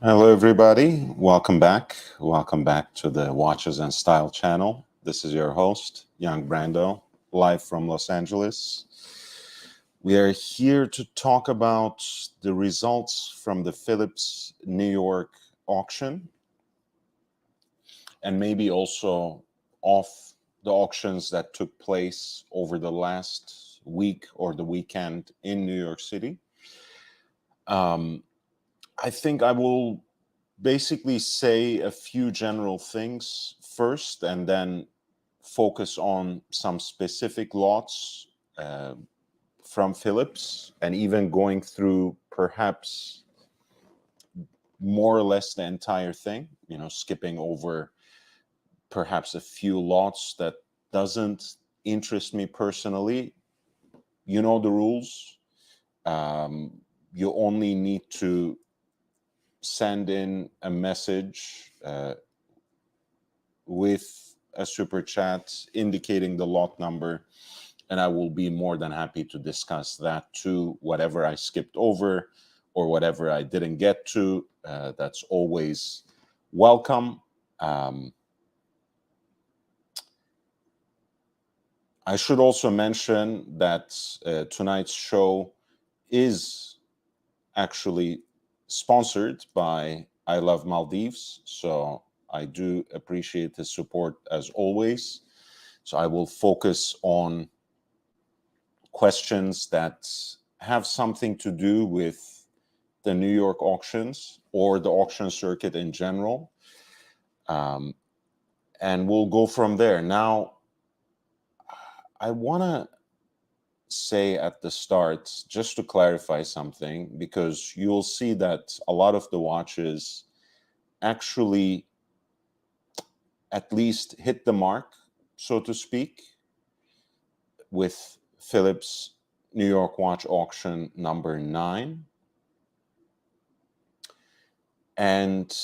Hello, everybody. Welcome back. Welcome back to the Watches and Style channel. This is your host, Young Brando, live from Los Angeles. We are here to talk about the results from the Phillips New York auction and maybe also of the auctions that took place over the last week or the weekend in New York City. I think I will basically say a few general things first and then focus on some specific lots from Phillips and even going through perhaps more or less the entire thing, skipping over perhaps a few lots that doesn't interest me personally. You know the rules. You only need to send in a message with a super chat indicating the lot number, and I will be more than happy to discuss that too. Whatever I skipped over or whatever I didn't get to, that's always welcome. I should also mention that tonight's show is actually sponsored by I Love Maldives, so I do appreciate the support as always. So I will focus on questions that have something to do with the New York auctions or the auction circuit in general. And we'll go from there. Now, I want to say at the start, just to clarify something, because you'll see that a lot of the watches actually at least hit the mark, so to speak, with Phillips New York Watch Auction number 9. And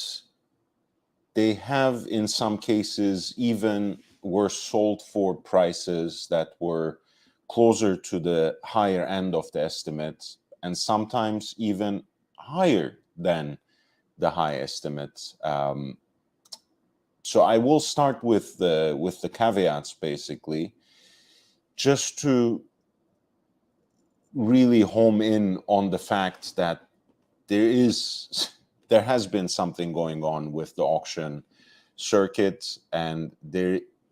they have, in some cases, even were sold for prices that were closer to the higher end of the estimate, and sometimes even higher than the high estimate. So I will start with the caveats, basically, just to really home in on the fact that there has been something going on with the auction circuit, and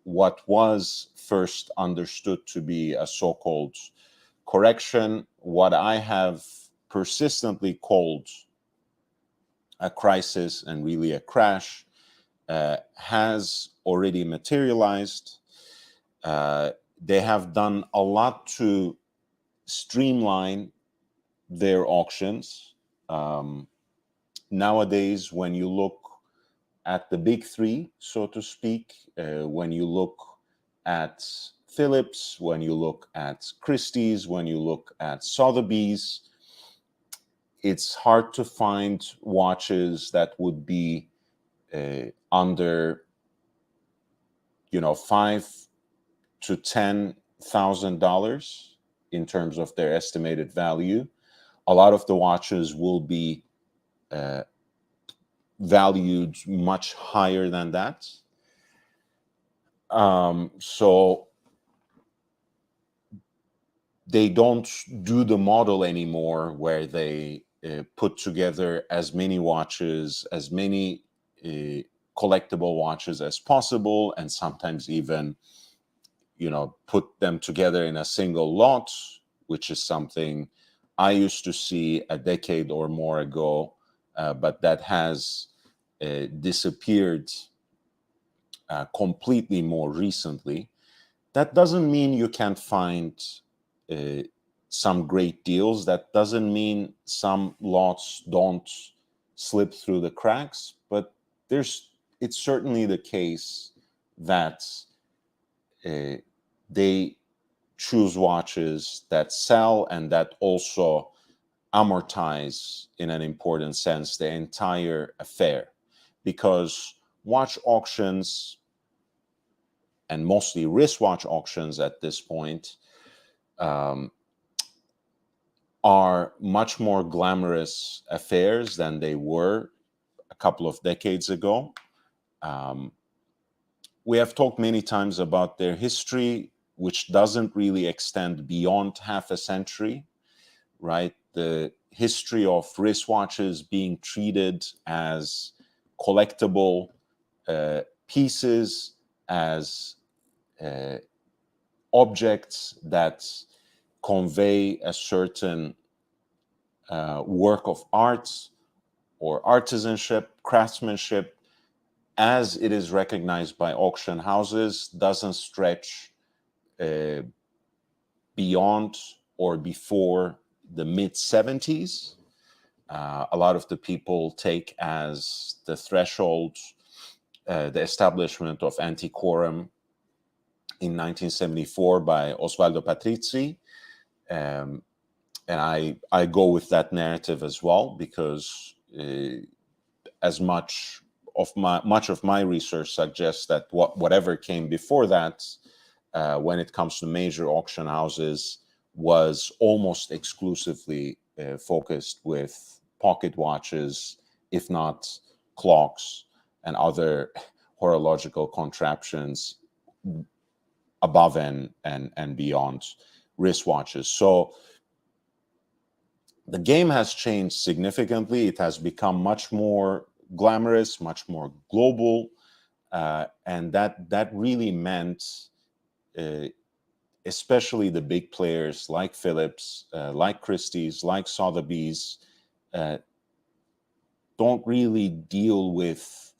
what was first understood to be a so-called correction, what I have persistently called a crisis and really a crash, has already materialized. They have done a lot to streamline their auctions. Nowadays, when you look at the big three, so to speak, when you look at Phillips, when you look at Christie's, when you look at Sotheby's, it's hard to find watches that would be under, $5,000 to $10,000 in terms of their estimated value. A lot of the watches will be valued much higher than that. So they don't do the model anymore where they put together as many watches, as many collectible watches as possible, and sometimes even, put them together in a single lot, which is something I used to see a decade or more ago, but that has disappeared completely more recently. That doesn't mean you can't find some great deals. That doesn't mean some lots don't slip through the cracks, but it's certainly the case that they choose watches that sell and that also amortize, in an important sense, the entire affair. Because watch auctions, and mostly wristwatch auctions at this point, are much more glamorous affairs than they were a couple of decades ago. We have talked many times about their history, which doesn't really extend beyond half a century, right? The history of wristwatches being treated as collectible pieces, as objects that convey a certain work of art or artisanship, craftsmanship, as it is recognized by auction houses, doesn't stretch beyond or before the mid-70s. A lot of the people take as the threshold the establishment of antiquorum in 1974 by Osvaldo Patrizzi. And I go with that narrative as well, because as much of my research suggests that whatever came before that, when it comes to major auction houses, was almost exclusively focused with pocket watches, if not clocks and other horological contraptions above and beyond wristwatches. So the game has changed significantly. It has become much more glamorous, much more global, and that really meant, especially the big players like Phillips, like Christie's, like Sotheby's, don't really deal with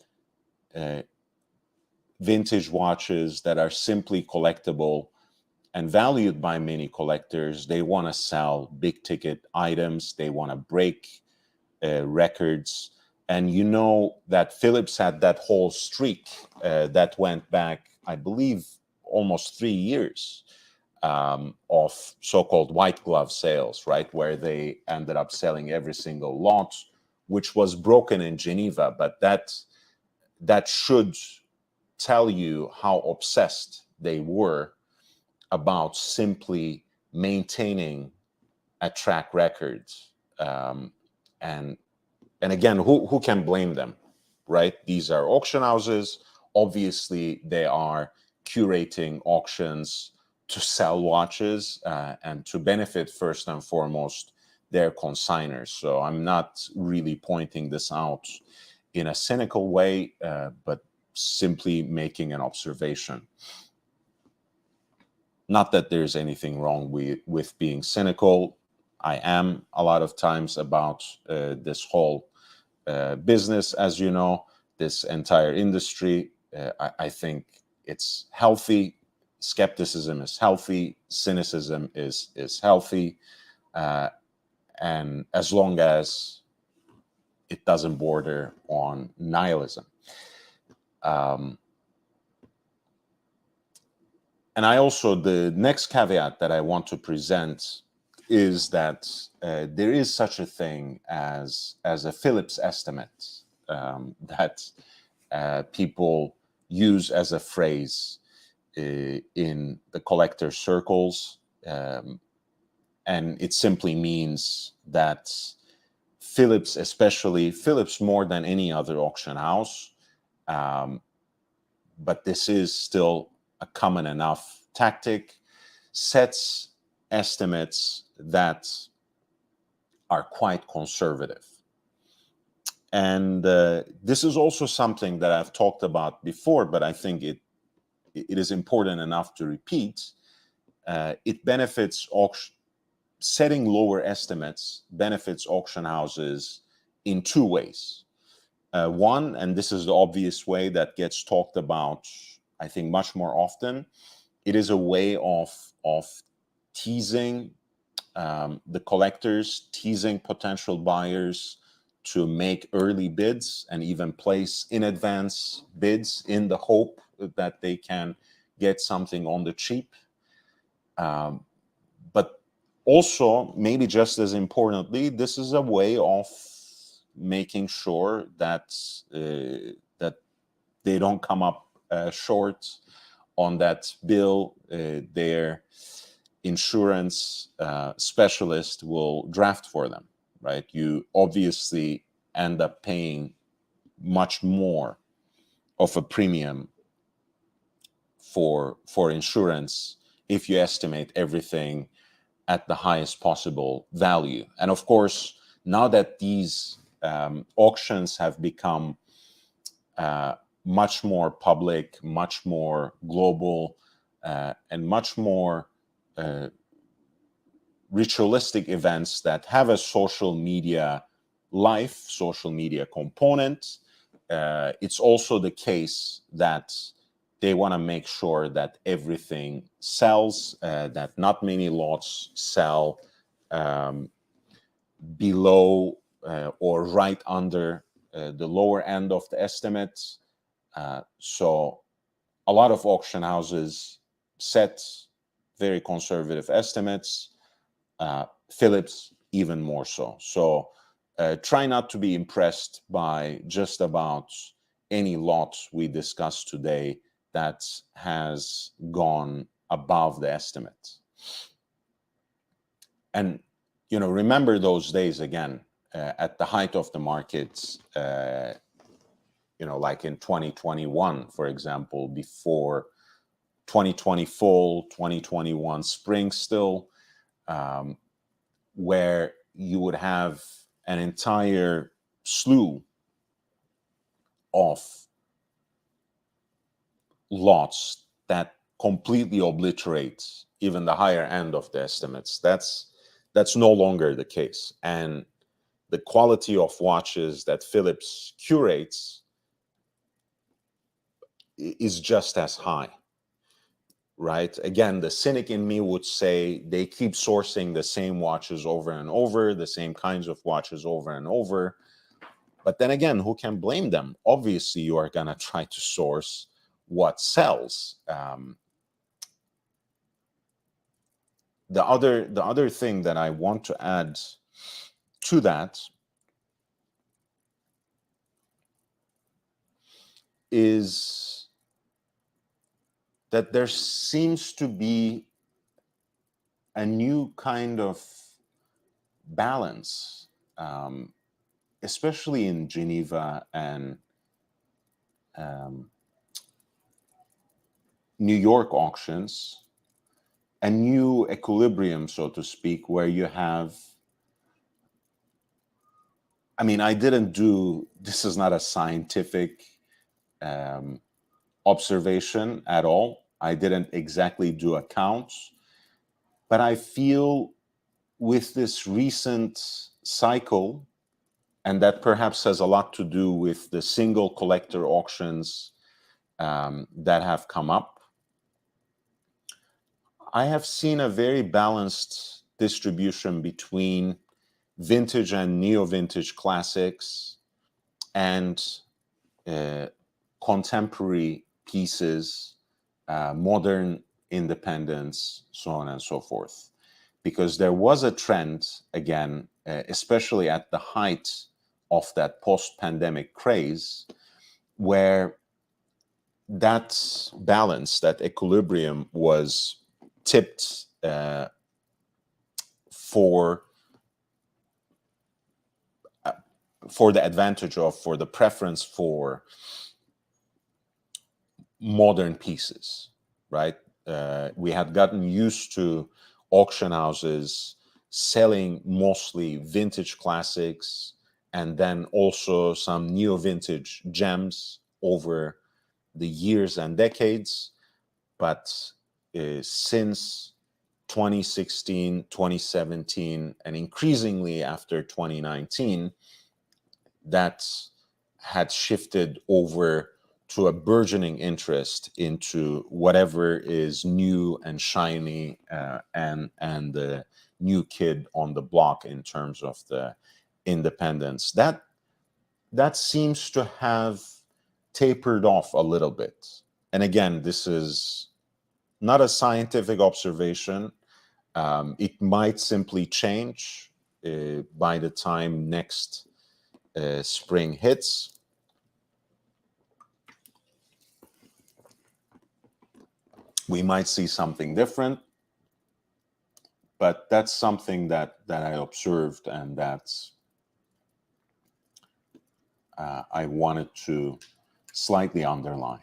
vintage watches that are simply collectible and valued by many collectors. They want to sell big ticket items. They want to break records. And you know that Phillips had that whole streak that went back, I believe, almost 3 years of so-called white glove sales, right? Where they ended up selling every single lot, which was broken in Geneva. But that should tell you how obsessed they were about simply maintaining a track record. And again, who can blame them, right? These are auction houses. Obviously, they are curating auctions to sell watches and to benefit first and foremost their consigners. So I'm not really pointing this out in a cynical way, but simply making an observation. Not that there's anything wrong with being cynical. I am a lot of times about this whole business, as you know, this entire industry. I think it's healthy. Skepticism is healthy. Cynicism is healthy. And as long as it doesn't border on nihilism. And I also, the next caveat that I want to present is that there is such a thing as a Phillips estimate that people use as a phrase in the collector circles. And it simply means that Phillips, especially Phillips more than any other auction house, but this is still a common enough tactic, sets estimates that are quite conservative. And this is also something that I've talked about before, but I think it is important enough to repeat. It benefits setting lower estimates benefits auction houses in two ways. One, and this is the obvious way that gets talked about, I think, much more often. It is a way of teasing the collectors, teasing potential buyers to make early bids and even place in advance bids in the hope that they can get something on the cheap. But also, maybe just as importantly, this is a way of making sure that that they don't come up short on that bill. Their insurance specialist will draft for them, right? You obviously end up paying much more of a premium for insurance if you estimate everything at the highest possible value. And of course, now that these auctions have become much more public, much more global, and much more ritualistic events that have a social media life, social media component, it's also the case that they want to make sure that everything sells, that not many lots sell below or right under the lower end of the estimates. So a lot of auction houses set very conservative estimates. Phillips even more so. So try not to be impressed by just about any lot we discussed today that has gone above the estimate. And, you know, remember those days again, at the height of the markets, you know, like in 2021, for example, before 2020 fall, 2021 spring still, where you would have an entire slew of lots that completely obliterate even the higher end of the estimates. That's no longer the case. And the quality of watches that Phillips curates is just as high, right? Again, the cynic in me would say they keep sourcing the same watches over and over, the same kinds of watches over and over. But then again, who can blame them? Obviously, you are going to try to source what sells. The other thing that I want to add to that is that there seems to be a new kind of balance, especially in Geneva and New York auctions, a new equilibrium, so to speak, where you have, I mean, I didn't do, this is not a scientific observation at all. I didn't exactly do accounts, but I feel with this recent cycle, and that perhaps has a lot to do with the single collector auctions that have come up, I have seen a very balanced distribution between vintage and neo-vintage classics and contemporary pieces, modern independence, so on and so forth. Because there was a trend, again, especially at the height of that post-pandemic craze, where that balance, that equilibrium was tipped for the advantage of, for the preference for modern pieces, right? We had gotten used to auction houses selling mostly vintage classics and then also some neo-vintage gems over the years and decades. But since 2016, 2017, and increasingly after 2019, that had shifted over to a burgeoning interest into whatever is new and shiny and the new kid on the block in terms of the independence. That seems to have tapered off a little bit. And again, this is not a scientific observation. It might simply change by the time next spring hits. We might see something different, but that's something that I observed, and that's I wanted to slightly underline.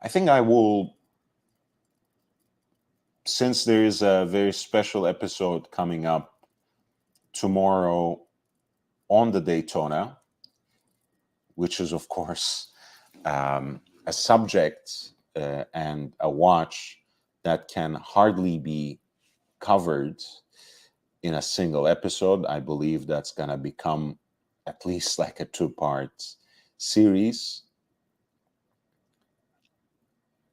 I think I will, since there is a very special episode coming up tomorrow on the Daytona, which is, of course, a subject and a watch that can hardly be covered in a single episode. I believe that's going to become at least like a two-part series.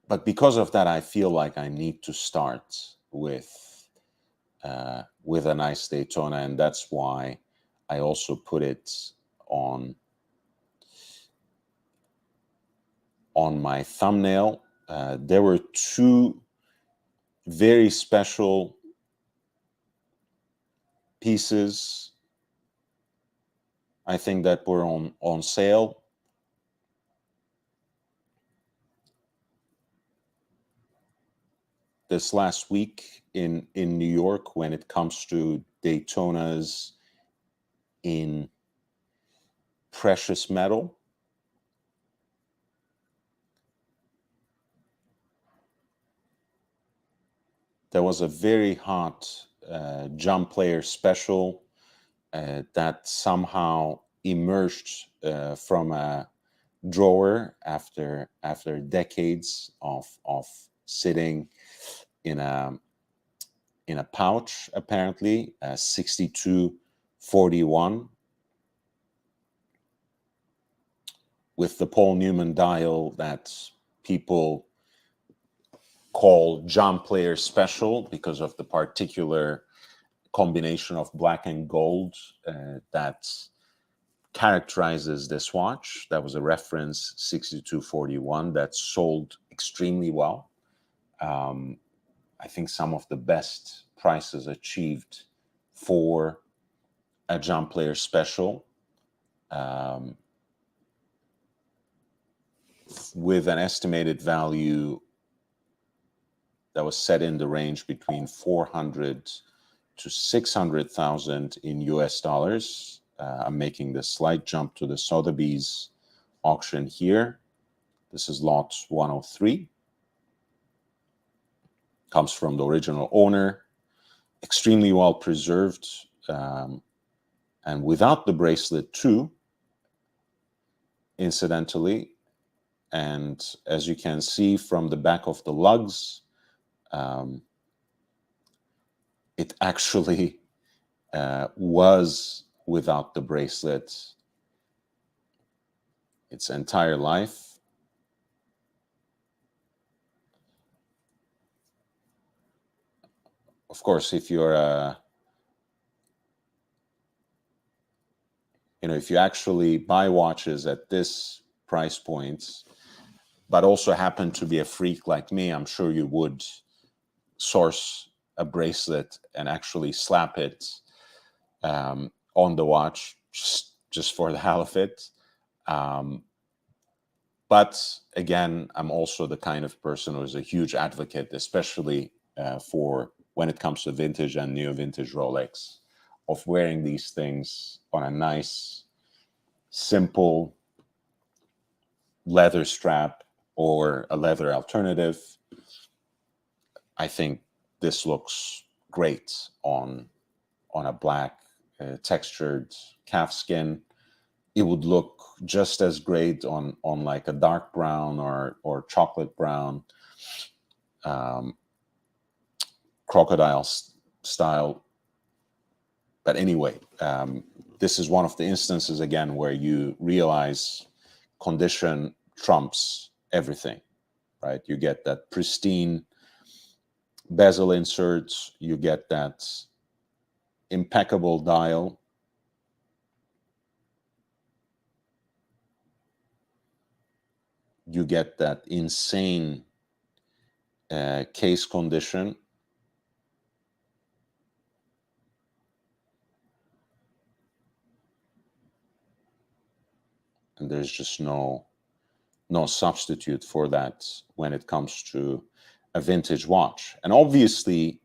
But because of that, I feel like I need to start with a nice Daytona, and that's why I also put it on my thumbnail. There were two very special pieces, I think, that were on sale. This last week in New York, when it comes to Daytonas in precious metal. There was a very hot jump player special that somehow emerged from a drawer after decades of sitting in a pouch, apparently, 6241 with the Paul Newman dial that people call jump player special because of the particular combination of black and gold that characterizes this watch. That was a reference 6241 that sold extremely well. I think some of the best prices achieved for a jump player special, with an estimated value that was set in the range between 400 to 600,000 in US dollars. I'm making the slight jump to the Sotheby's auction here. This is lot 103. Comes from the original owner. Extremely well preserved. And without the bracelet too, incidentally. And as you can see from the back of the lugs, it actually was without the bracelet its entire life. Of course, if you're if you actually buy watches at this price point, but also happen to be a freak like me, I'm sure you would source a bracelet and actually slap it on the watch just for the hell of it. But again, I'm also the kind of person who is a huge advocate, especially for when it comes to vintage and neo vintage Rolex, of wearing these things on a nice, simple leather strap or a leather alternative. I think this looks great on a black textured calf skin. It would look just as great on like a dark brown or chocolate brown crocodile style. But anyway, this is one of the instances again where you realize condition trumps everything, right? You get that pristine bezel inserts, you get that impeccable dial, you get that insane case condition, and there's just no no substitute for that when it comes to a vintage watch. And obviously,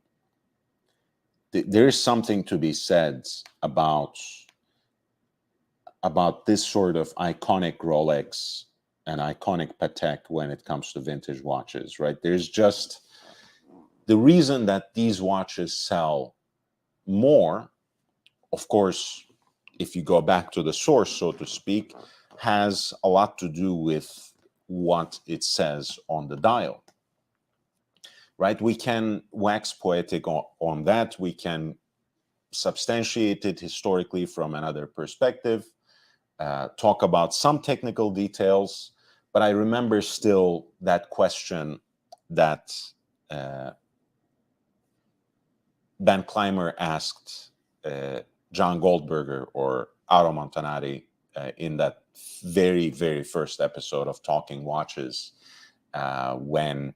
there is something to be said about this sort of iconic Rolex and iconic Patek when it comes to vintage watches, right? There's just the reason that these watches sell more, of course, if you go back to the source, so to speak, has a lot to do with what it says on the dial, right? We can wax poetic on that. We can substantiate it historically from another perspective, talk about some technical details, but I remember still that question that Ben Clymer asked John Goldberger or Auro Montanari in that very, very first episode of Talking Watches, when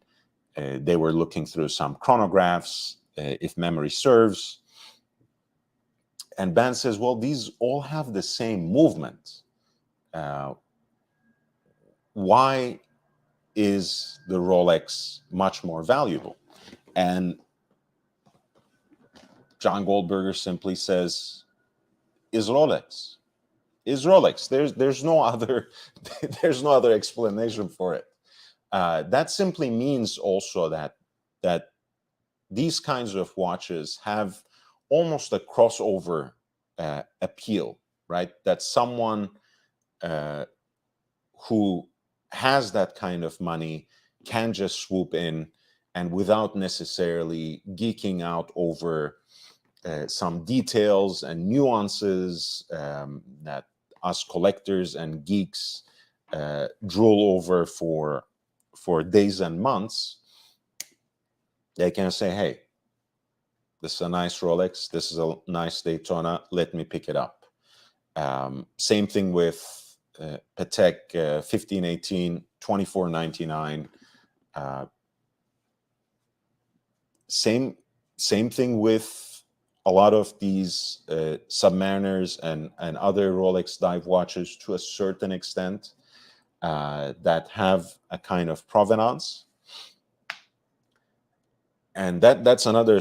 they were looking through some chronographs, if memory serves. And Ben says, well, these all have the same movement. Why is the Rolex much more valuable? And John Goldberger simply says, is Rolex. Is Rolex. There's no other there's no other explanation for it. That simply means also that these kinds of watches have almost a crossover appeal, right? That someone who has that kind of money can just swoop in and without necessarily geeking out over some details and nuances that us collectors and geeks drool over for days and months, they can say, hey, this is a nice Rolex, this is a nice Daytona, let me pick it up. Same thing with Patek 1518, 2499. Same thing with a lot of these Submariners and other Rolex dive watches to a certain extent that have a kind of provenance. And that's another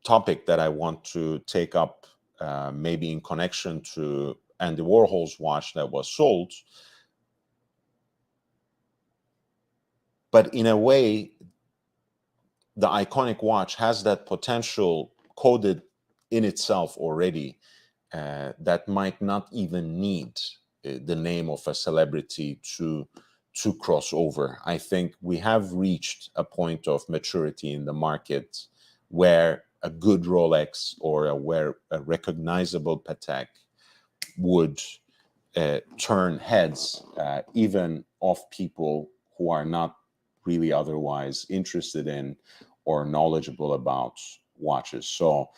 topic that I want to take up maybe in connection to Andy Warhol's watch that was sold. But in a way, the iconic watch has that potential coded in itself already that might not even need the name of a celebrity to cross over. I think we have reached a point of maturity in the market where a good Rolex or a recognizable Patek would turn heads even of people who are not really otherwise interested in or knowledgeable about watches. So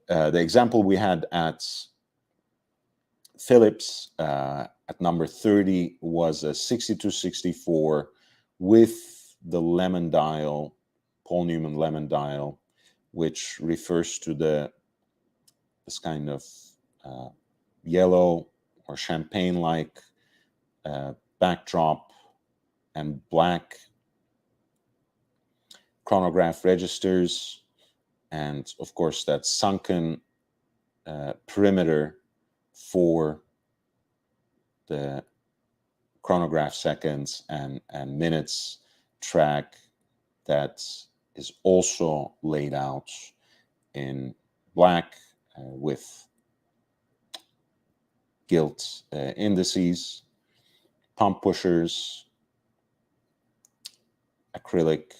the example we had at Phillips at number 30 was a 6264 with the lemon dial, Paul Newman lemon dial, which refers to this kind of yellow or champagne-like backdrop and black chronograph registers, and of course that sunken perimeter for the chronograph seconds and minutes track that is also laid out in black with gilt indices, pump pushers, acrylic,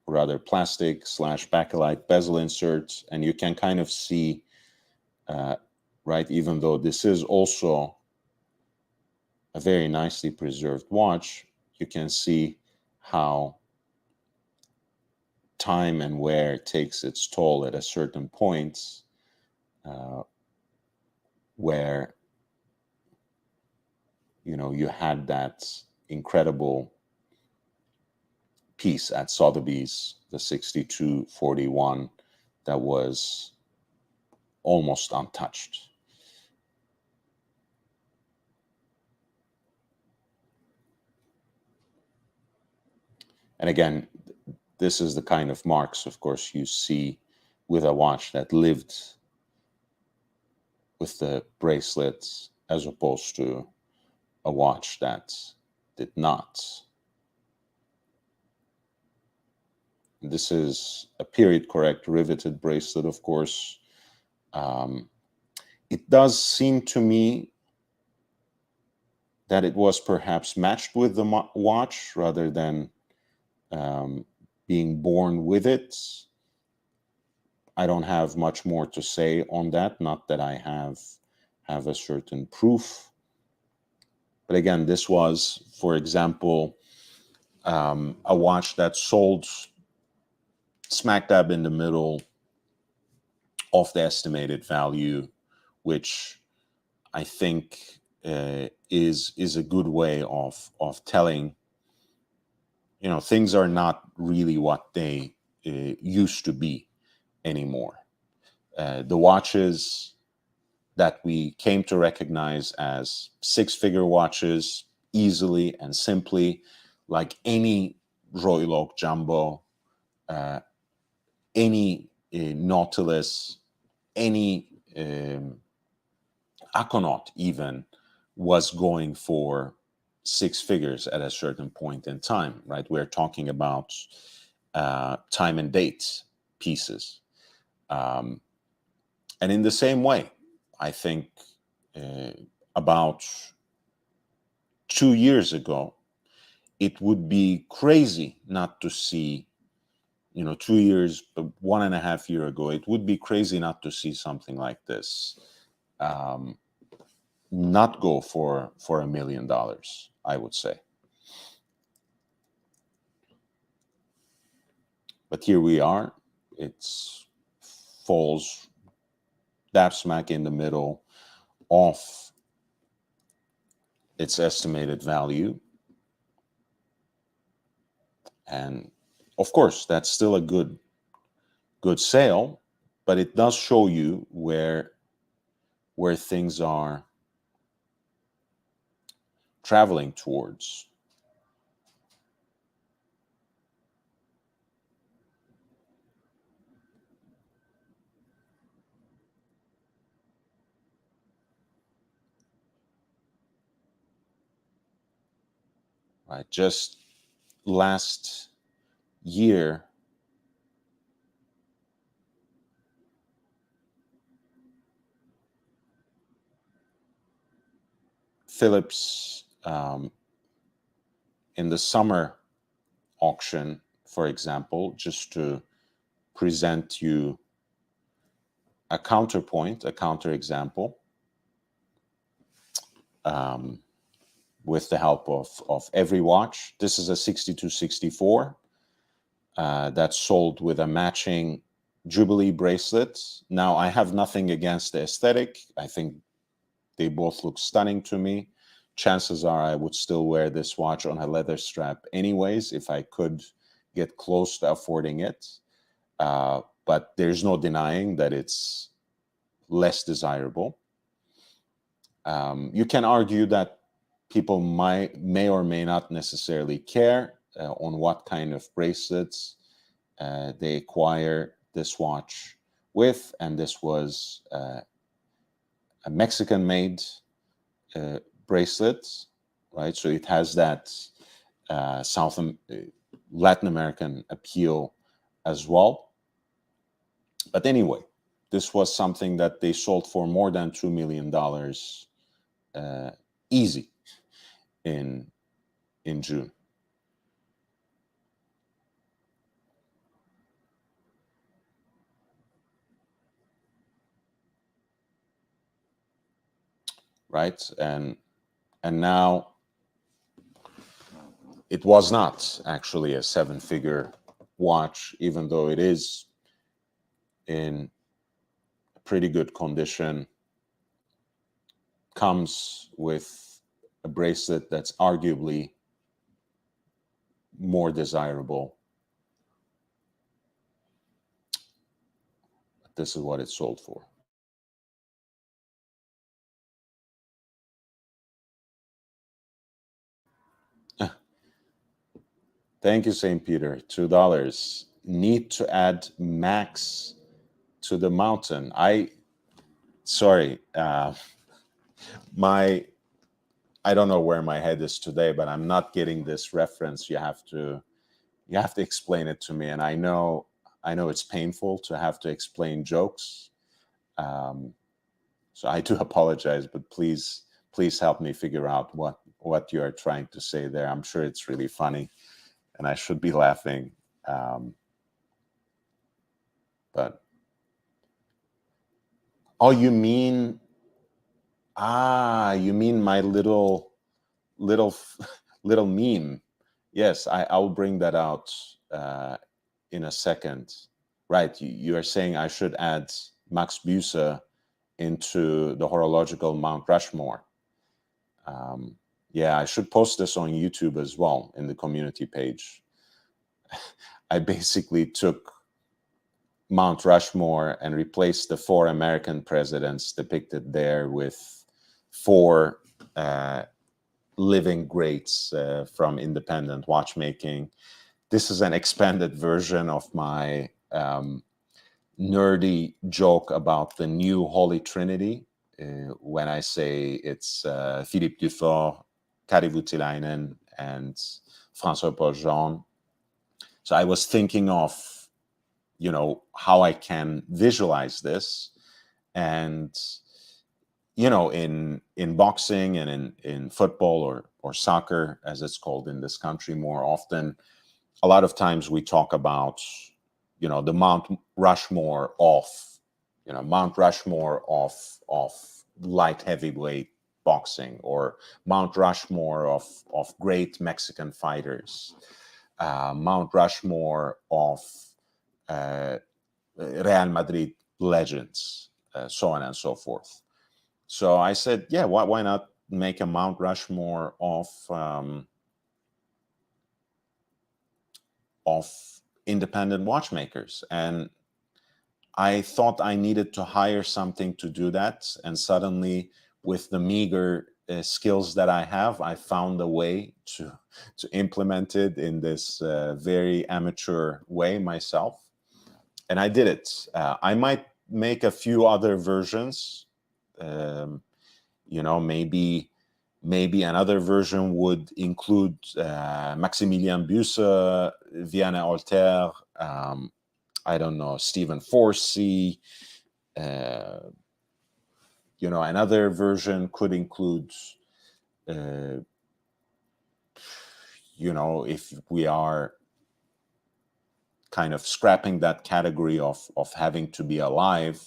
rather plastic / bakelite bezel inserts, and you can kind of see, right, even though this is also a very nicely preserved watch, you can see how time and wear takes its toll at a certain point where, you know, you had that incredible piece at Sotheby's, the 6241, that was almost untouched. And again, this is the kind of marks, of course, you see with a watch that lived with the bracelets as opposed to a watch that did not. This is a period correct riveted bracelet, of course. It does seem to me that it was perhaps matched with the watch rather than being born with it. I don't have much more to say on that, not that I have a certain proof. But again, this was, for example, a watch that sold smack dab in the middle of the estimated value, which I think is a good way of telling, you know, things are not really what they used to be anymore. The watches that we came to recognize as six-figure watches easily and simply, like any Royal Jumbo, any Nautilus, any Aquanaut even, was going for six figures at a certain point in time, right? We're talking about time and date pieces. And in the same way, I think about 2 years ago, it would be crazy not to see, you know, 2 years, 1.5 years ago, it would be crazy not to see something like this. Not go for $1 million, I would say. But here we are. It's falls dab smack in the middle of its estimated value. And of course, that's still a good sale, but it does show you where things are traveling towards. Right? Just last year, Phillips, in the summer auction, for example, just to present you a counterpoint, a counterexample, with the help of every watch. This is a 6264 that's sold with a matching Jubilee bracelet. Now, I have nothing against the aesthetic. I think they both look stunning to me. Chances are I would still wear this watch on a leather strap anyways if I could get close to affording it. But there's no denying that it's less desirable. You can argue that people may or may not necessarily care on what kind of bracelets they acquire this watch with, and this was a Mexican-made bracelet, right? So it has that Latin American appeal as well. But anyway, this was something that they sold for more than $2 million easy in June. Right? And now it was not actually a seven-figure watch, even though it is in pretty good condition, comes with a bracelet that's arguably more desirable. But this is what it sold for. Thank you, St. Peter. $2. Need to add max to the mountain. Sorry, I don't know where my head is today, but I'm not getting this reference. You have to explain it to me. And I know it's painful to have to explain jokes. So I do apologize, but please help me figure out what you are trying to say there. I'm sure it's really funny, and I should be laughing. But oh, you mean my little meme? Yes, I'll bring that out in a second. Right, you are saying I should add Max Büsser into the horological Mount Rushmore. Yeah, I should post this on YouTube as well in the community page. I basically took Mount Rushmore and replaced the 4 American presidents depicted there with 4 living greats from independent watchmaking. This is an expanded version of my nerdy joke about the new Holy Trinity. When I say it's Philippe Dufort, Kari Voutilainen, and François-Paul Journe. So I was thinking of, how I can visualize this. And, in boxing and in football or soccer, as it's called in this country more often, a lot of times we talk about, the Mount Rushmore of light heavyweight boxing, or Mount Rushmore of great Mexican fighters, Mount Rushmore of Real Madrid legends, so on and so forth. So I said, yeah, why not make a Mount Rushmore of independent watchmakers? And I thought I needed to hire something to do that. And suddenly, with the meager skills that I have, I found a way to implement it in this very amateur way myself. And I did it. I might make a few other versions. Maybe another version would include Maximilian Büsser, Vianney Alter, I don't know, Stephen Forsey. Another version could include, if we are kind of scrapping that category of having to be alive,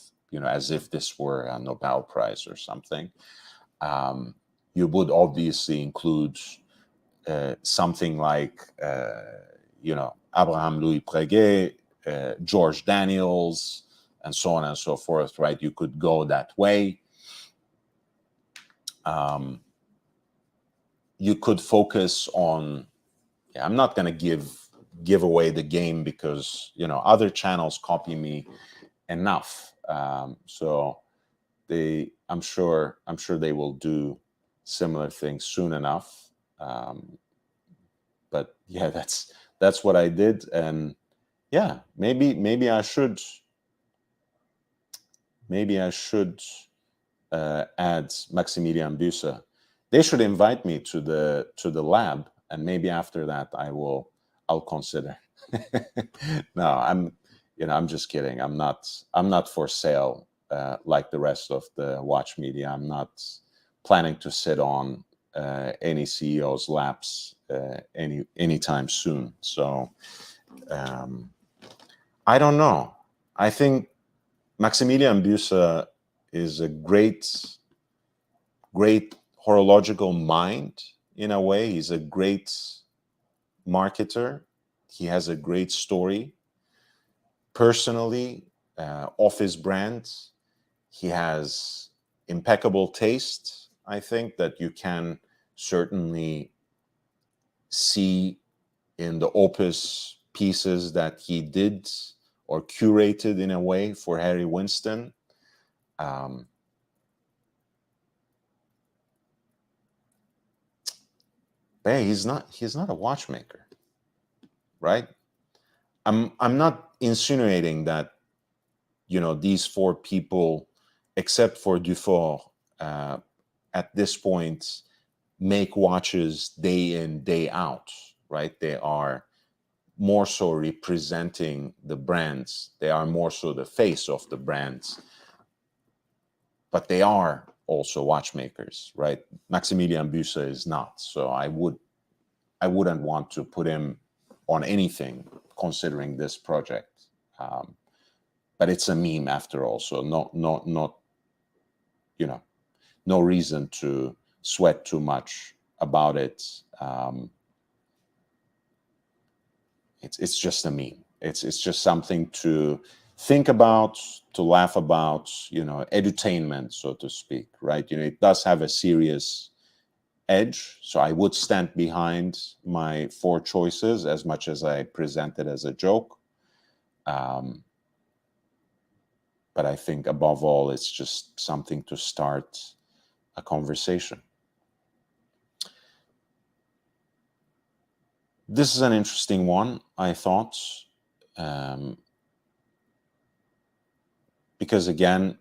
as if this were a Nobel Prize or something, you would obviously include something like, Abraham Louis Breguet, George Daniels, and so on and so forth, right? You could go that way. You could focus on, I'm not going to give away the game because, other channels copy me enough. So I'm sure they will do similar things soon enough. But yeah, that's what I did. And yeah, maybe I should add Maximilian Büsser. They should invite me to the lab, and maybe after that I'll consider. No, I'm just kidding. I'm not for sale like the rest of the watch media. I'm not planning to sit on any CEO's laps anytime soon. So I don't know. I think Maximilian Büsser is a great horological mind in a way. He's a great marketer. He has a great story. Personally, off his brand, he has impeccable taste. I think that you can certainly see in the opus pieces that he did or curated in a way for Harry Winston. But he's not a watchmaker. right? I'm not insinuating that, you know, these four people, except for Dufour, at this point, make watches day in, day out, right? They are more so representing the brands. They are more so the face of the brands, but they are also watchmakers, right? Maximilian Büsser is not. So I wouldn't want to put him on anything considering this project. But it's a meme after all, so not, you know, no reason to sweat too much about it. It's just a meme. It's just something to think about, to laugh about, you know, edutainment, so to speak, right? You know, it does have a serious edge, so I would stand behind my four choices as much as I present it as a joke. But I think above all, it's just something to start a conversation. This is an interesting one, I thought, because again,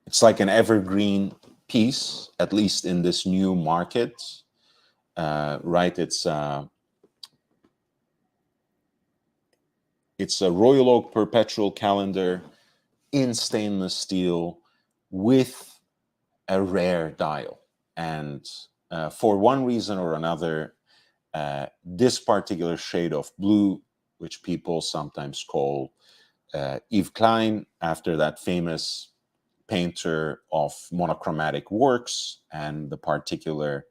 it's like an evergreen piece, at least in this new market, right? It's a Royal Oak perpetual calendar in stainless steel with a rare dial. And for one reason or another, this particular shade of blue, which people sometimes call Yves Klein, after that famous painter of monochromatic works, and the particular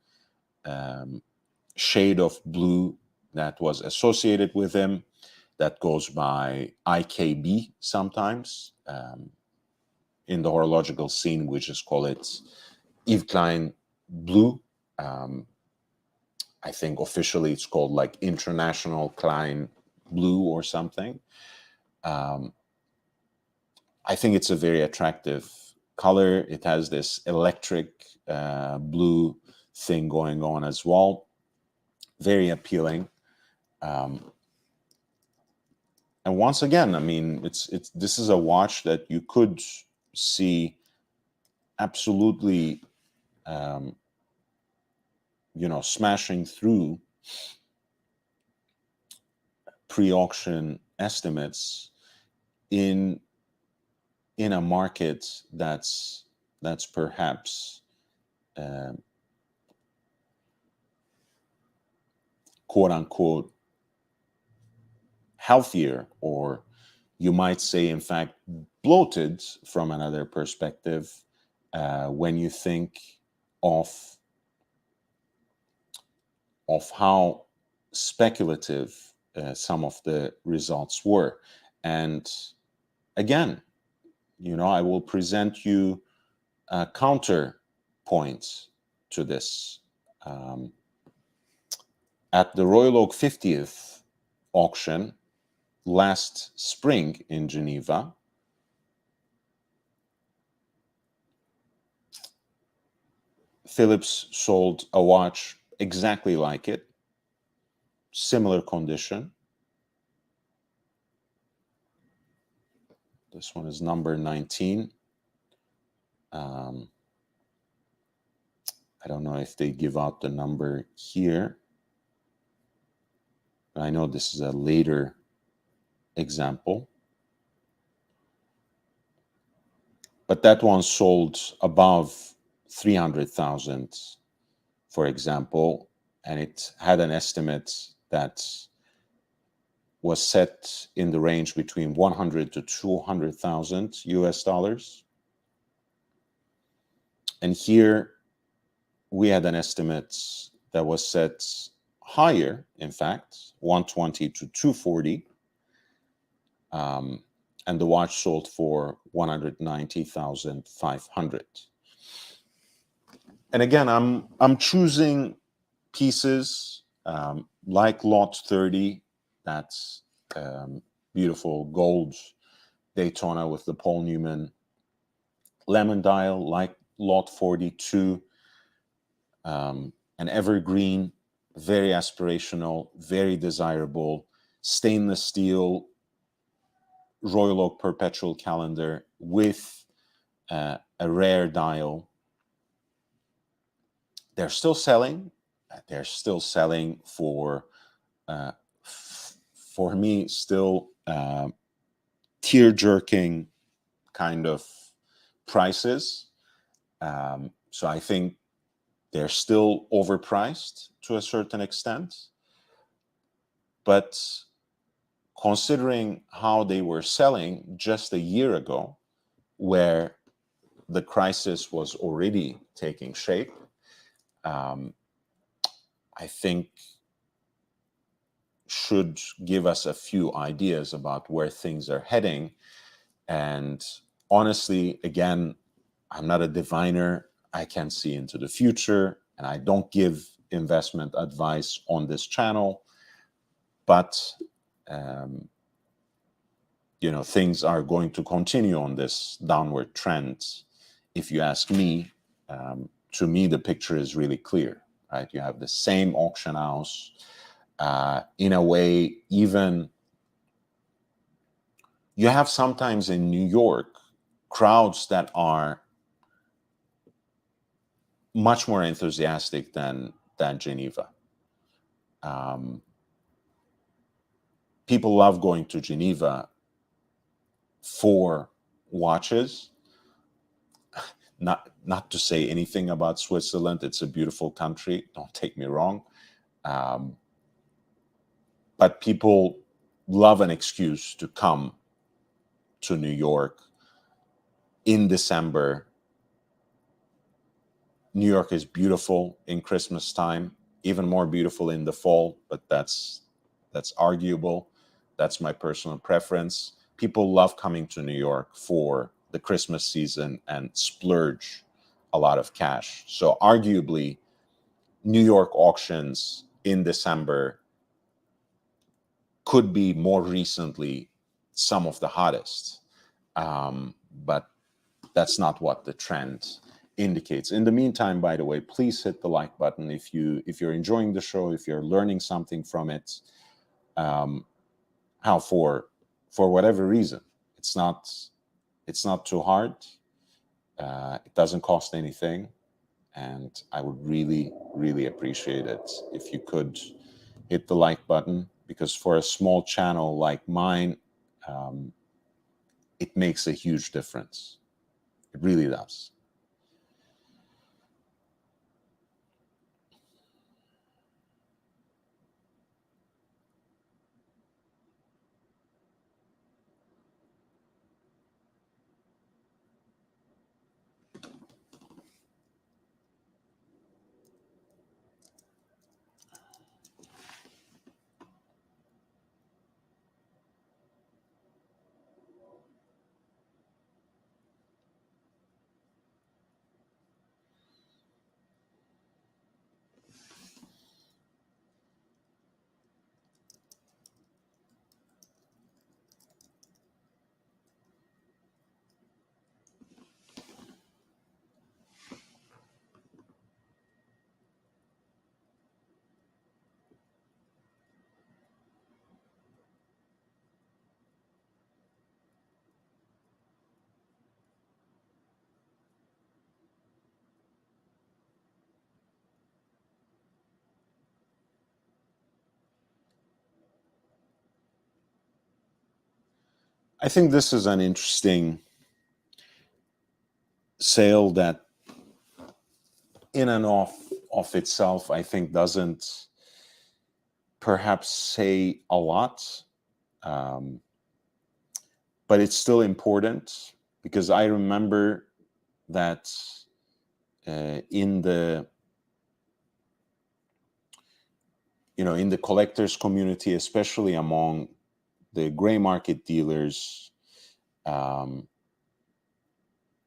shade of blue that was associated with him, that goes by IKB sometimes. In the horological scene, we just call it Yves Klein blue. I think officially it's called like International Klein blue or something. I think it's a very attractive color. It has this electric blue thing going on as well. Very appealing. And once again, I mean, this is a watch that you could see absolutely, you know, smashing through pre-auction estimates in a market that's perhaps quote unquote healthier, or you might say, in fact, bloated from another perspective, when you think of how speculative some of the results were. And again, you know, I will present you counterpoints to this. At the Royal Oak 50th auction last spring in Geneva, Phillips sold a watch exactly like it, similar condition. This one is number 19. I don't know if they give out the number here. I know this is a later example. But that one sold above 300,000, for example, and it had an estimate that was set in the range between 100 to 200,000 US dollars. And here we had an estimate that was set higher, in fact, 120 to 240. And the watch sold for 190,500. And again, I'm choosing pieces like Lot 30, that's beautiful gold Daytona with the Paul Newman lemon dial, like Lot 42, an evergreen very aspirational, very desirable, stainless steel Royal Oak perpetual calendar with a rare dial. They're still selling. They're still selling for me, still tear-jerking kind of prices. So I think they're still overpriced to a certain extent. But considering how they were selling just a year ago, where the crisis was already taking shape, I think should give us a few ideas about where things are heading. And honestly, again, I'm not a diviner. I can't see into the future, and I don't give investment advice on this channel. But things are going to continue on this downward trend. If you ask me, to me, the picture is really clear, right? You have the same auction house. In a way, even you have sometimes in New York crowds that are much more enthusiastic than Geneva. People love going to Geneva for watches. Not to say anything about Switzerland. It's a beautiful country. Don't take me wrong. But people love an excuse to come to New York in December. New York is beautiful in Christmas time, even more beautiful in the fall, but that's arguable. That's my personal preference. People love coming to New York for the Christmas season and splurge a lot of cash. So arguably, New York auctions in December could be more recently some of the hottest. But that's not what the trend indicates. In the meantime, by the way, please hit the like button if you're enjoying the show, if you're learning something from it. How for whatever reason, it's not too hard. It doesn't cost anything, and I would really, really appreciate it if you could hit the like button, because for a small channel like mine, it makes a huge difference. It really does. I think this is an interesting sale that in and of itself, I think doesn't perhaps say a lot, but it's still important, because I remember that in the collectors community, especially among the gray market dealers,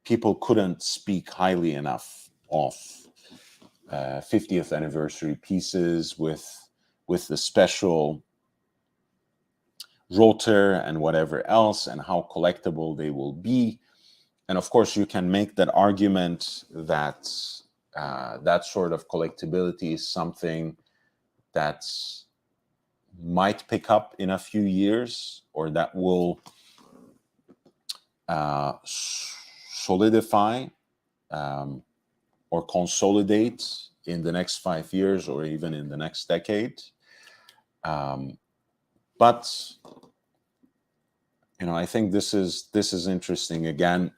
people couldn't speak highly enough of 50th anniversary pieces with the special rotor and whatever else, and how collectible they will be. And of course, you can make that argument that that sort of collectibility is something that might pick up in a few years, or that will solidify or consolidate in the next 5 years or even in the next decade. But I think this is interesting. Again,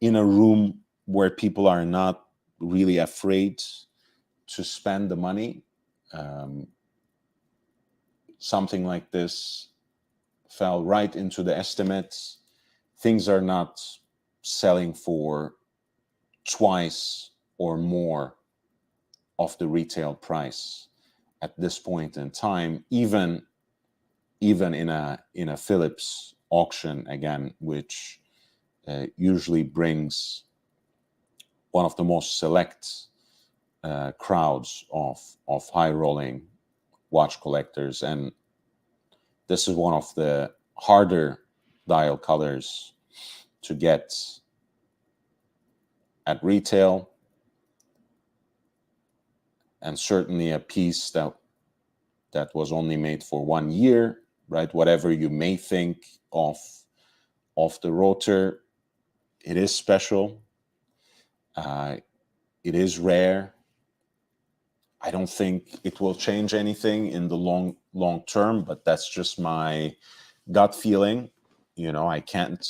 in a room where people are not really afraid to spend the money, something like this fell right into the estimates. Things are not selling for twice or more of the retail price at this point in time, even in a Phillips auction, again, which usually brings one of the most select crowds of high rolling watch collectors. And this is one of the harder dial colors to get at retail, and certainly a piece that was only made for 1 year, right? Whatever you may think of the rotor, it is special. It is rare. I don't think it will change anything in the long term, but that's just my gut feeling. I can't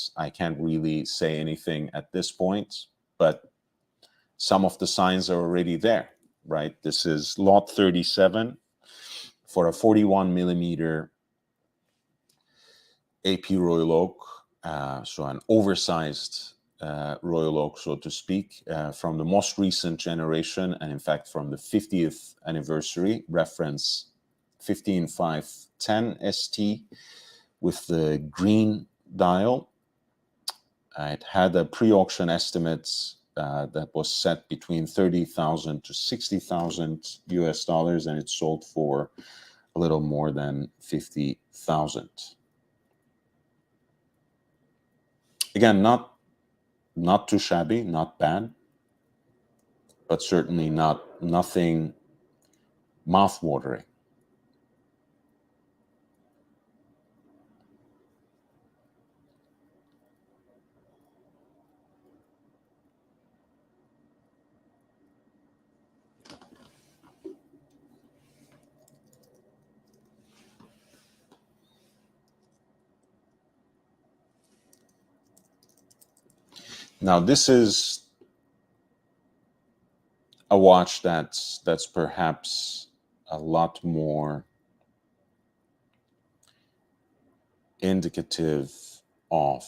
really say anything at this point, but some of the signs are already there, right? This is lot 37 for a 41 millimeter AP Royal Oak, so an oversized Royal Oak, so to speak, from the most recent generation, and in fact from the 50th anniversary, reference 15510 ST with the green dial. It had a pre-auction estimate that was set between $30,000 to $60,000 and it sold for a little more than $50,000. Again, not too shabby, not bad, but certainly nothing mouth-watering. Now, this is a watch that's perhaps a lot more indicative of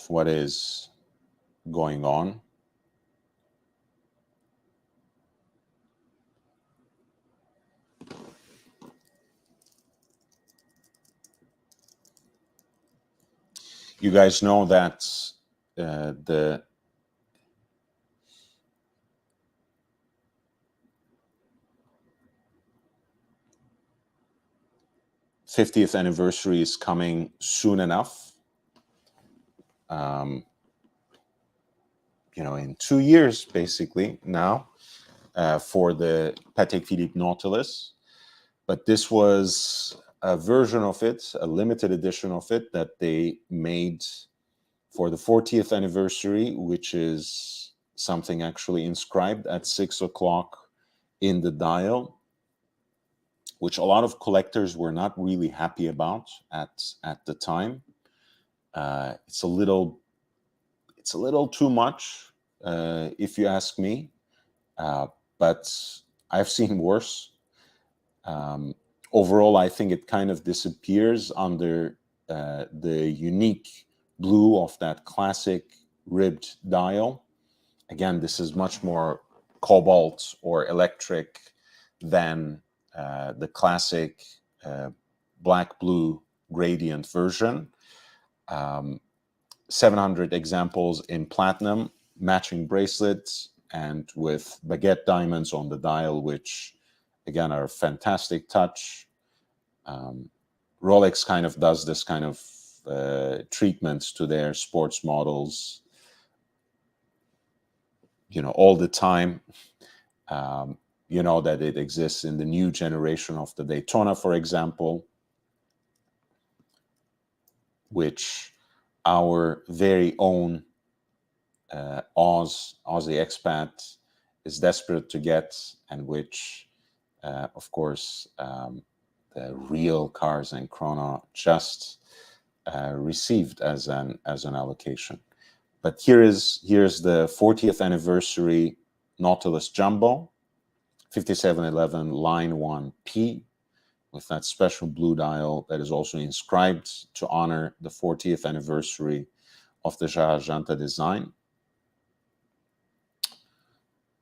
what is going on. You guys know that the '50th anniversary is coming soon enough. In 2 years, basically, now, for the Patek Philippe Nautilus. But this was a version of it, a limited edition of it, that they made for the 40th anniversary, which is something actually inscribed at 6 o'clock in the dial, which a lot of collectors were not really happy about at the time. It's a little too much, if you ask me, but I've seen worse. Overall, I think it kind of disappears under the unique blue of that classic ribbed dial. Again, this is much more cobalt or electric than the classic black-blue gradient version. 700 examples in platinum, matching bracelets, and with baguette diamonds on the dial, which again are a fantastic touch. Rolex kind of does this kind of treatment to their sports models all the time. You know that it exists in the new generation of the Daytona, for example, which our very own Aussie expat is desperate to get, and which, of course, the Real Cars and Chrono just received as an allocation. But here's the 40th anniversary Nautilus Jumbo, 5711 Line 1P, with that special blue dial that is also inscribed to honor the 40th anniversary of the Jarajanta design.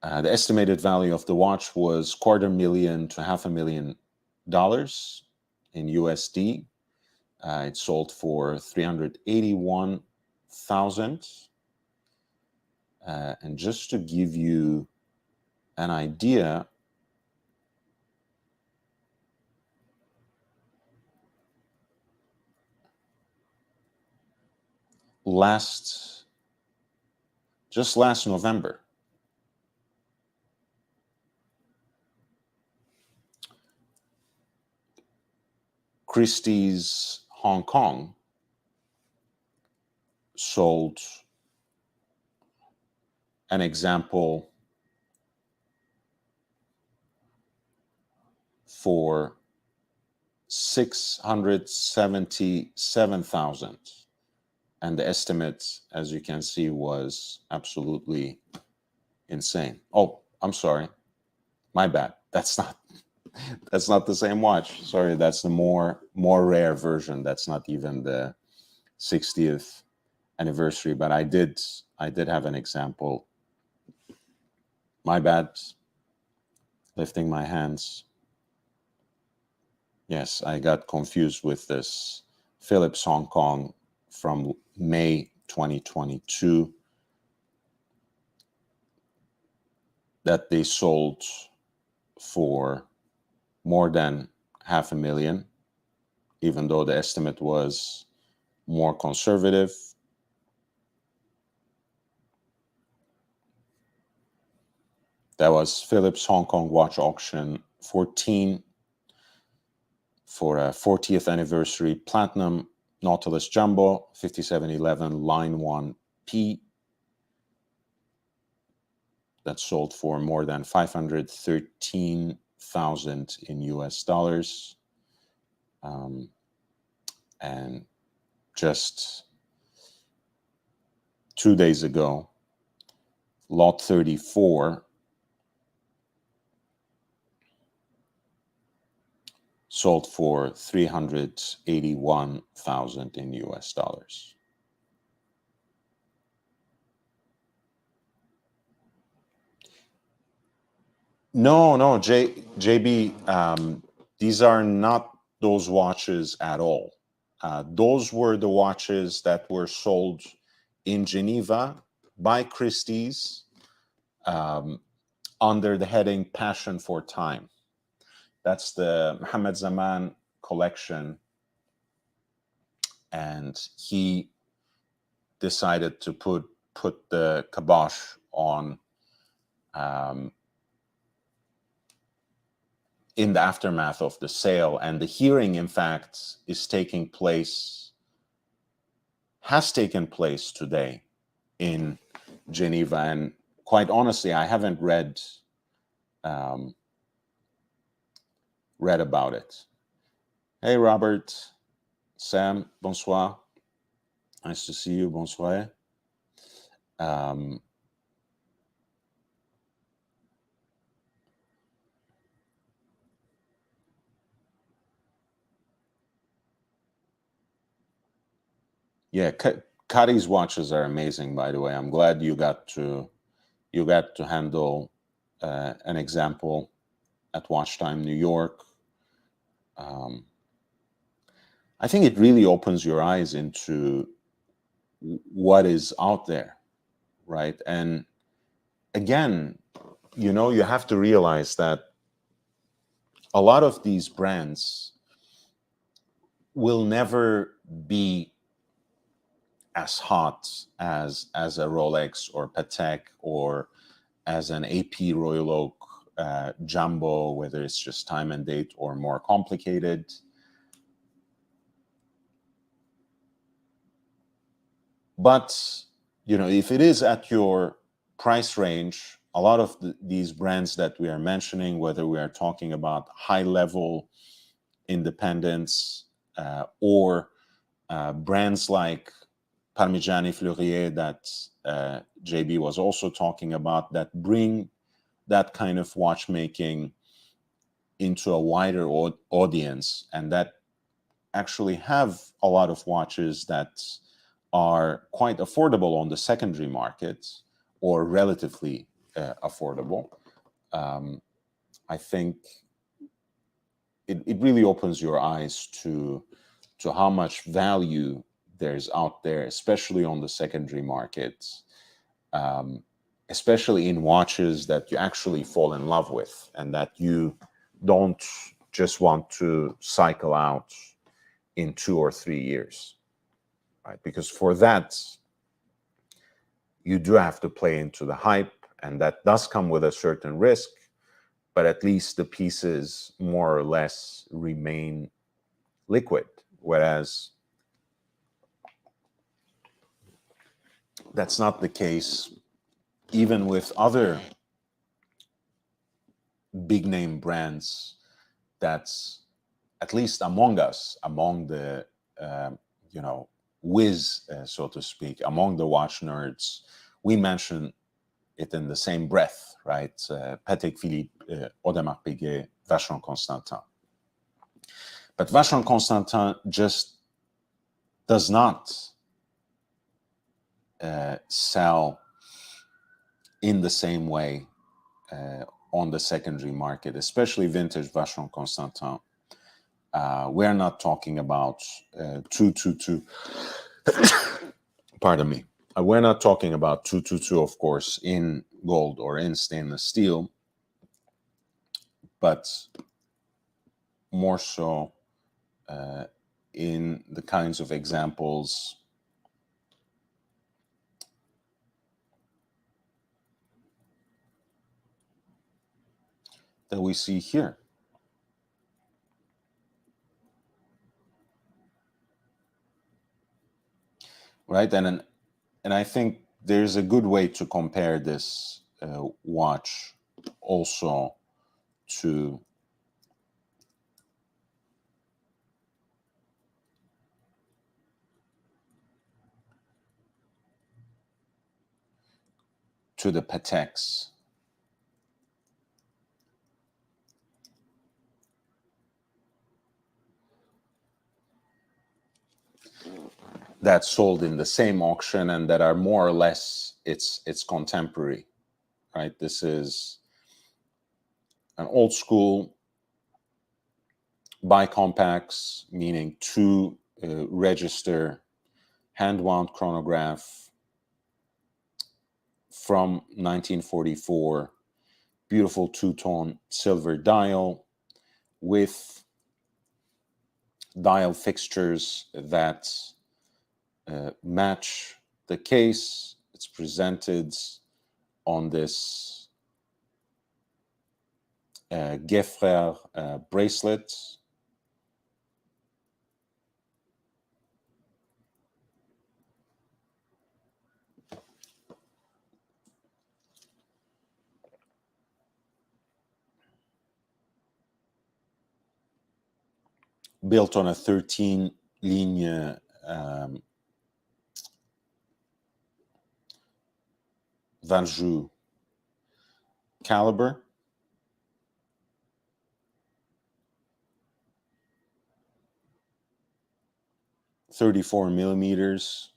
The estimated value of the watch was $250,000 to $500,000 in USD. It sold for $381,000. And just to give you an idea, just last November, Christie's Hong Kong sold an example for $677,000. And the estimate, as you can see, was absolutely insane. Oh, I'm sorry. My bad. That's not the same watch. Sorry, that's the more rare version. That's not even the 60th anniversary, but I did have an example. My bad. Lifting my hands. Yes, I got confused with this Phillips Hong Kong from May 2022 that they sold for more than $500,000, even though the estimate was more conservative. That was Phillips Hong Kong Watch Auction 14 for a 40th anniversary Platinum Nautilus Jumbo 5711 Line 1P that sold for more than $513,000 in US dollars. And just 2 days ago, lot 34 sold for $381,000 in US dollars. No, JB, these are not those watches at all. Those were the watches that were sold in Geneva by Christie's under the heading Passion for Time. That's the Mohammed Zaman collection. And he decided to put the kibosh on in the aftermath of the sale. And the hearing, in fact, has taken place today in Geneva. And quite honestly, I haven't read about it. Hey, Robert, Sam, bonsoir. Nice to see you, bonsoir. Yeah, Kadi's watches are amazing, by the way. I'm glad you got to handle an example at Watch Time New York. I think it really opens your eyes into what is out there, right? And again, you have to realize that a lot of these brands will never be as hot as a Rolex or Patek or as an AP Royal Oak jumbo, whether it's just time and date or more complicated. But, you know, if it is at your price range, a lot of these brands that we are mentioning, whether we are talking about high-level independents or brands like Parmigiani Fleurier that JB was also talking about, that bring that kind of watchmaking into a wider audience, and that actually have a lot of watches that are quite affordable on the secondary market, or relatively affordable. I think it really opens your eyes to how much value there's out there, especially on the secondary market, especially in watches that you actually fall in love with and that you don't just want to cycle out in 2 or 3 years, right? Because for that, you do have to play into the hype, and that does come with a certain risk, but at least the pieces more or less remain liquid, whereas that's not the case even with other big name brands that's, at least among us, among the you know, whiz, so to speak, among the watch nerds, we mention it in the same breath, right? Patek Philippe, Audemars Piguet, Vacheron Constantin. But Vacheron Constantin just does not sell in the same way on the secondary market, especially vintage Vacheron Constantin. We're not talking about 222. Pardon me. We're not talking about 222, of course, in gold or in stainless steel, but more so in the kinds of examples that we see here. Right, and I think there's a good way to compare this watch also to the Pateks. That sold in the same auction and that are more or less its contemporary, right? This is an old school bicompax, meaning 2 register hand-wound chronograph from 1944, beautiful 2-tone silver dial with dial fixtures that match the case. It's presented on this Gueffrère bracelet. Built on a 13-ligne Vanjou caliber. .34 millimeters.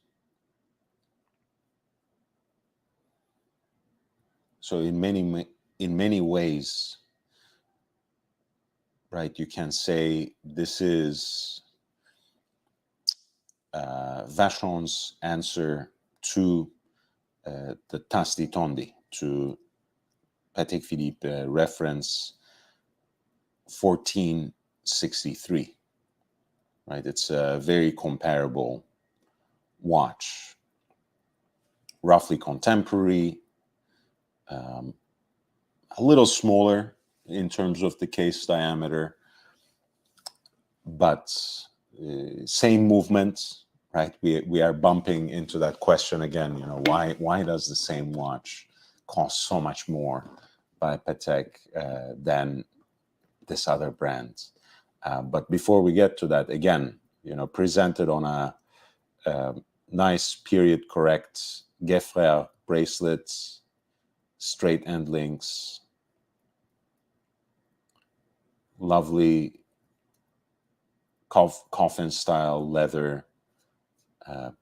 So in many ways, right, you can say this is Vacheron's answer to the Tasse di Tondi, to Patek Philippe reference 1463, right? It's a very comparable watch, roughly contemporary, a little smaller in terms of the case diameter, but same movement, right? We are bumping into that question again. You know, why does the same watch cost so much more by Patek than this other brand? But before we get to that, again, you know, presented on a nice period correct Gefrère bracelet, straight end links, lovely coffin style leather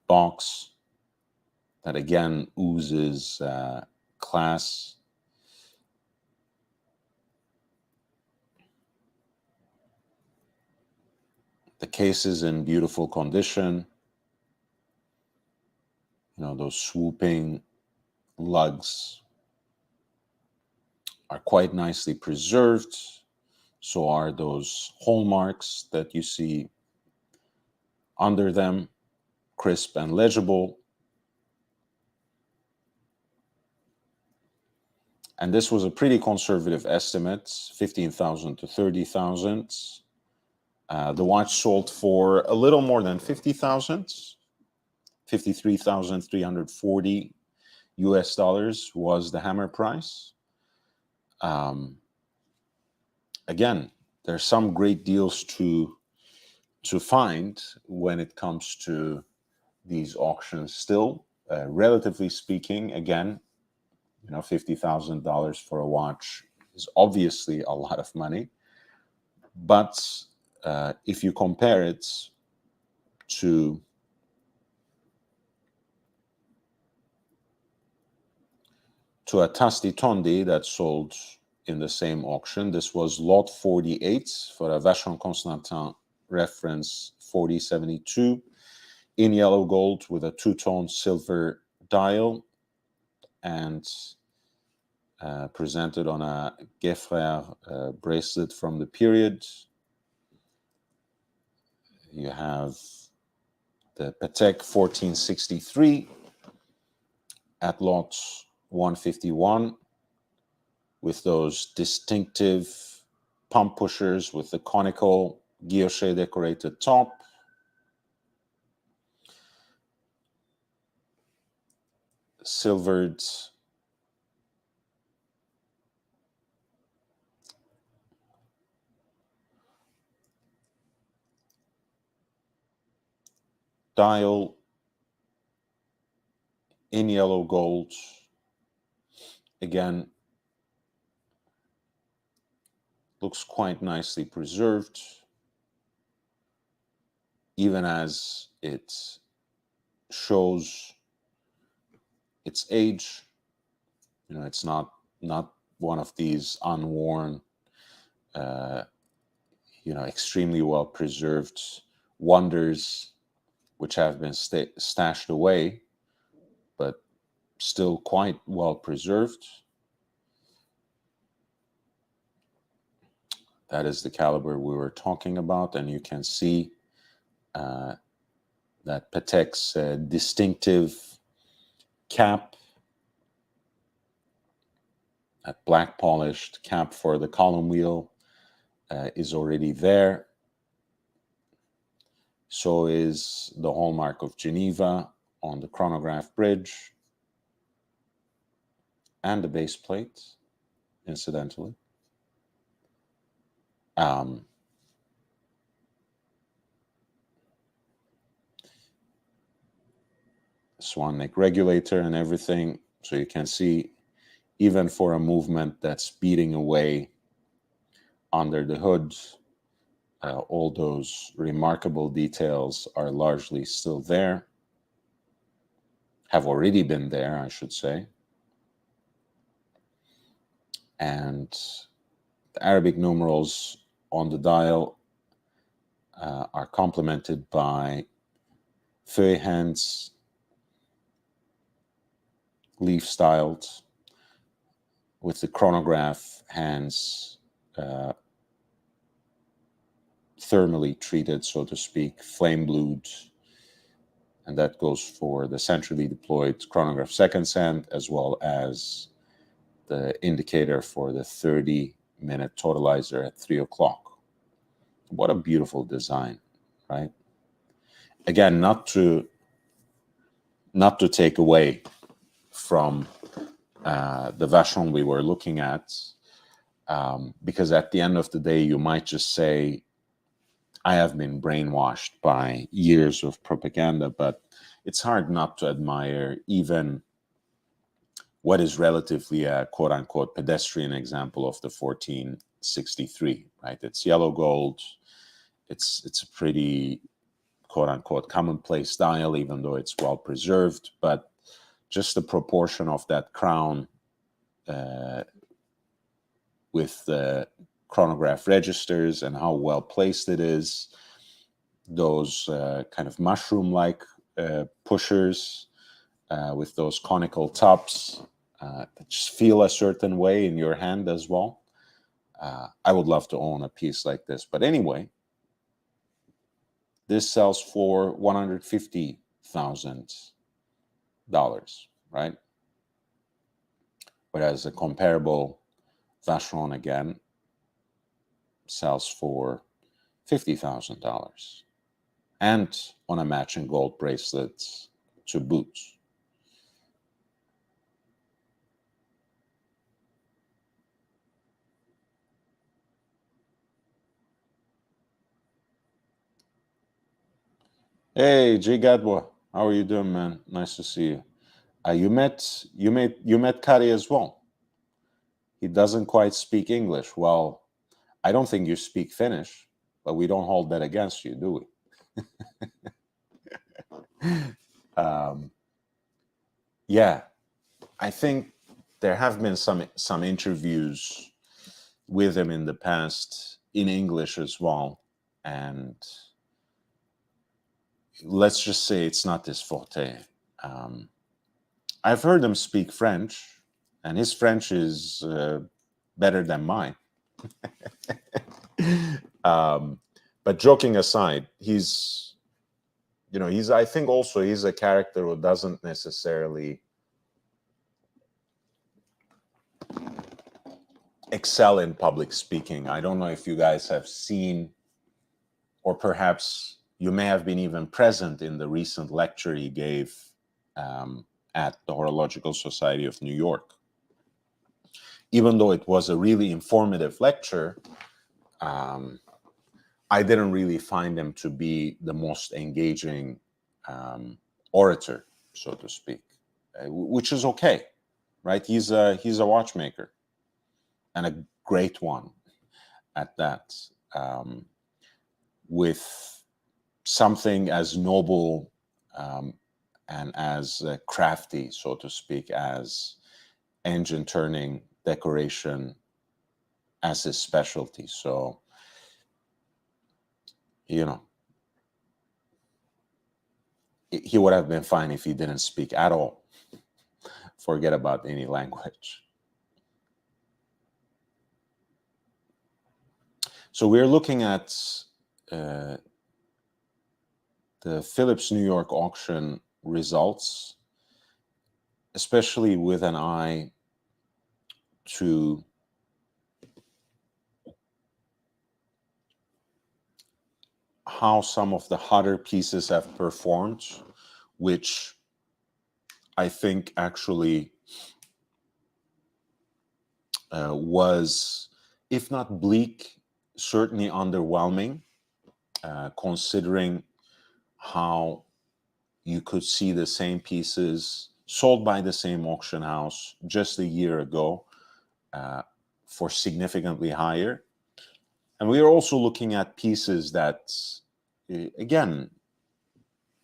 box that again oozes class. The case is in beautiful condition. You know, those swooping lugs are quite nicely preserved. So are those hallmarks that you see under them, crisp and legible. And this was a pretty conservative estimate, 15,000 to 30,000. The watch sold for a little more than 50,000, 53,340 US dollars was the hammer price. Again, there's some great deals to find when it comes to these auctions still. Relatively speaking, again, you know, $50,000 for a watch is obviously a lot of money. But if you compare it to a Tasti Tondi that sold in the same auction, this was lot 48 for a Vacheron Constantin reference 4072 in yellow gold with a two-tone silver dial and presented on a Gefrère bracelet from the period. You have the Patek 1463 at lot 151 with those distinctive pump pushers with the conical guilloche decorated top. Silvered dial in yellow gold. Again, looks quite nicely preserved, even as it shows its age. You know, it's not one of these unworn, you know, extremely well preserved wonders which have been stashed away, but still quite well preserved. That is the caliber we were talking about, and you can see that Patek's distinctive cap, that black polished cap for the column wheel is already there. So is the hallmark of Geneva on the chronograph bridge and the base plate, incidentally. Swan neck regulator and everything. So you can see, even for a movement that's beating away under the hood, all those remarkable details are largely still there, have already been there, I should say. And the Arabic numerals on the dial are complemented by feuille hands, leaf styled, with the chronograph hands thermally treated, so to speak, flame blued. And that goes for the centrally deployed chronograph seconds hand, as well as the indicator for the 30-minute totalizer at 3 o'clock. What a beautiful design, right? Again, not to take away from the Vacheron we were looking at, because at the end of the day, you might just say, I have been brainwashed by years of propaganda, but it's hard not to admire even what is relatively a quote-unquote pedestrian example of the 1463, right? It's yellow gold. It's a pretty quote-unquote commonplace style, even though it's well preserved, but just the proportion of that crown with the chronograph registers and how well placed it is, those kind of mushroom-like pushers with those conical tops that just feel a certain way in your hand as well. I would love to own a piece like this. But anyway, this sells for $150,000, right? Whereas a comparable Vacheron, again, sells for $50,000, and on a matching gold bracelet to boot. Hey, G Gadwa, how are you doing, man? Nice to see you. You met Kari as well. He doesn't quite speak English. Well, I don't think you speak Finnish, but we don't hold that against you, do we? Yeah, I think there have been some interviews with him in the past in English as well, and let's just say it's not his forte. I've heard him speak French, and his French is better than mine. But joking aside, I think also he's a character who doesn't necessarily excel in public speaking. I don't know if you guys have seen, or perhaps you may have been even present in the recent lecture he gave at the Horological Society of New York. Even though it was a really informative lecture, I didn't really find him to be the most engaging orator, so to speak, which is okay, right? He's a watchmaker, and a great one at that, with something as noble and as crafty, so to speak, as engine turning decoration as his specialty. So, he would have been fine if he didn't speak at all. Forget about any language. So we're looking at the Phillips New York auction results, especially with an eye to how some of the hotter pieces have performed, which I think actually was, if not bleak, certainly underwhelming, considering how you could see the same pieces sold by the same auction house just a year ago for significantly higher. And we are also looking at pieces that, again,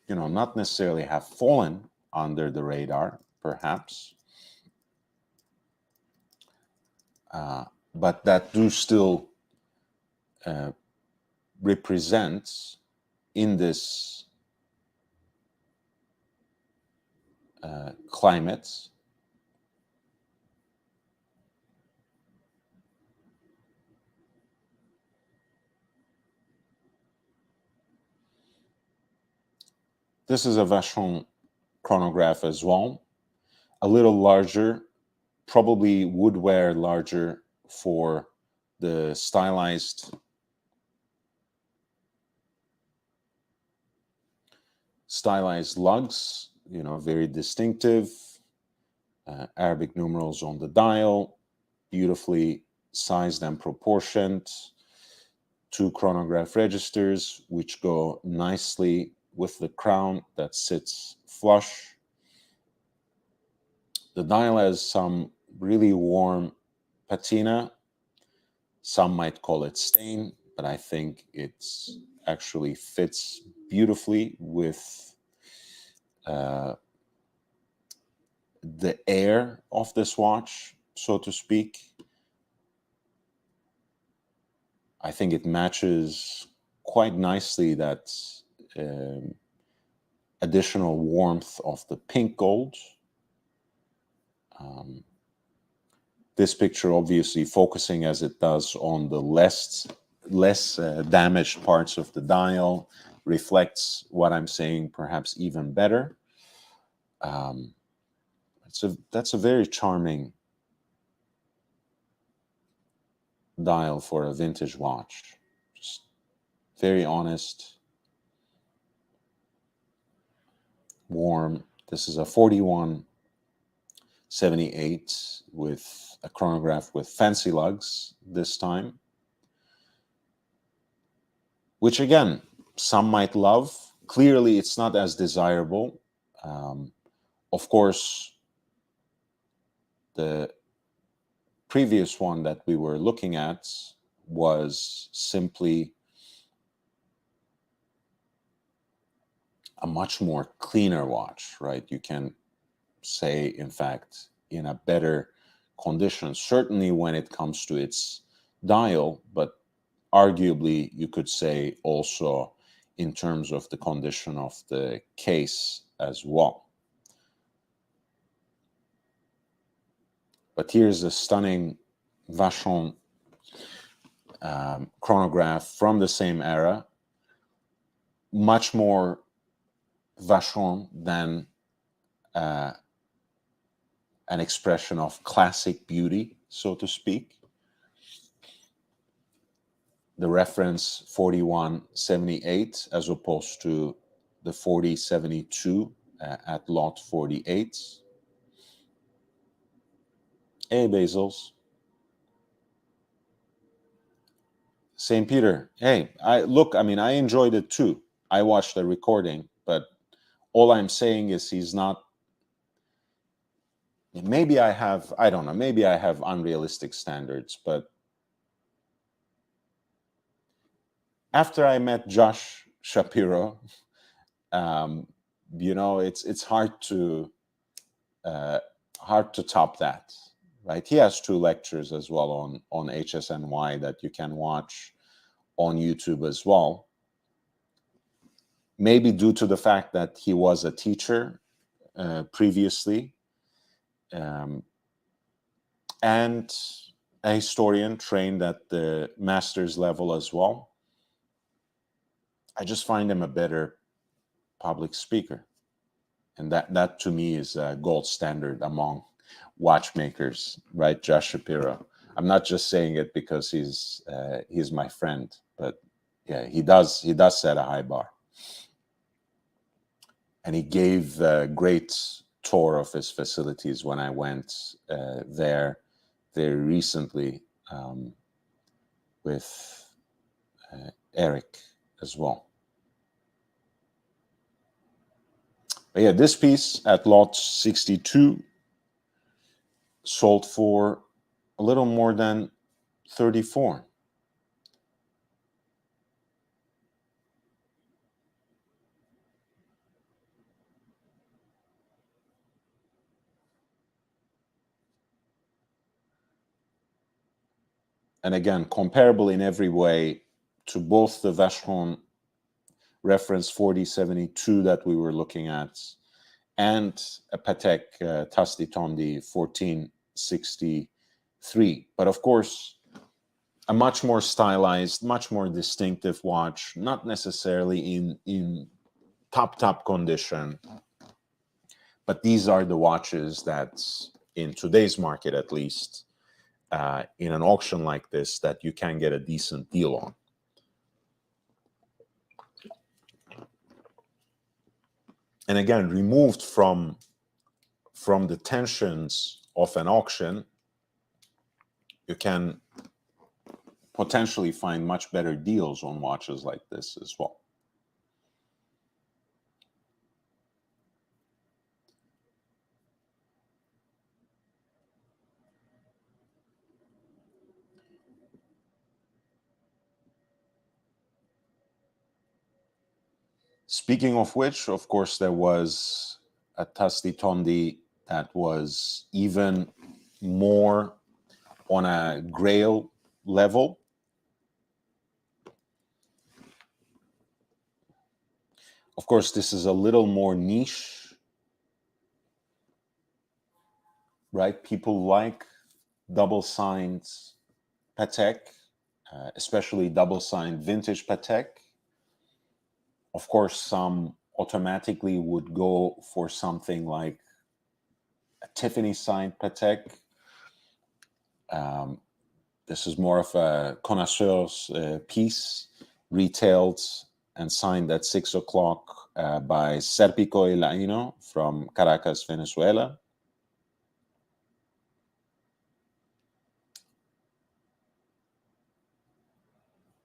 not necessarily have fallen under the radar, perhaps, but that do still represent in this climate this is a Vacheron chronograph as well, a little larger probably would wear larger for the stylized lugs, you know, very distinctive. Arabic numerals on the dial, beautifully sized and proportioned. 2 chronograph registers, which go nicely with the crown that sits flush. The dial has some really warm patina. Some might call it stain, but I think it's actually fits beautifully with the air of this watch, so to speak. I think it matches quite nicely that additional warmth of the pink gold. This picture obviously focusing as it does on the less damaged parts of the dial reflects what I'm saying perhaps even better. That's a very charming dial for a vintage watch. Just very honest, warm. This is a 4178 with a chronograph with fancy lugs this time, which again, some might love. Clearly, it's not as desirable. Of course, the previous one that we were looking at was simply a much more cleaner watch, right? You can say, in fact, in a better condition, certainly when it comes to its dial, but arguably you could say also in terms of the condition of the case as well. But here's a stunning Vacheron chronograph from the same era, much more Vacheron than an expression of classic beauty, so to speak. The reference 4178 as opposed to the 4072 at lot 48. Hey, Basils. St. Peter. Hey, I enjoyed it too. I watched the recording, but all I'm saying is he's not. Maybe I have unrealistic standards, but after I met Josh Shapiro, it's hard to top that, right? He has 2 lectures as well on HSNY that you can watch on YouTube as well. Maybe due to the fact that he was a teacher previously, and a historian trained at the master's level as well. I just find him a better public speaker. And that to me is a gold standard among watchmakers, right? Josh Shapiro. I'm not just saying it because he's my friend, but yeah, he does set a high bar. And he gave a great tour of his facilities when I went there very recently with Eric as well. But yeah, this piece at lot 62 sold for a little more than 34. And again, comparable in every way to both the Vacheron reference 4072 that we were looking at and a Patek Tasti Tondi 1463. But of course, a much more stylized, much more distinctive watch, not necessarily in top condition. But these are the watches that in today's market, at least, in an auction like this, that you can get a decent deal on. And again, removed from the tensions of an auction, you can potentially find much better deals on watches like this as well. Speaking of which, of course, there was a Tasti Tondi that was even more on a grail level. Of course, this is a little more niche, right? People like double-signed Patek, especially double-signed vintage Patek. Of course, some automatically would go for something like a Tiffany-signed Patek. This is more of a connoisseur's piece, retailed and signed at 6 o'clock by Serpico y Laino from Caracas, Venezuela.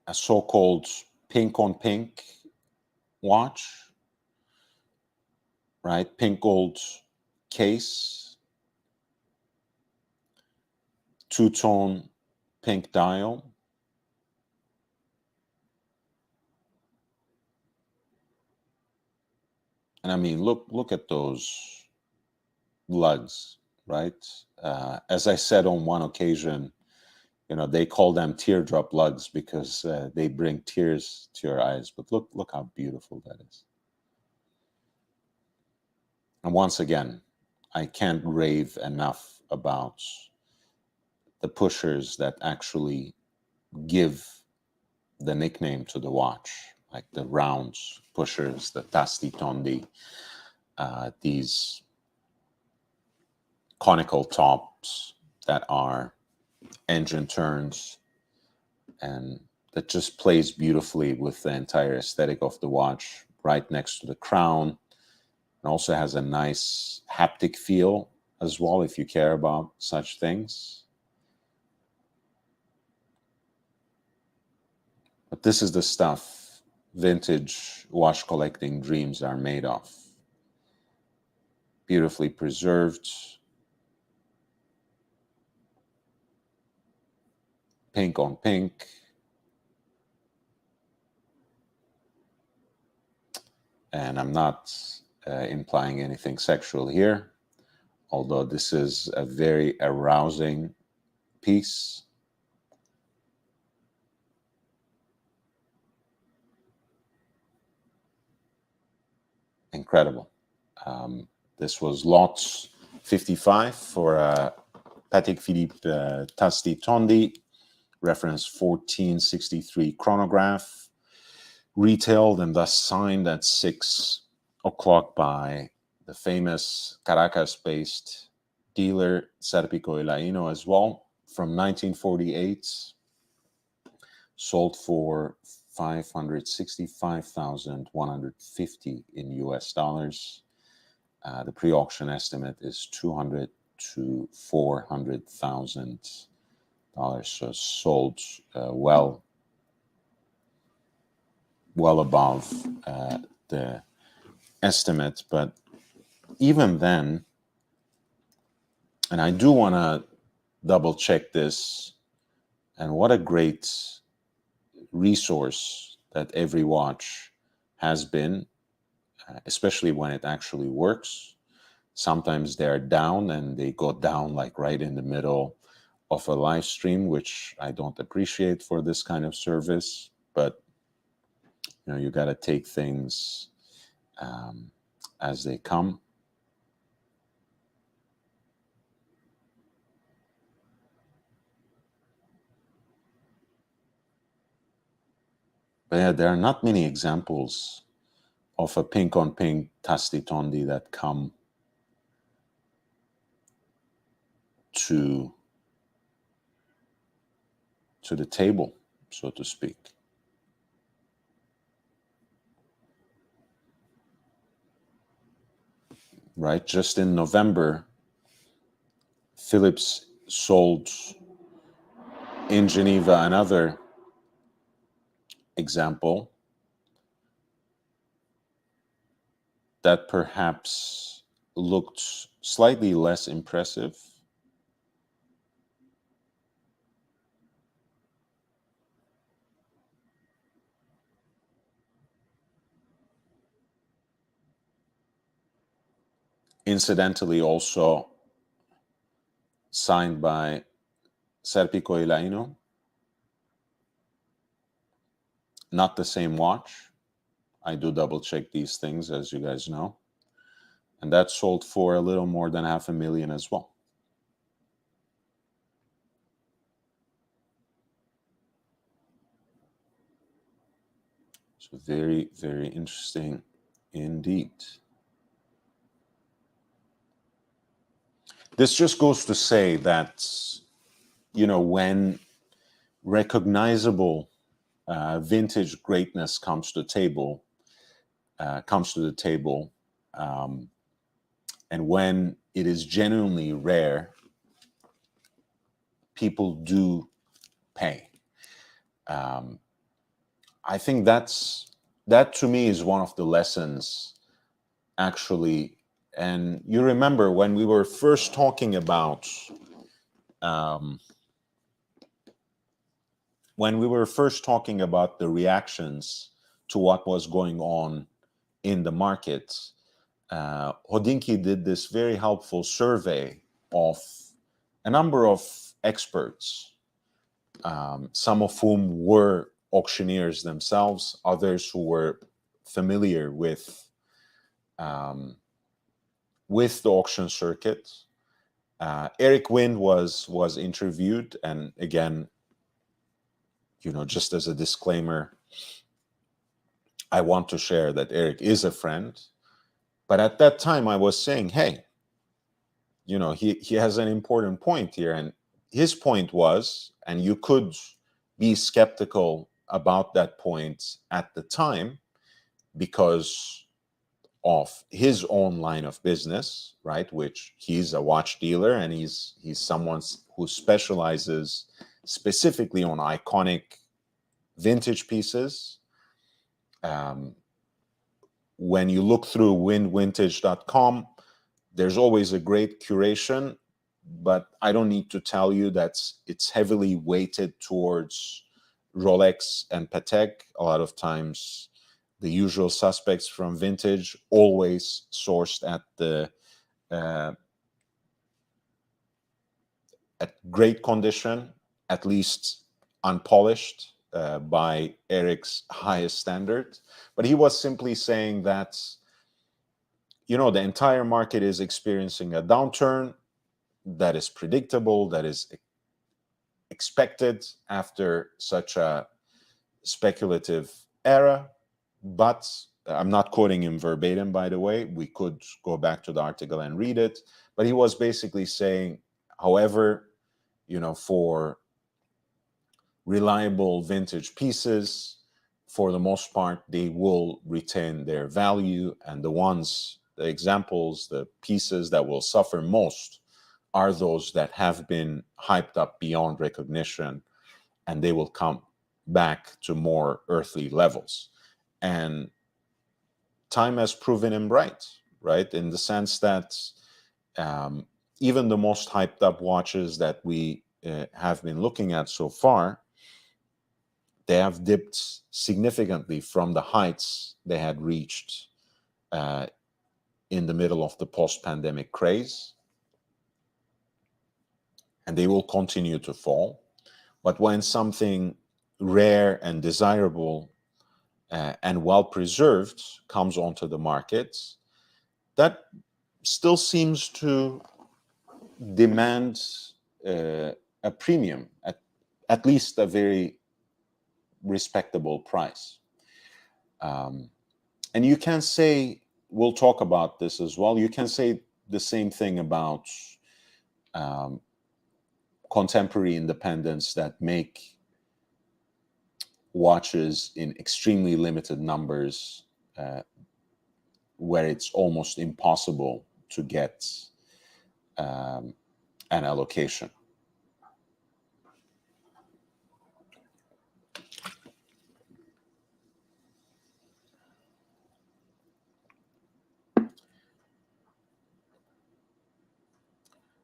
A so-called pink-on-pink watch, right? Pink gold case, two-tone pink dial. And I mean, look at those lugs, right? As I said on one occasion, you know, they call them teardrop lugs because they bring tears to your eyes. But look how beautiful that is. And once again, I can't rave enough about the pushers that actually give the nickname to the watch, like the round pushers, the Tasti Tondi, these conical tops that are engine turns, and that just plays beautifully with the entire aesthetic of the watch, right next to the crown. It also has a nice haptic feel as well, if you care about such things. But this is the stuff vintage watch collecting dreams are made of. Beautifully preserved, pink on pink. And I'm not implying anything sexual here, although this is a very arousing piece. Incredible. This was lot 55 for a Patek Philippe Tasti Tondi, reference 1463 chronograph, retailed and thus signed at 6 o'clock by the famous Caracas-based dealer Serpico y Laino as well, from 1948, sold for $565,150 in US dollars. The pre-auction estimate is $200,000 to $400,000. So sold well above the estimate. But even then, and I do want to double check this, and what a great resource that every watch has been, especially when it actually works. Sometimes they're down and they go down like right in the middle of a live stream, which I don't appreciate for this kind of service. But you know, you got to take things as they come. But yeah, there are not many examples of a pink-on-pink Tasti Tondi that come to the table, so to speak. Right? Just in November, Phillips sold in Geneva another example that perhaps looked slightly less impressive. Incidentally, also signed by Serpico Ilaino. Not the same watch. I do double check these things, as you guys know. And that sold for a little more than $500,000 as well. So very, very interesting indeed. This just goes to say that, you know, when recognizable vintage greatness comes to the table, and when it is genuinely rare, people do pay. I think that to me is one of the lessons, actually. And you remember when we were first talking about the reactions to what was going on in the market, Hodinky did this very helpful survey of a number of experts, some of whom were auctioneers themselves, others who were familiar with the auction circuit. Eric Wind was interviewed, and again, you know, just as a disclaimer, I want to share that Eric is a friend. But at that time, I was saying, hey, you know, he has an important point here. And his point was, and you could be skeptical about that point at the time because of his own line of business, right? Which he's a watch dealer, and he's someone who specializes specifically on iconic vintage pieces. When you look through windvintage.com, there's always a great curation, but I don't need to tell you that it's heavily weighted towards Rolex and Patek. A lot of times, the usual suspects from vintage, always sourced at great condition, at least unpolished by Eric's highest standard. But he was simply saying that, you know, the entire market is experiencing a downturn that is predictable, that is expected after such a speculative era. But I'm not quoting him verbatim, by the way. We could go back to the article and read it. But he was basically saying, however, you know, for reliable vintage pieces, for the most part, they will retain their value. And the examples, the pieces that will suffer most are those that have been hyped up beyond recognition, and they will come back to more earthly levels. And time has proven him right? In the sense that even the most hyped up watches that we have been looking at so far, they have dipped significantly from the heights they had reached in the middle of the post-pandemic craze. And they will continue to fall. But when something rare and desirable and well-preserved comes onto the market, that still seems to demand a premium, at least a very respectable price. And you can say, we'll talk about this as well, you can say the same thing about contemporary independents that make watches in extremely limited numbers, where it's almost impossible to get an allocation.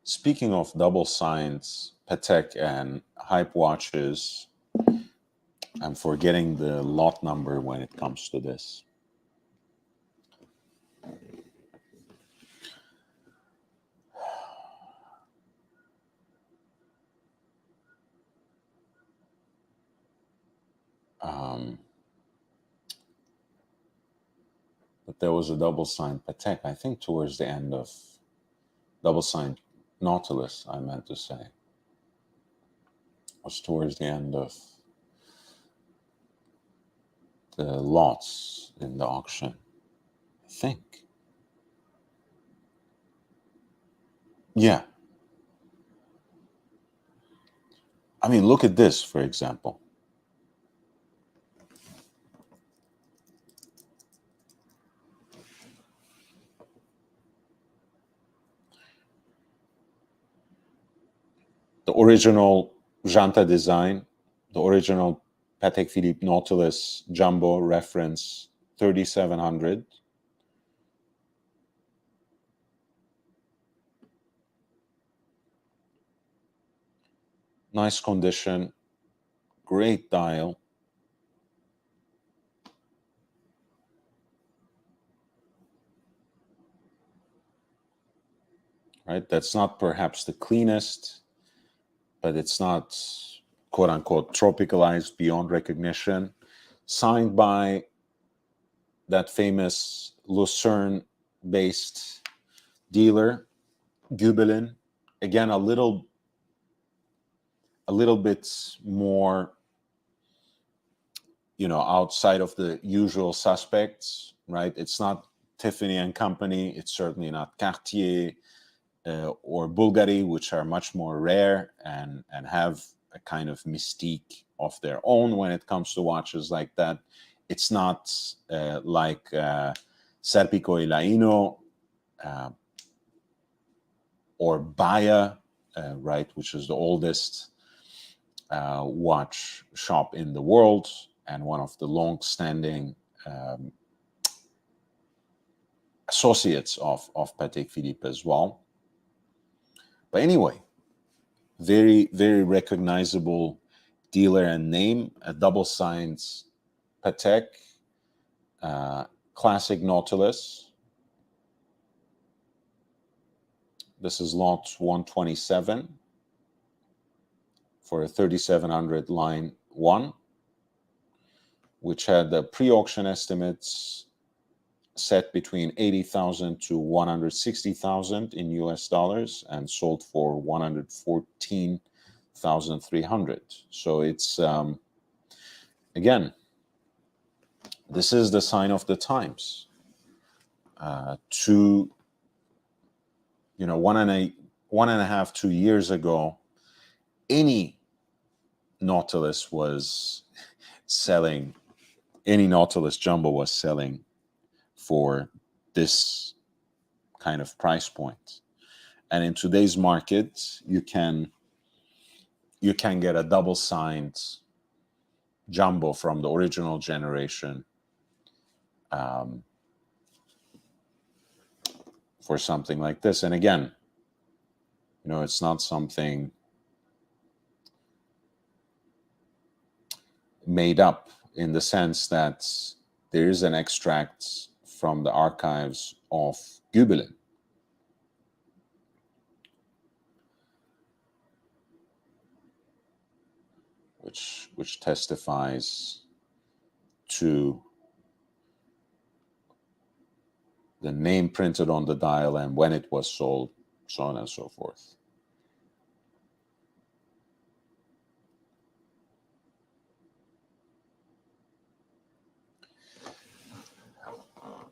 Speaking of double-signed Patek and hype watches, I'm forgetting the lot number when it comes to this. But there was a double-signed Patek, I think towards the end of double-signed Nautilus, I meant to say. It was towards the end of the lots in the auction, I think. Yeah. I mean, look at this, for example. The original Janta design, the original Patek Philippe Nautilus Jumbo reference 3700. Nice condition, great dial. Right, that's not perhaps the cleanest, but it's not quote unquote tropicalized beyond recognition. Signed by that famous Lucerne based dealer, Gubelin. Again, a little bit more, you know, outside of the usual suspects, right? It's not Tiffany and Company. It's certainly not Cartier or Bulgari, which are much more rare and have a kind of mystique of their own when it comes to watches like that. It's not like Serpico e Laino or Baia, right, which is the oldest watch shop in the world and one of the long-standing associates of Patek Philippe as well. But anyway, very, very recognizable dealer and name, a double-signed Patek, classic Nautilus. This is lot 127 for a 3700 line 1, which had the pre-auction estimates set between 80,000 to 160,000 in US dollars and sold for 114,300. So it's, again, this is the sign of the times. One and a half, 2 years ago, any Nautilus was selling, any Nautilus Jumbo was selling for this kind of price point. And in today's market, you can get a double-signed Jumbo from the original generation for something like this. And again, you know, it's not something made up in the sense that there is an extract from the archives of Gubelin. Which testifies to the name printed on the dial and when it was sold, so on and so forth.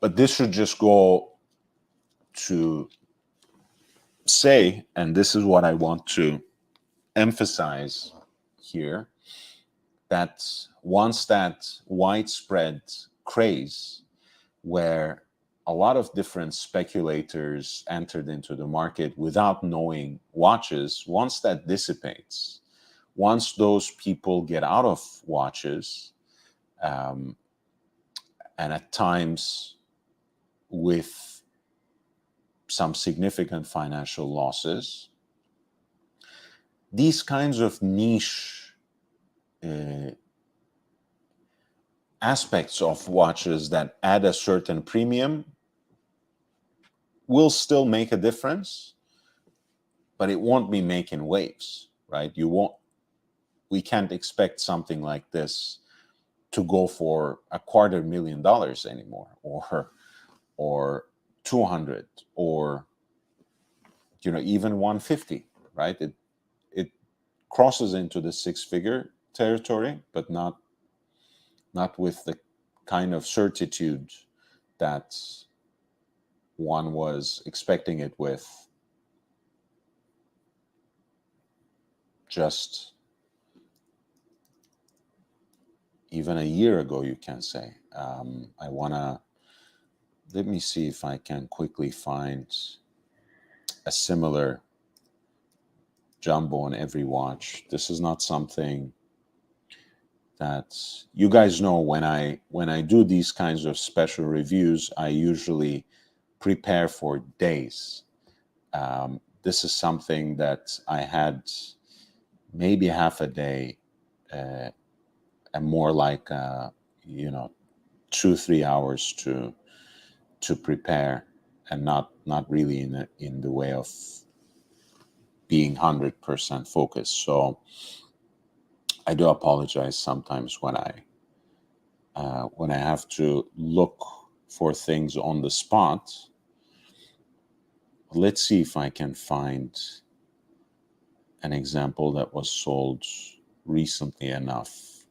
But this should just go to say, and this is what I want to emphasize here that once that widespread craze, where a lot of different speculators entered into the market without knowing watches, once that dissipates, once those people get out of watches, and at times with some significant financial losses, these kinds of niche aspects of watches that add a certain premium will still make a difference, but it won't be making waves, right? We can't expect something like this to go for $250,000 anymore, or 200, or even 150, right? It crosses into the six-figure territory, but not with the kind of certitude that one was expecting it with just even a year ago, you can say. Let me see if I can quickly find a similar jumbo on every watch. This is not something that you guys know. When I do these kinds of special reviews, I usually prepare for days. This is something that I had maybe half a day, and more like 2-3 hours to prepare, and not really in the way of being 100% focused. So I do apologize sometimes when I have to look for things on the spot. Let's see if I can find an example that was sold recently enough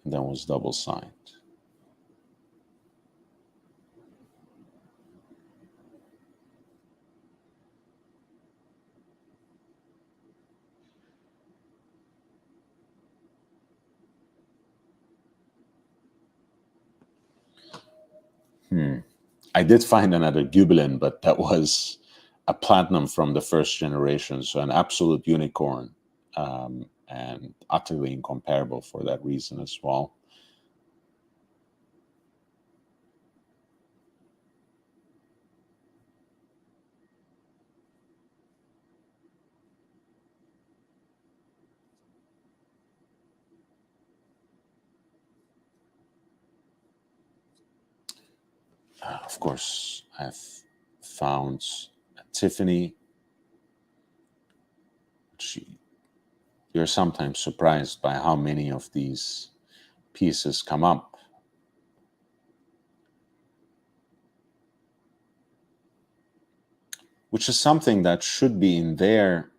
that was double signed. I did find another Gubelin, but that was a platinum from the first generation, so an absolute unicorn, and utterly incomparable for that reason as well. Of course, I've found a Tiffany. You're sometimes surprised by how many of these pieces come up. Which is something that should be in their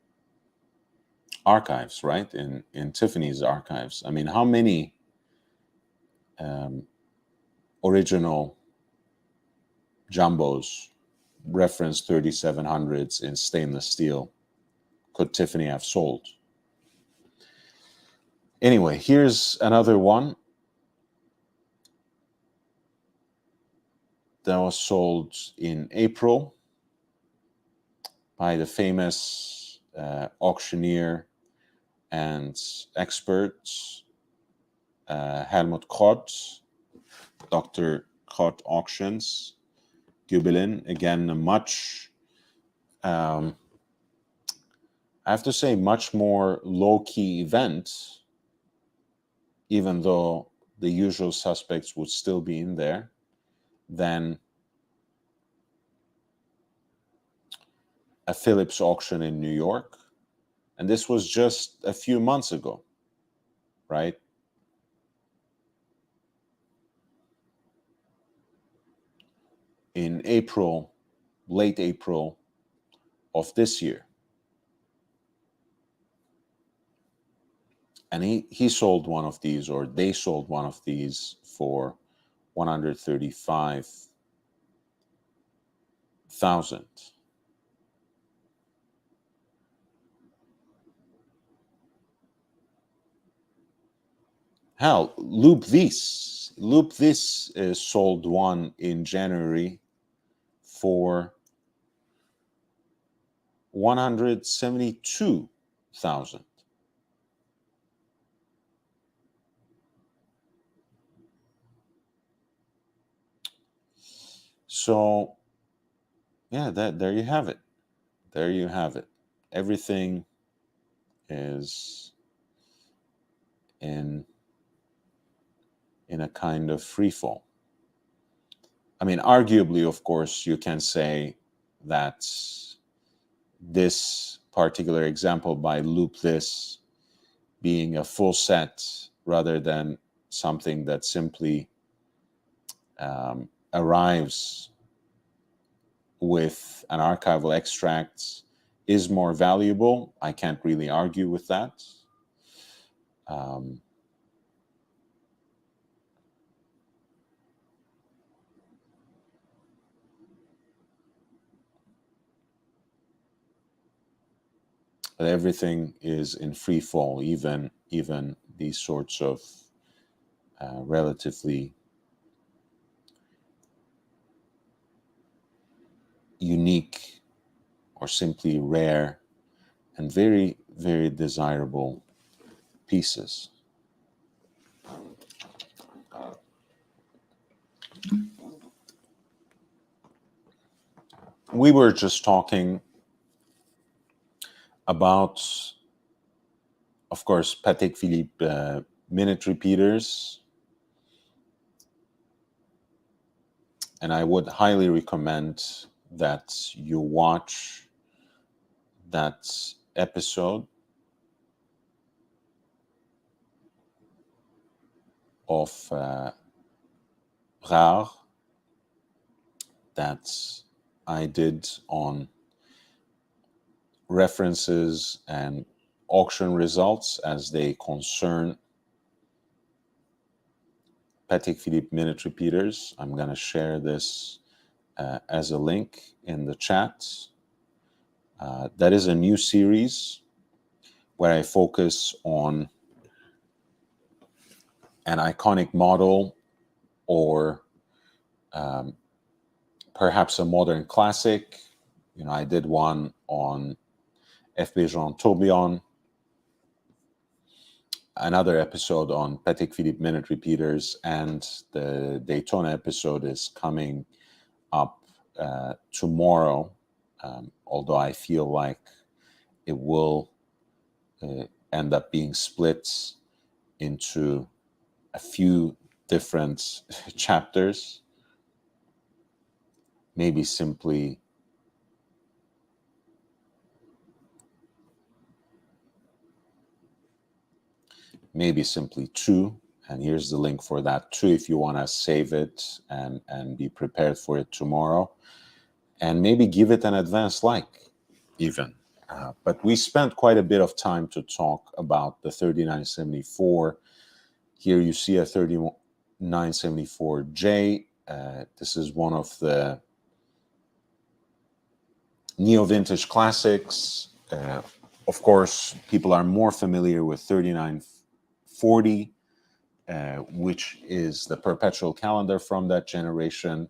archives, right? In Tiffany's archives. I mean, how many original jumbos reference 3700s in stainless steel could Tiffany have sold? Anyway, here's another one that was sold in April by the famous auctioneer and expert Helmut Kott, Dr. Kott Auctions. Gubelin, again, a much, I have to say, much more low-key event, even though the usual suspects would still be in there, than a Phillips auction in New York. And this was just a few months ago, right? In April, late April of this year. And he sold one of these, or they sold one of these for $135,000. Hell, loop this. Loop this sold one in January for 172,000. So, yeah, there you have it. There you have it. Everything is in a kind of free fall. I mean, arguably, of course, you can say that this particular example by loop this being a full set rather than something that simply arrives with an archival extract is more valuable. I can't really argue with that. But everything is in free fall, even these sorts of relatively unique or simply rare and very, very desirable pieces. We were just talking about, of course, Patek Philippe minute repeaters. And I would highly recommend that you watch that episode of Rare that I did on references and auction results as they concern Patek Philippe minute repeaters. I'm going to share this as a link in the chat. That is a new series where I focus on an iconic model or perhaps a modern classic. You know, I did one on F.B. Jean Tourbillon, another episode on Patek Philippe minute repeaters, and the Daytona episode is coming up tomorrow, although I feel like it will end up being split into a few different chapters, maybe simply two. And here's the link for that too, if you want to save it and be prepared for it tomorrow, and maybe give it an advance like even. But we spent quite a bit of time to talk about the 3974. Here you see a 3974J. This is one of the neo-vintage classics. Of course, people are more familiar with 3940, which is the perpetual calendar from that generation.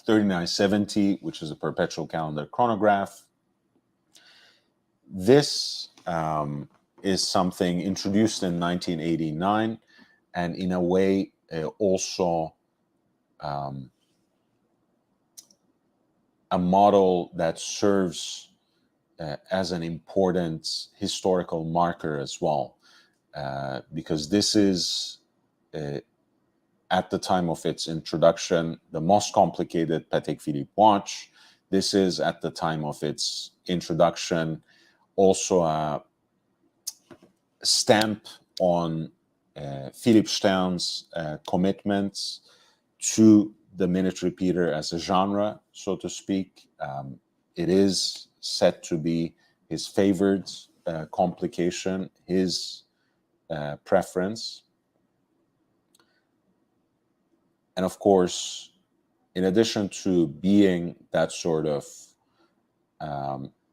3970, which is a perpetual calendar chronograph. This is something introduced in 1989, and in a way also a model that serves as an important historical marker as well, because this is, at the time of its introduction, the most complicated Patek Philippe watch. This is, at the time of its introduction, also a stamp on Philippe Stern's commitments to the minute repeater as a genre, so to speak. It is said to be his favored complication, his preference. And of course, in addition to being that sort of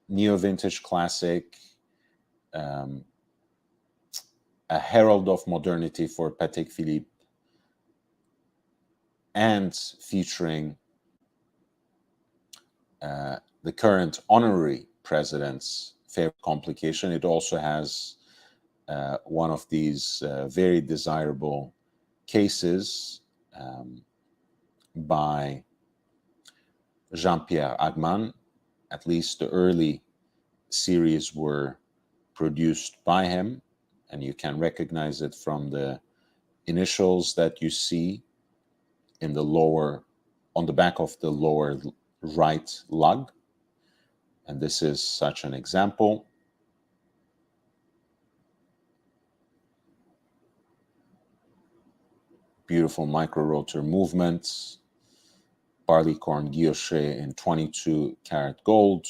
neo-vintage classic, a herald of modernity for Patek Philippe, and featuring the current honorary president's favorite complication. It also has one of these very desirable cases by Jean-Pierre Agman. At least the early series were produced by him, and you can recognize it from the initials that you see in the lower, on the back of the lower right lug. And this is such an example. Beautiful micro rotor movements, barleycorn guilloche in 22 karat gold,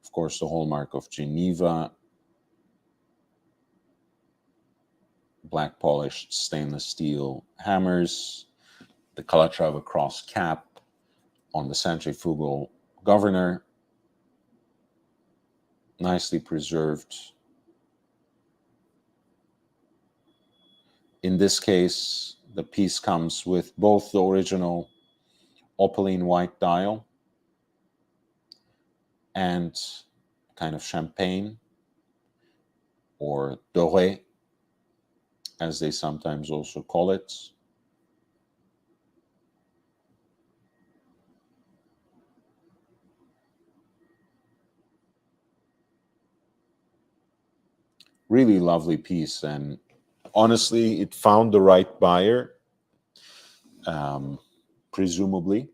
of course the hallmark of Geneva, black polished stainless steel hammers, the Calatrava cross cap on the centrifugal governor, nicely preserved. In this case, the piece comes with both the original opaline white dial and kind of champagne, or doré, as they sometimes also call it. Really lovely piece, and honestly, it found the right buyer, presumably,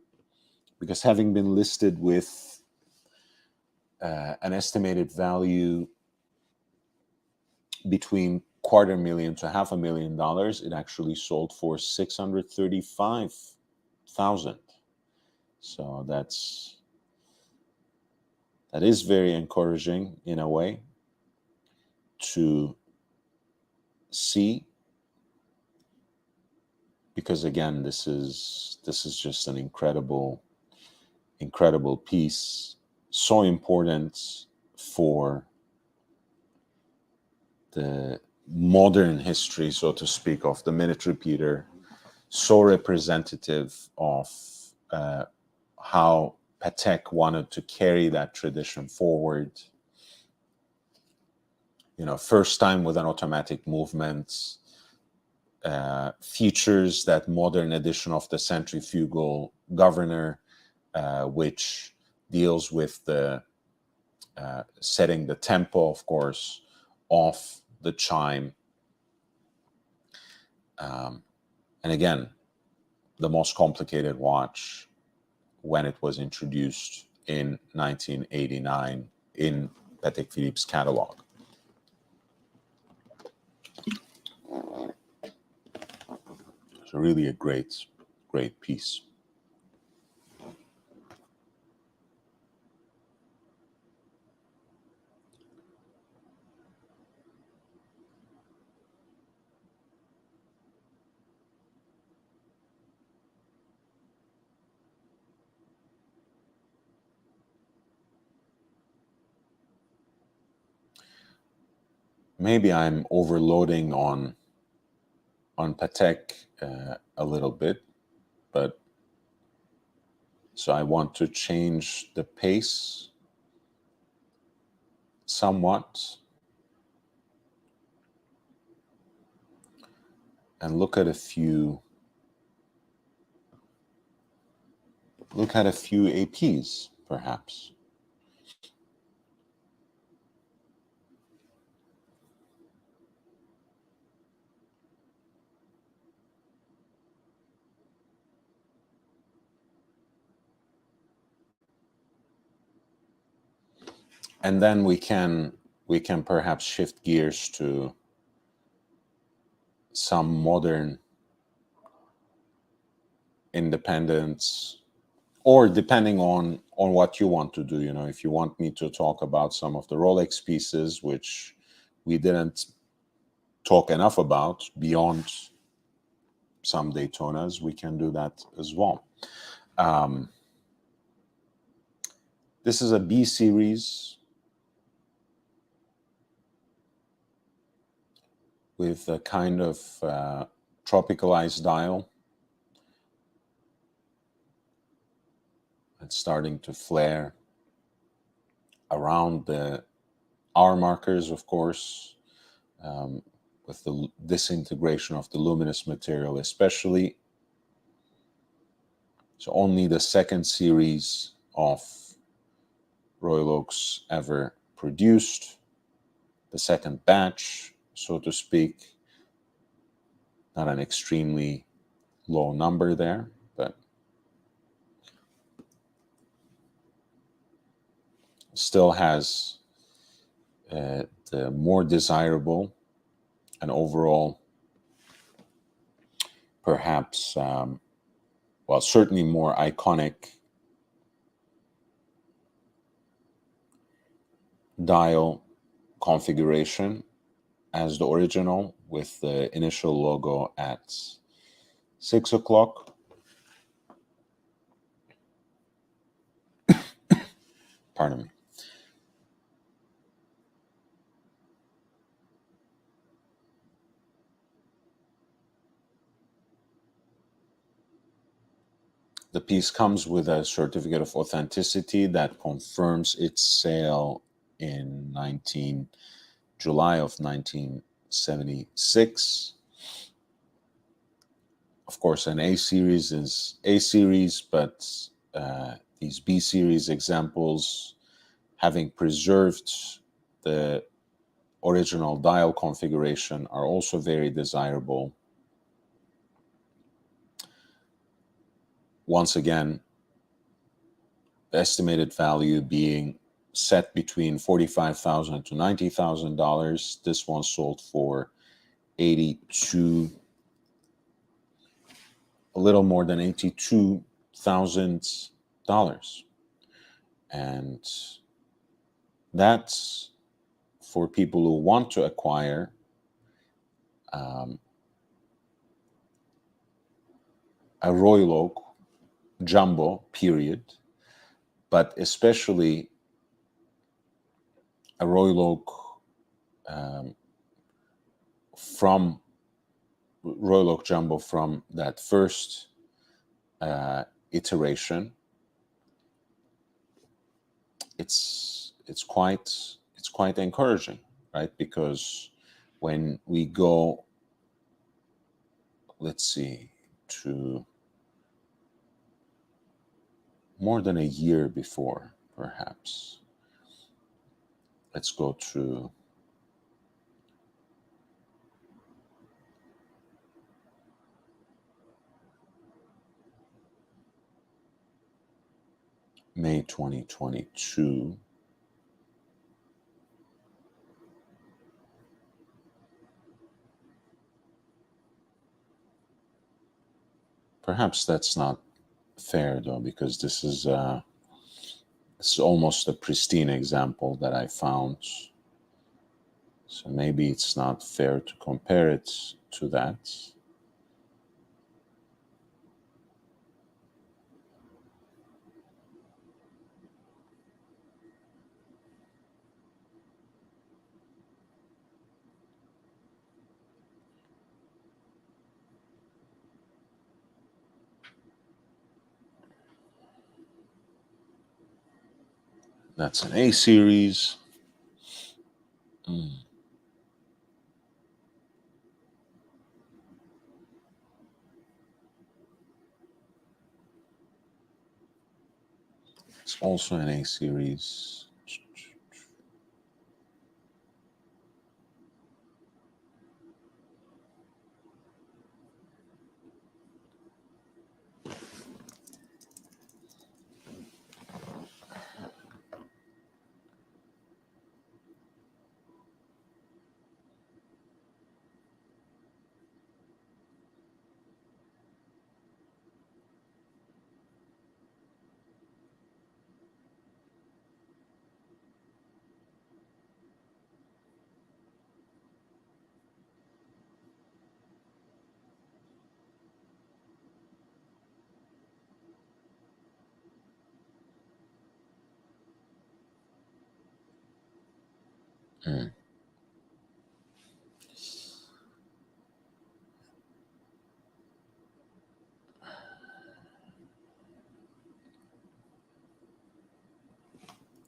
because having been listed with an estimated value between $250,000 to $500,000, it actually sold for $635,000. So that is very encouraging in a way to see, because again, this is just an incredible piece, so important for the modern history, so to speak, of the minute repeater, so representative of how Patek wanted to carry that tradition forward. You know, first time with an automatic movement, features that modern edition of the centrifugal governor, which deals with the setting the tempo, of course, of the chime. And again, the most complicated watch when it was introduced in 1989 in Patek Philippe's catalog. So really a great piece. Maybe I'm overloading on Patek a little bit, but so I want to change the pace somewhat and look at a few APs, perhaps. And then we can perhaps shift gears to some modern independence, or depending on what you want to do. You know, if you want me to talk about some of the Rolex pieces, which we didn't talk enough about beyond some Daytonas, we can do that as well. This is a B series with a kind of tropicalized dial. It's starting to flare around the hour markers, of course, with the disintegration of the luminous material especially. So only the second series of Royal Oaks ever produced, the second batch, so to speak. Not an extremely low number there, but still has the more desirable and overall perhaps, well, certainly more iconic dial configuration as the original, with the initial logo at 6 o'clock. Pardon me. The piece comes with a certificate of authenticity that confirms its sale in July of 1976. Of course, an A series is A series, but these B series examples, having preserved the original dial configuration, are also very desirable. Once again, the estimated value being set between $45,000 to $90,000. This one sold for a little more than $82,000. And that's for people who want to acquire a Royal Oak jumbo, period, but especially a Royal Oak from Royal Oak jumbo from that first iteration. It's quite encouraging, right? Because when we go, let's see, to more than a year before, perhaps. Let's go to May 2022. Perhaps that's not fair, though, because this is almost a pristine example that I found. So maybe it's not fair to compare it to that. That's an A series. It's also an A series.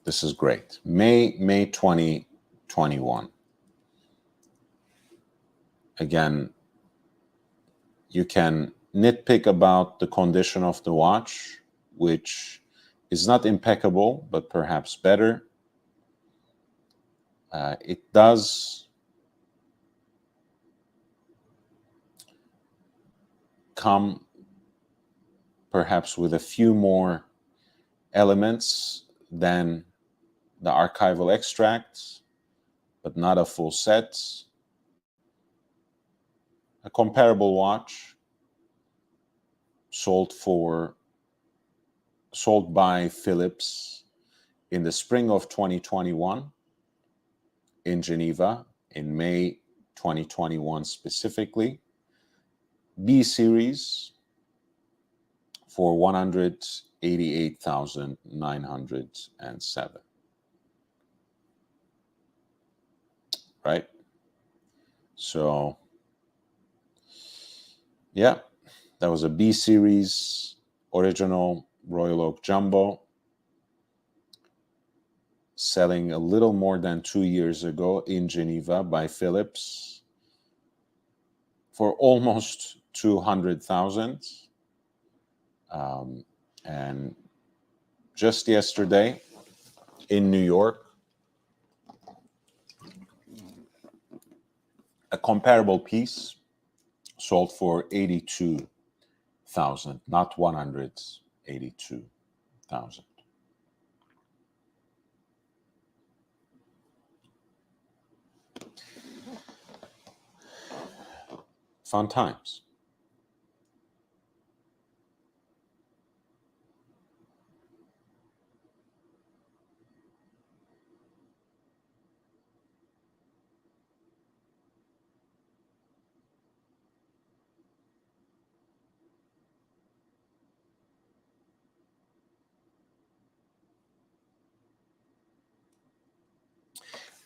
This is great. May 2021. Again, you can nitpick about the condition of the watch, which is not impeccable, but perhaps better. It does come perhaps with a few more elements than the archival extracts, but not a full set. A comparable watch sold by Phillips in the spring of 2021 in Geneva, in May 2021 specifically, B series for $188,907. Right? So, yeah, that was a B series original Royal Oak Jumbo, selling a little more than 2 years ago in Geneva by Phillips for almost 200,000. And just yesterday in New York, a comparable piece sold for 82,000, not 182,000. Fun times.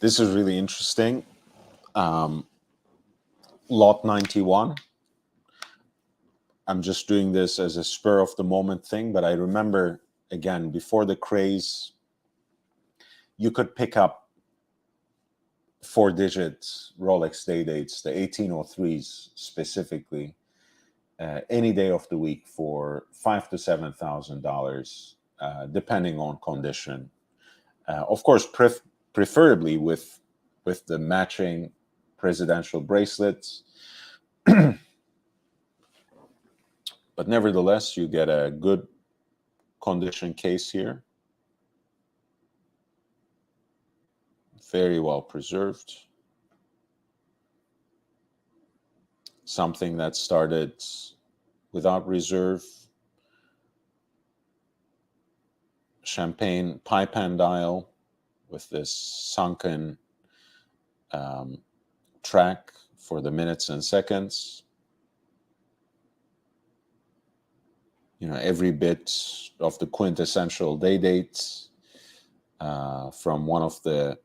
This is really interesting. Lot 91. I'm just doing this as a spur of the moment thing, but I remember, again, before the craze, you could pick up 4-digit Rolex day dates, the 1803s specifically, any day of the week for $5,000 to $7,000, depending on condition. Of course, preferably with the matching presidential bracelets. But nevertheless, you get a good condition case here. Very well preserved. Something that started without reserve. Champagne pipe and dial with this sunken track for the minutes and seconds. You know, every bit of the quintessential day dates from one of the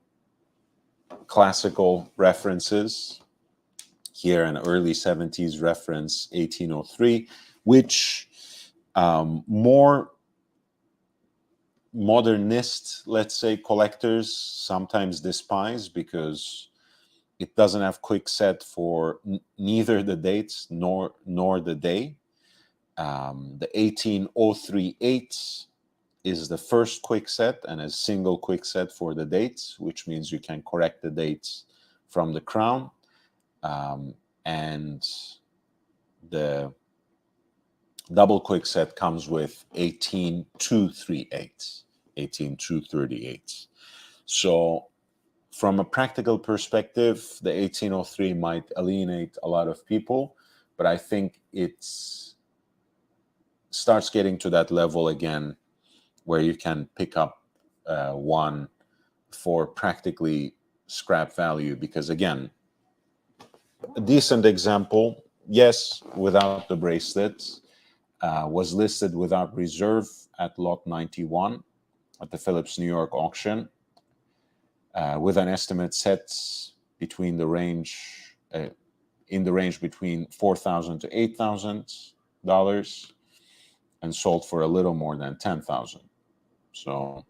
classical references. Here, an early 70s reference, 1803, which more modernist, let's say, collectors sometimes despise because it doesn't have quick set for neither the dates nor the day. The 18038 is the first quick set and a single quick set for the dates, which means you can correct the dates from the crown. And the double quick set comes with 18238. So from a practical perspective, the 1803 might alienate a lot of people, but I think it starts getting to that level again where you can pick up one for practically scrap value, because again, a decent example, yes, without the bracelets, was listed without reserve at lot 91 at the Phillips New York auction, with an estimate set between the range, in the range between $4,000 to $8,000, and sold for a little more than $10,000. So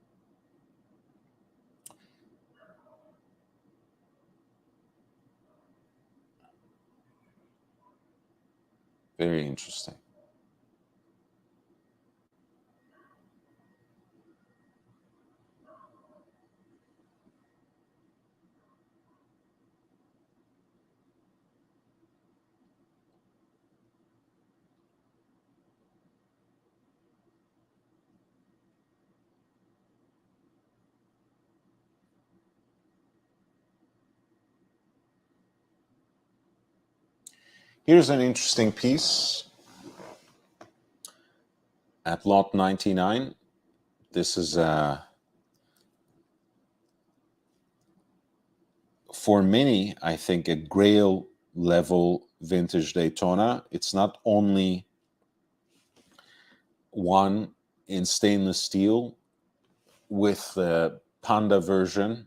Very interesting. Here's an interesting piece at lot 99. This is for many, I think, a grail level vintage Daytona. It's not only one in stainless steel with the Panda version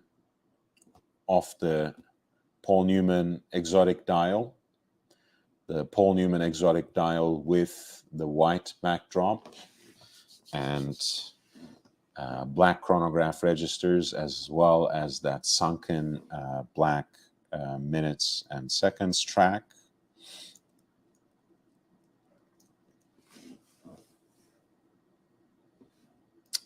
of the Paul Newman exotic dial, the Paul Newman exotic dial with the white backdrop and black chronograph registers, as well as that sunken black minutes and seconds track.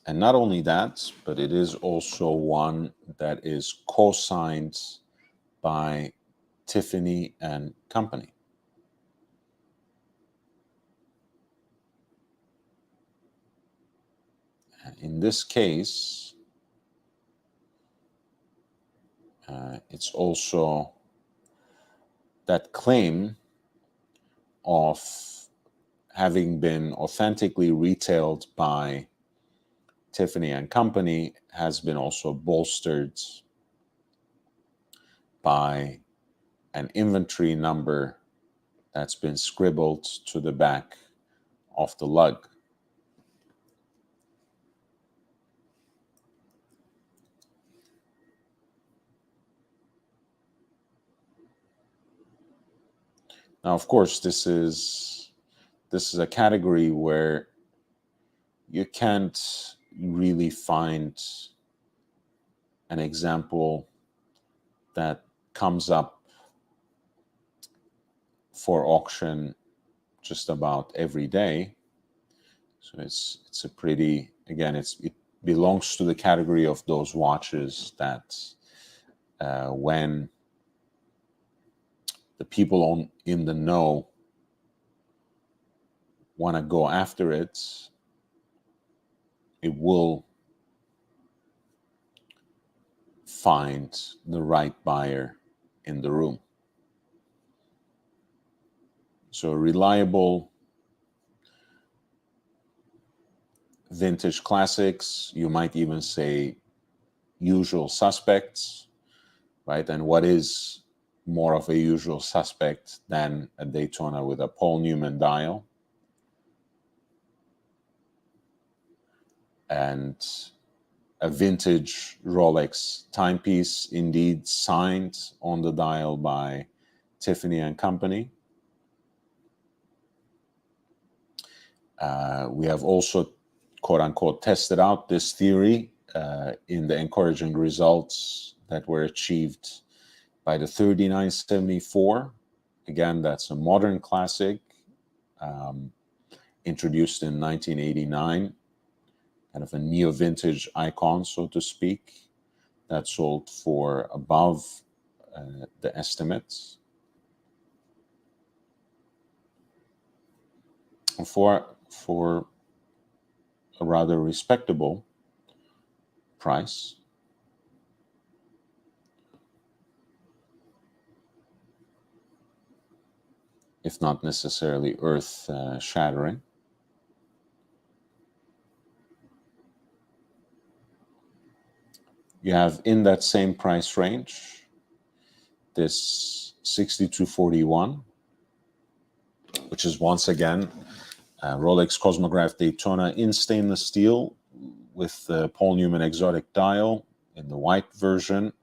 And not only that, but it is also one that is co-signed by Tiffany and Company. And in this case, it's also that claim of having been authentically retailed by Tiffany and Company has been also bolstered by an inventory number that's been scribbled to the back of the lug. Now, of course, this is a category where you can't really find an example that comes up for auction just about every day. So it's a pretty, again, it belongs to the category of those watches that when the people in the know want to go after it, it will find the right buyer in the room. So reliable vintage classics, you might even say usual suspects, right? And what is more of a usual suspect than a Daytona with a Paul Newman dial? And a vintage Rolex timepiece, indeed signed on the dial by Tiffany and Company. We have also, quote unquote, tested out this theory in the encouraging results that were achieved by the 3974. Again, that's a modern classic introduced in 1989, kind of a neo-vintage icon, so to speak, that sold for above the estimates. For a rather respectable price. If not necessarily earth-shattering. You have in that same price range this 6241, which is once again Rolex Cosmograph Daytona in stainless steel with the Paul Newman exotic dial in the white version.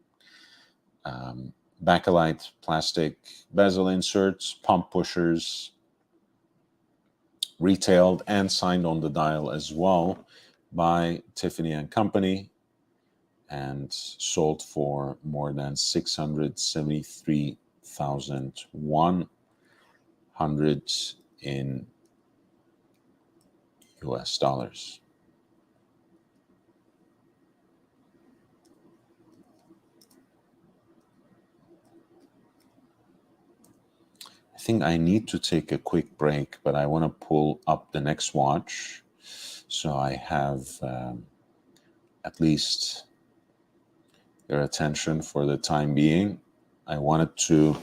Bakelite plastic bezel inserts, pump pushers, retailed and signed on the dial as well by Tiffany and Company, and sold for more than $673,100 in US dollars. I think I need to take a quick break, but I want to pull up the next watch so I have at least your attention for the time being. I wanted to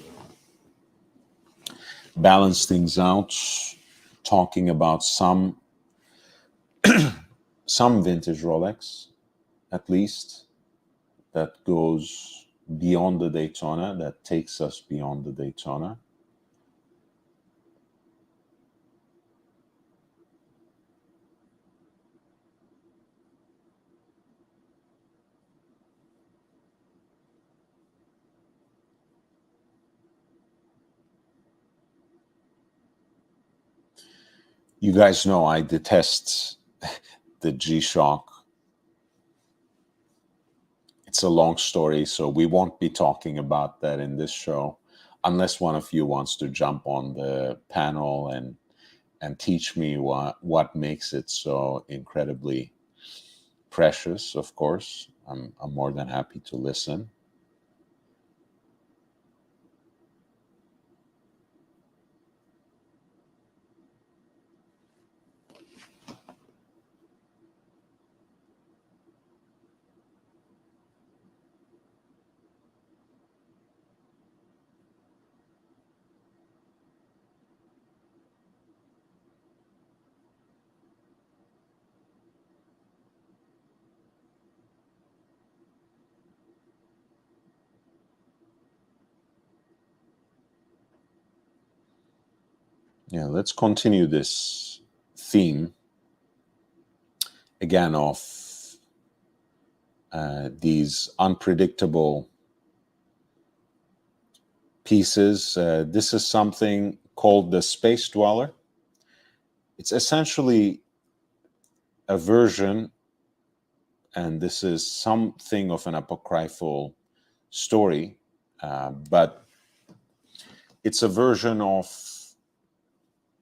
balance things out, talking about some vintage Rolex, at least, that goes beyond the Daytona, that takes us beyond the Daytona. You guys know I detest the G-Shock. It's a long story, so we won't be talking about that in this show, unless one of you wants to jump on the panel and teach me what makes it so incredibly precious. Of course, I'm more than happy to listen. Yeah, let's continue this theme again of these unpredictable pieces. This is something called the Space Dweller. It's essentially a version, and this is something of an apocryphal story, but it's a version of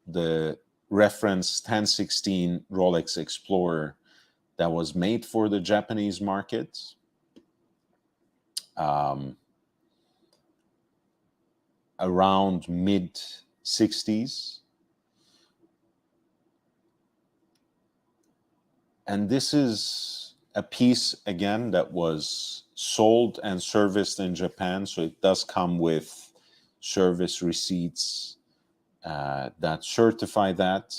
the reference 1016 Rolex Explorer that was made for the Japanese market. Around mid 60s. And this is a piece, again, that was sold and serviced in Japan. So it does come with service receipts that certify that.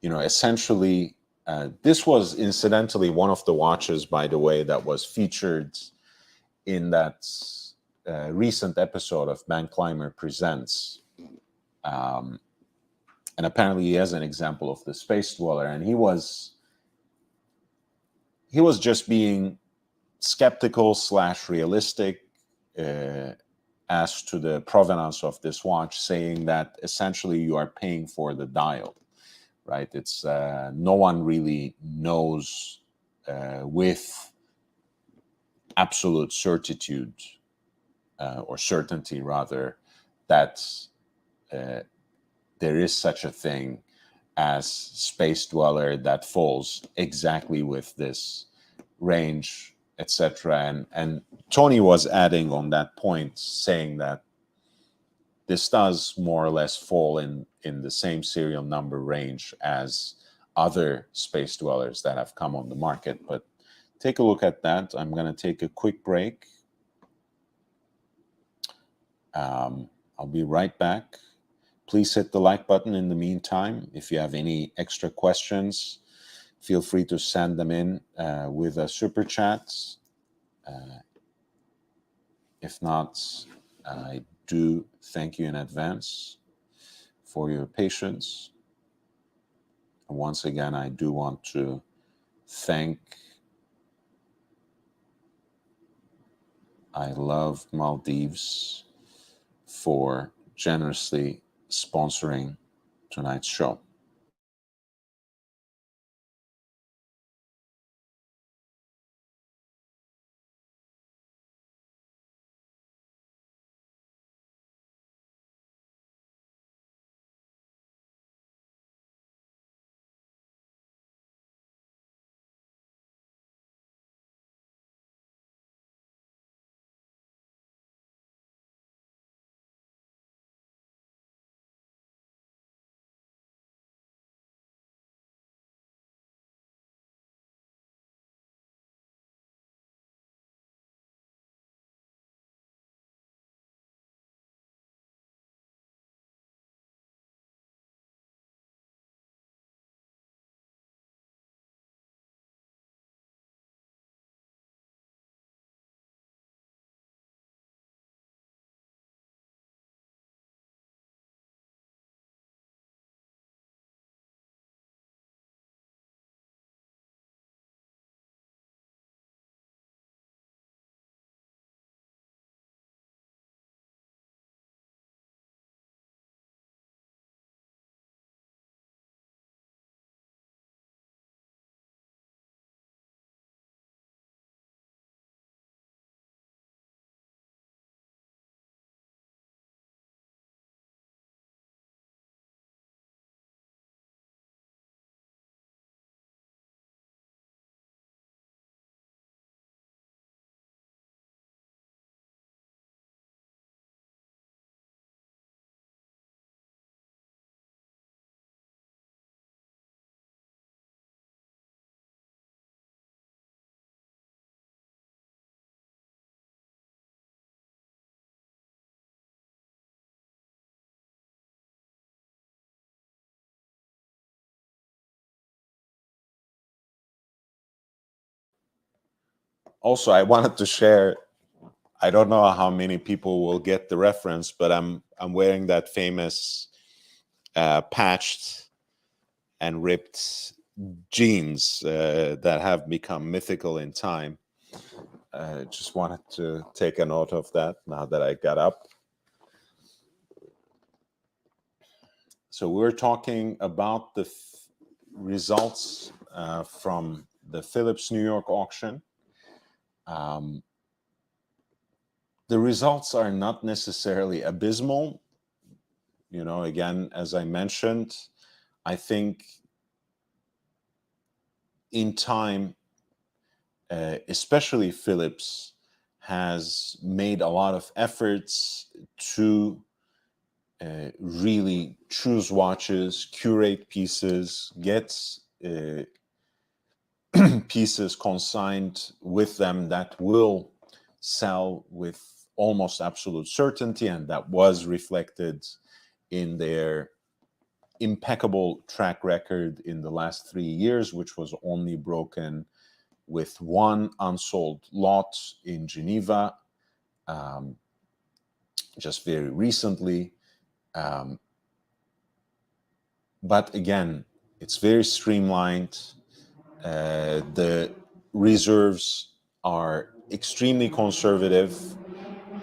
Essentially, this was incidentally one of the watches, by the way, that was featured in that recent episode of Man Climber Presents. And apparently he has an example of the Space Dweller, and he was just being skeptical / realistic as to the provenance of this watch, saying that essentially you are paying for the dial, right? It's no one really knows with absolute certitude or certainty rather that there is such a thing as Space Dweller that falls exactly with this range, etc. And Tony was adding on that point, saying that this does more or less fall in the same serial number range as other Space Dwellers that have come on the market. But take a look at that. I'm going to take a quick break. I'll be right back. Please hit the like button in the meantime. If you have any extra questions, feel free to send them in with a super chat. If not, I do thank you in advance for your patience. And once again, I do want to thank I Love Maldives for generously sponsoring tonight's show. Also, I wanted to share, I don't know how many people will get the reference, but I'm wearing that famous patched and ripped jeans that have become mythical in time. Just wanted to take a note of that now that I got up. So we're talking about the results from the Phillips New York auction. The results are not necessarily abysmal. You know, again, as I mentioned, I think in time, especially Phillips has made a lot of efforts to really choose watches, curate pieces, get pieces consigned with them that will sell with almost absolute certainty, and that was reflected in their impeccable track record in the last 3 years, which was only broken with one unsold lot in Geneva just very recently. But again, it's very streamlined. The reserves are extremely conservative,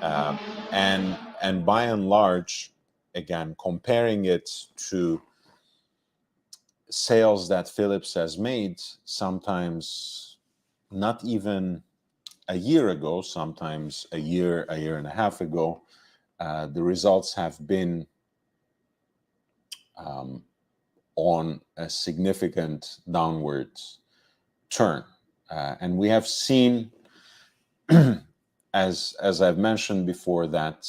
and by and large, again, comparing it to sales that Phillips has made, sometimes not even a year ago, sometimes a year and a half ago, the results have been on a significant downward turn. And we have seen, as I've mentioned before, that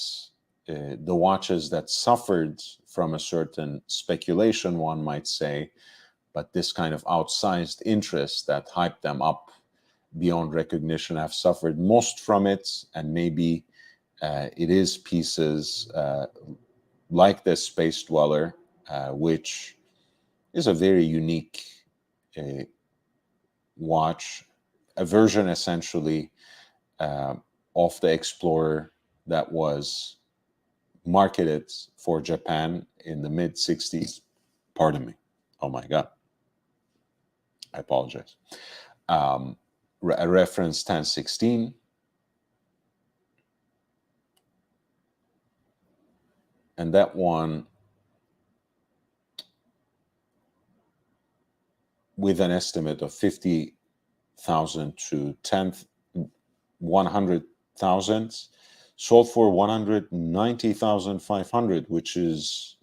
the watches that suffered from a certain speculation, one might say, but this kind of outsized interest that hyped them up beyond recognition, have suffered most from it. And maybe it is pieces like this Space Dweller, which is a very unique watch, a version essentially of the Explorer that was marketed for Japan in the mid-60s. Pardon me. Oh my God. I apologize. A reference 1016. And that one, with an estimate of 50,000 to 100,000, sold for 190,500, which is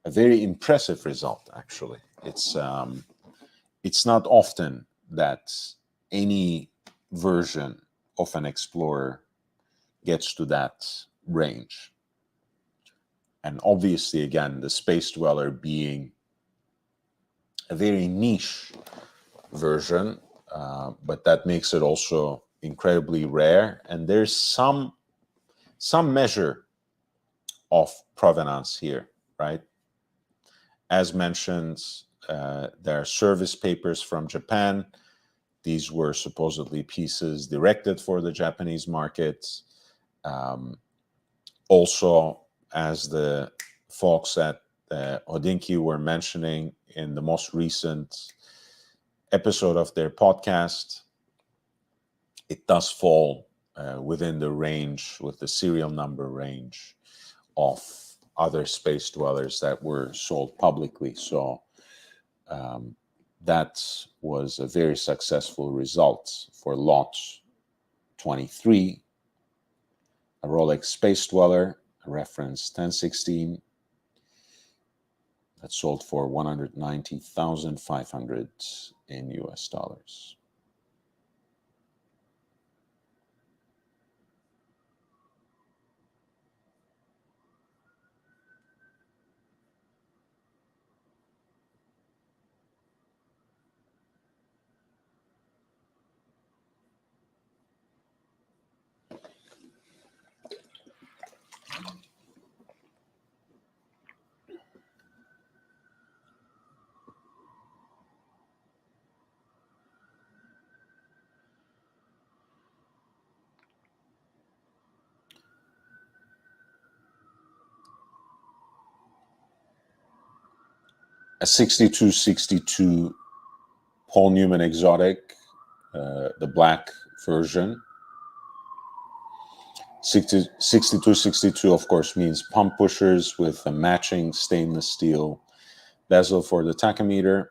a very impressive result. Actually, it's not often that any version of an Explorer gets to that range. And obviously, again, the Space Dweller being a very niche version, but that makes it also incredibly rare. And there's some measure of provenance here, right? As mentioned, there are service papers from Japan. These were supposedly pieces directed for the Japanese market. Also, as the folks at Hodinkee were mentioning in the most recent episode of their podcast, it does fall within the range, with the serial number range of other Space Dwellers that were sold publicly. So that was a very successful result for lot 23, a Rolex Space Dweller, a reference 1016, that sold for 190,500 in US dollars. a 6262 Paul Newman exotic, the black version. 6262, of course, means pump pushers with a matching stainless steel bezel for the tachometer.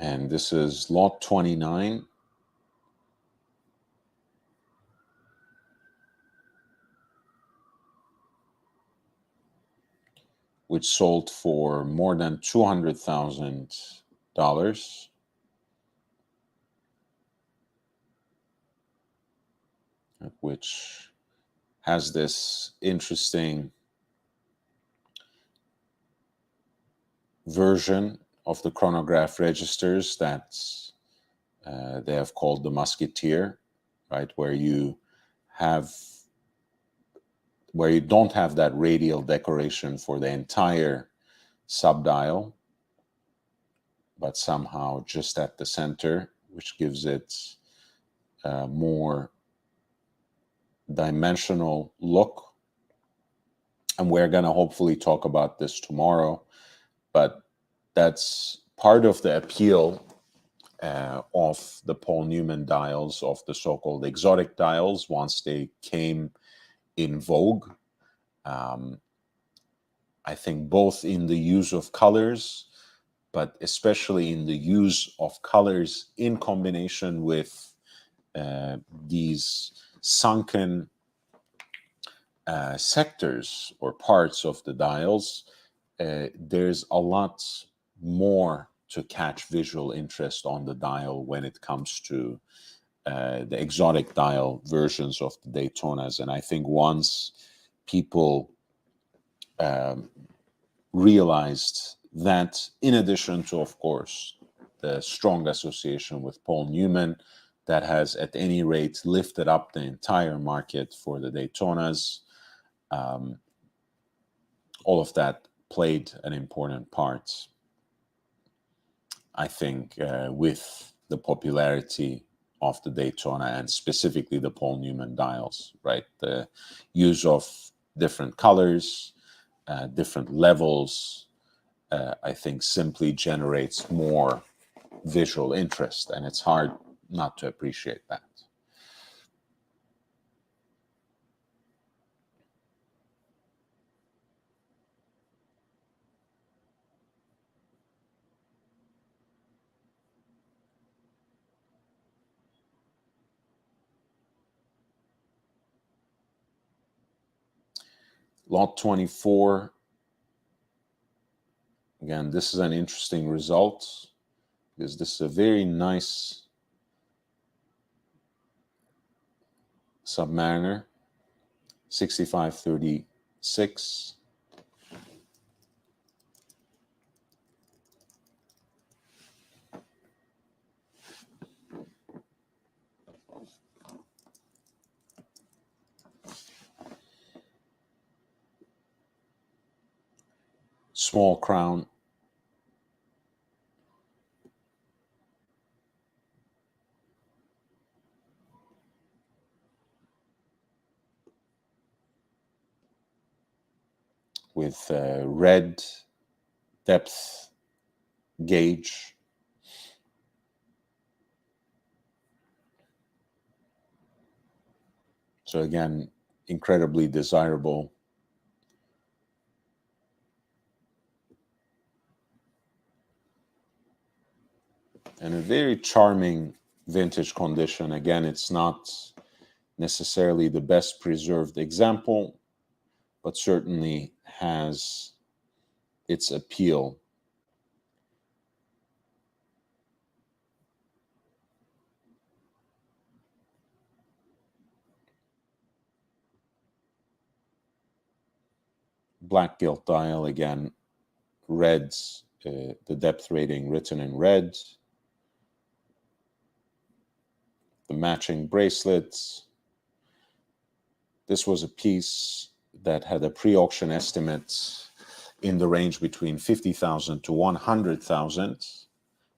And this is lot 29. Which sold for more than $200,000. Which has this interesting version of the chronograph registers that they have called the Musketeer, right? Where you don't have that radial decoration for the entire subdial, but somehow just at the center, which gives it a more dimensional look. And we're going to hopefully talk about this tomorrow, but that's part of the appeal of the Paul Newman dials, of the so-called exotic dials, once they came in vogue. I think both in the use of colors, but especially in the use of colors in combination with these sunken sectors or parts of the dials, there's a lot more to catch visual interest on the dial when it comes to the exotic dial versions of the Daytonas. And I think once people realized that, in addition to, of course, the strong association with Paul Newman, that has at any rate lifted up the entire market for the Daytonas, all of that played an important part, I think, with the popularity of the Daytona and specifically the Paul Newman dials, right? The use of different colors, different levels, I think simply generates more visual interest, and it's hard not to appreciate that. Lot 24, again, this is an interesting result because this is a very nice Submariner, 6536. Small crown. With red depth gauge. So again, incredibly desirable. And a very charming vintage condition. Again, it's not necessarily the best preserved example, but certainly has its appeal. Black gilt dial, again, reds, the depth rating written in red. the matching bracelets. This was a piece that had a pre-auction estimate in the range between 50,000 to 100,000,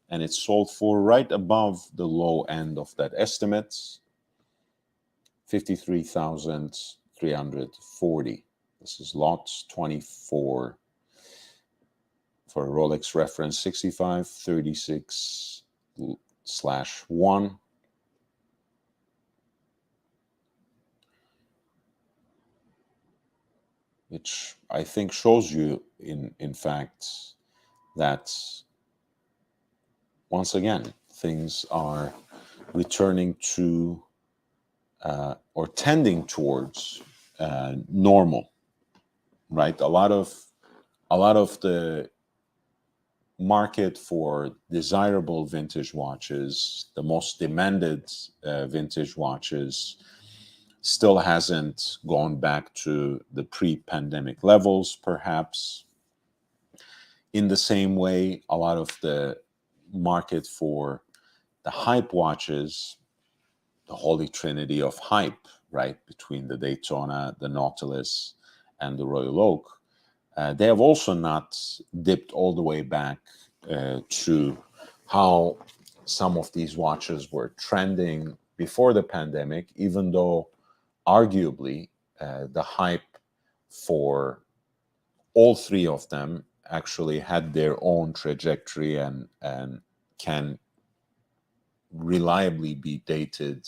and it sold for right above the low end of that estimate, 53,340. This is lot 24 for a Rolex reference 6536/1. Which I think shows you, in fact, that once again, things are returning to or tending towards normal, right? A lot of the market for desirable vintage watches, the most demanded vintage watches, still hasn't gone back to the pre-pandemic levels, perhaps. In the same way, a lot of the market for the hype watches, the holy trinity of hype, right, between the Daytona, the Nautilus, and the Royal Oak, they have also not dipped all the way back to how some of these watches were trending before the pandemic, even though arguably the hype for all three of them actually had their own trajectory and can reliably be dated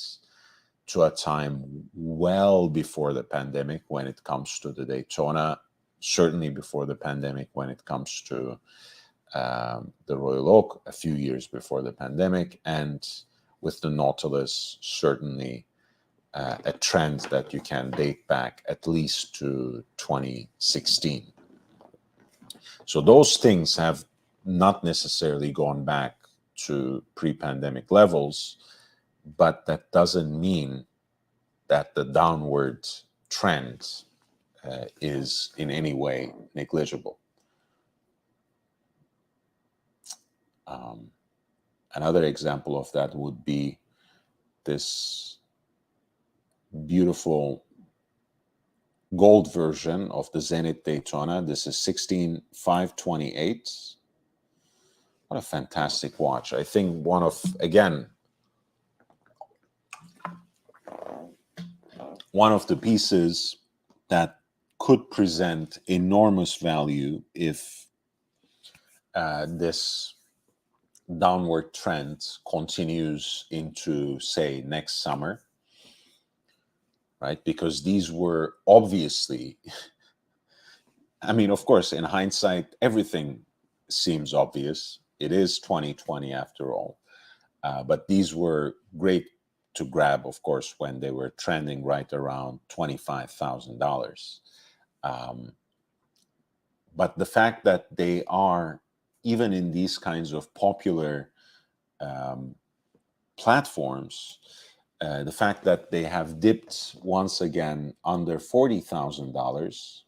to a time well before the pandemic when it comes to the Daytona, certainly before the pandemic when it comes to the Royal Oak, a few years before the pandemic, and with the Nautilus, certainly a trend that you can date back at least to 2016. So those things have not necessarily gone back to pre-pandemic levels, but that doesn't mean that the downward trend is in any way negligible. Another example of that would be this beautiful gold version of the Zenith Daytona. This is 16528. What a fantastic watch. I think one of the pieces that could present enormous value if this downward trend continues into, say, next summer, right? Because these were obviously, I mean, of course, in hindsight, everything seems obvious. It is 2020 after all. But these were great to grab, of course, when they were trending right around $25,000. But the fact that they are, even in these kinds of popular platforms, the fact that they have dipped once again under $40,000,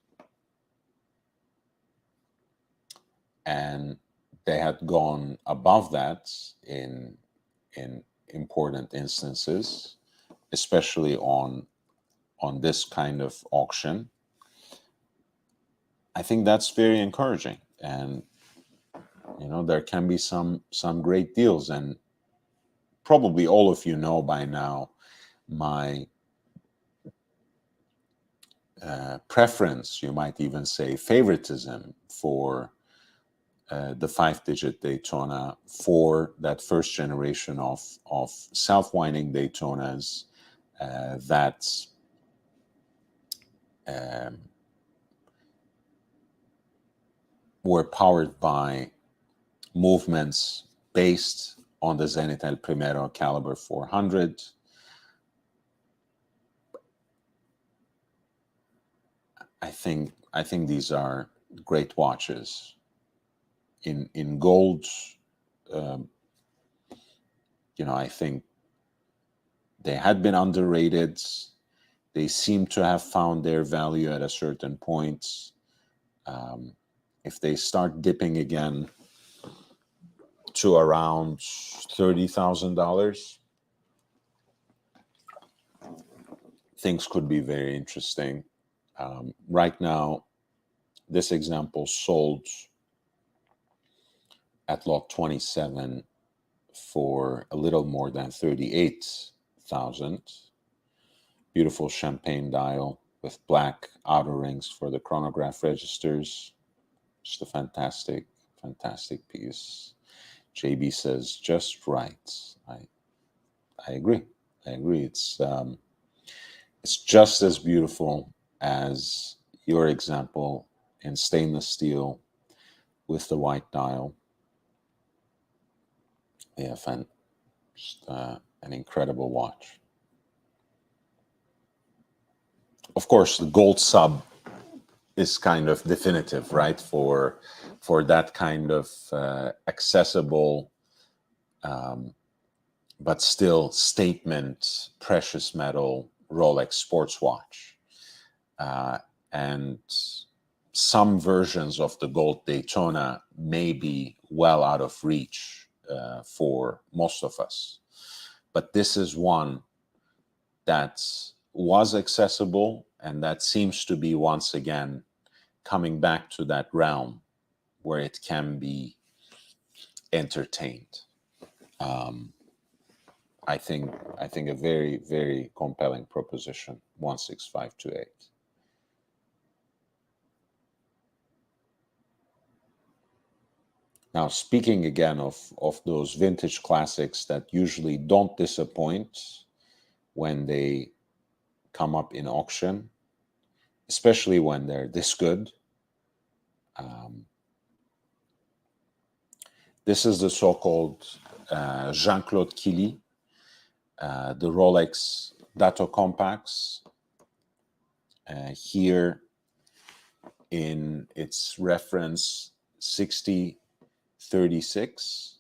and they had gone above that in important instances, especially on this kind of auction, I think that's very encouraging. And you know, there can be some great deals, and probably all of you know by now my preference, you might even say favoritism, for the 5-digit Daytona, for that first generation of self-winding Daytonas that were powered by movements based on the Zenith El Primero caliber 400. I think these are great watches. In gold, you know, I think they had been underrated. They seem to have found their value at a certain point. If they start dipping again to around $30,000, things could be very interesting. Right now, this example sold at lot 27 for a little more than 38,000. Beautiful champagne dial with black outer rings for the chronograph registers. Just a fantastic, fantastic piece. JB says, just right. I agree. I agree. It's just as beautiful as your example in stainless steel with the white dial. Yeah, just an incredible watch. Of course, the gold sub is kind of definitive, right? For that kind of accessible, but still statement precious metal Rolex sports watch. And some versions of the gold Daytona may be well out of reach for most of us. But this is one that was accessible and that seems to be once again coming back to that realm where it can be entertained. I think a very, very compelling proposition, 16528. Now, speaking again of those vintage classics that usually don't disappoint when they come up in auction, especially when they're this good. This is the so-called Jean-Claude Killy, the Rolex Dato Compacts. Here in its reference 6036.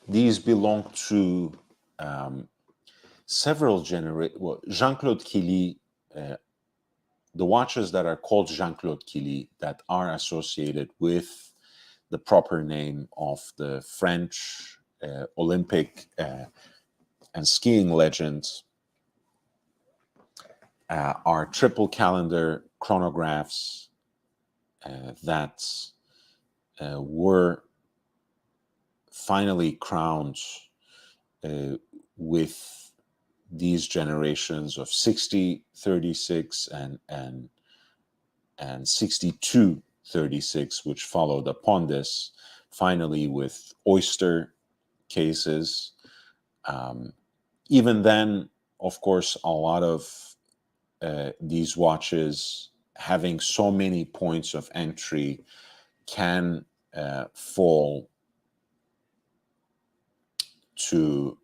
These belong to several generations. Well, Jean-Claude Killy, the watches that are called Jean-Claude Killy that are associated with the proper name of the French Olympic and skiing legend are triple calendar chronographs that were finally crowned with these generations of 6036 and 6236, which followed upon this, finally with oyster cases. Even then, of course, a lot of these watches having so many points of entry can fall to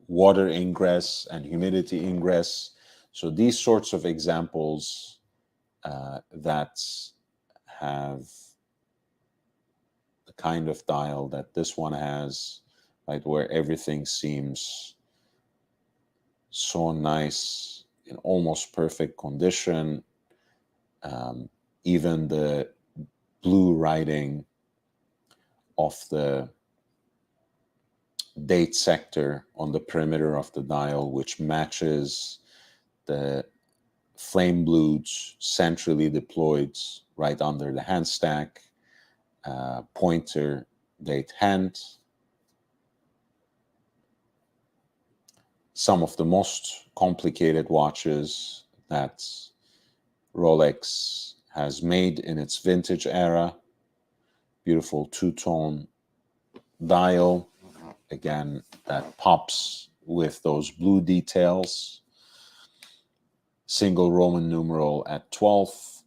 water ingress and humidity ingress. So these sorts of examples that have the kind of dial that this one has, right, where everything seems so nice, in almost perfect condition. Even the blue writing of the date sector on the perimeter of the dial, which matches the flame blues centrally deployed right under the hand stack, pointer date hand. Some of the most complicated watches that Rolex has made in its vintage era. Beautiful two-tone dial, again, that pops with those blue details. Single Roman numeral at 12.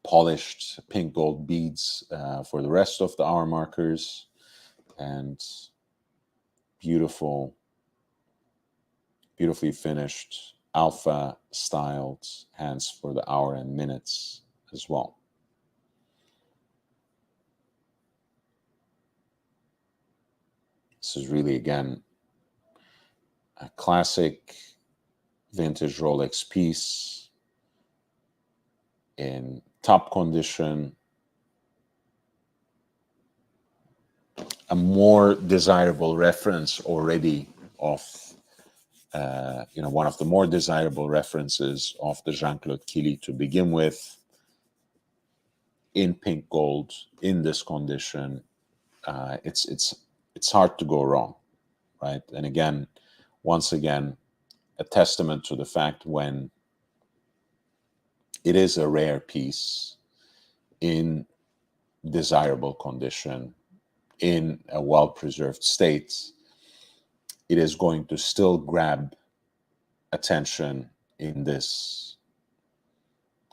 Polished pink gold beads for the rest of the hour markers. And beautifully finished alpha styled hands for the hour and minutes as well. This is really, again, a classic vintage Rolex piece in top condition, a more desirable reference already of, one of the more desirable references of the Jean-Claude Killy to begin with, in pink gold, in this condition. It's hard to go wrong, right? And again, once again, a testament to the fact when it is a rare piece in desirable condition, in a well-preserved state, it is going to still grab attention in this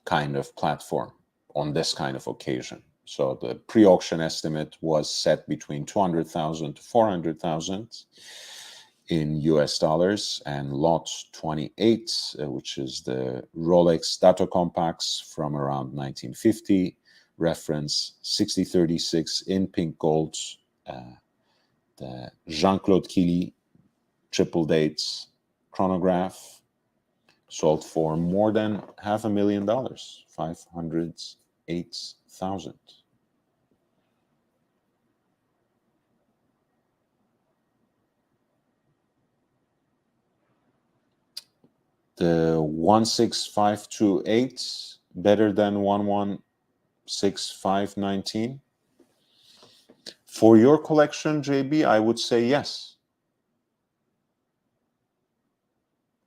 kind of platform, on this kind of occasion. So the pre-auction estimate was set between 200,000 to 400,000 in US dollars, and lot 28, which is the Rolex Dato Compacts from around 1950, reference 6036 in pink gold, the Jean-Claude Killy triple dates chronograph, sold for more than $500,000, 508,000. The 16528 better than 116519. For your collection, JB, I would say yes.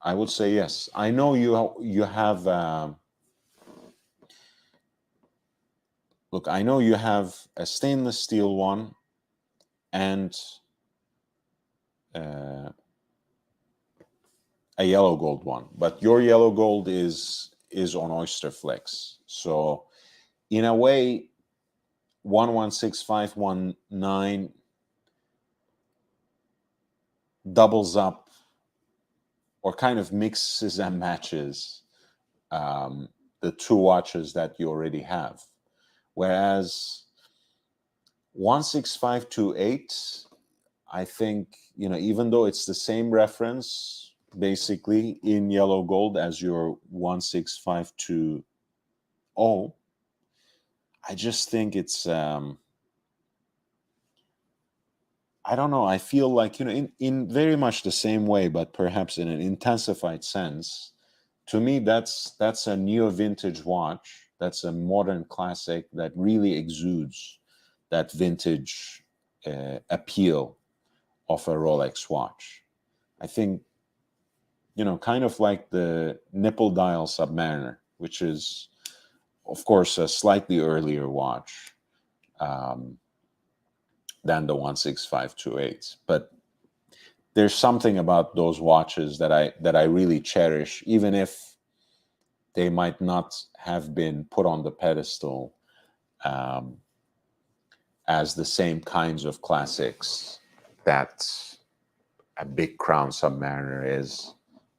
I would say yes. I know you have. Look, I know you have a stainless steel one and a yellow gold one, but your yellow gold is on Oyster Flex. So in a way, 116519 doubles up or kind of mixes and matches the two watches that you already have. Whereas 16528, I think, even though it's the same reference, basically in yellow gold as your 16520, I just think it's, I don't know, I feel like, in very much the same way, but perhaps in an intensified sense, to me, that's a neo vintage watch. That's a modern classic that really exudes that vintage appeal of a Rolex watch. I think, kind of like the nipple dial Submariner, which is, of course, a slightly earlier watch than the 16528. But there's something about those watches that I really cherish, even if they might not have been put on the pedestal as the same kinds of classics that a big crown Submariner is,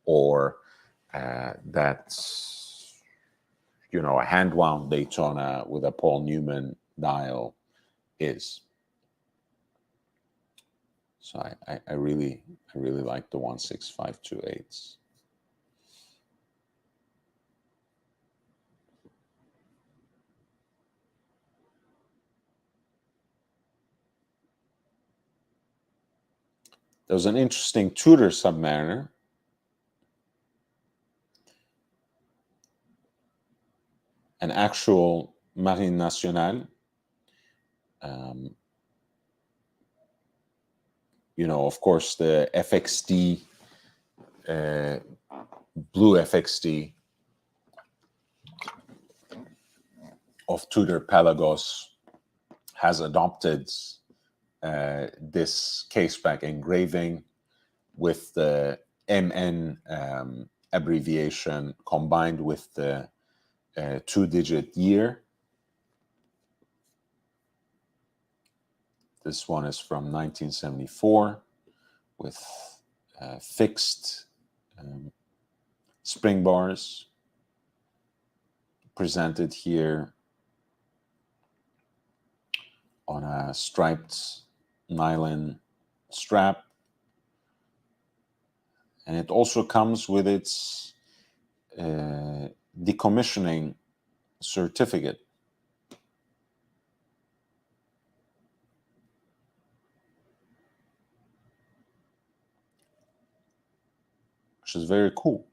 or that, a hand-wound Daytona with a Paul Newman dial is. So I really like the 16528s. There was an interesting Tudor Submariner. An actual Marine Nationale. Of course, the FXD, blue FXD of Tudor Pelagos has adopted this caseback engraving with the MN abbreviation combined with the two-digit year. This one is from 1974 with fixed spring bars presented here on a striped nylon strap. And it also comes with its decommissioning certificate. which is very cool.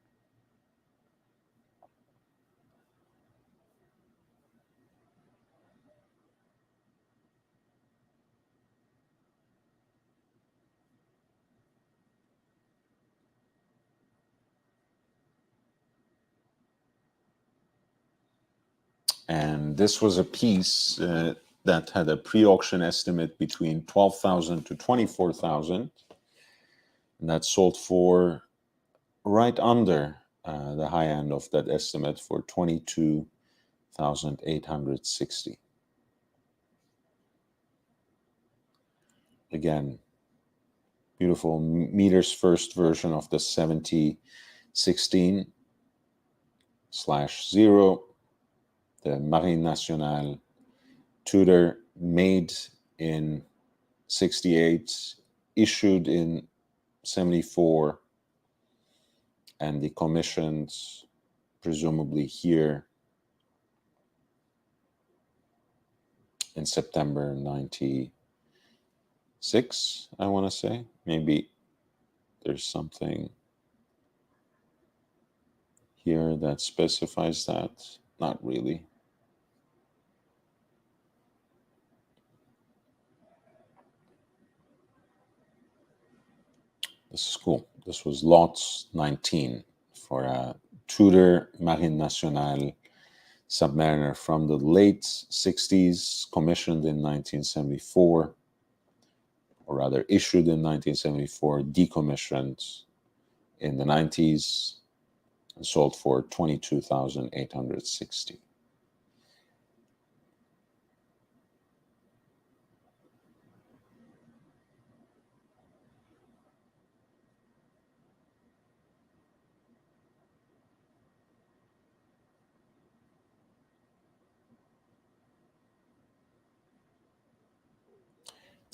And this was a piece that had a pre-auction estimate between 12,000 to 24,000, and that sold for right under the high end of that estimate for 22,860. Again, beautiful meters first version of the 7016/0, the Marine Nationale Tudor, made in 68, issued in 74, and the commissions presumably here in September 96, I want to say. Maybe there's something here that specifies that. Not really. This is cool. This was lot 19 for a Tudor Marine Nationale Submariner from the late 60s, commissioned in 1974, or rather issued in 1974, decommissioned in the 90s, and sold for 22,860.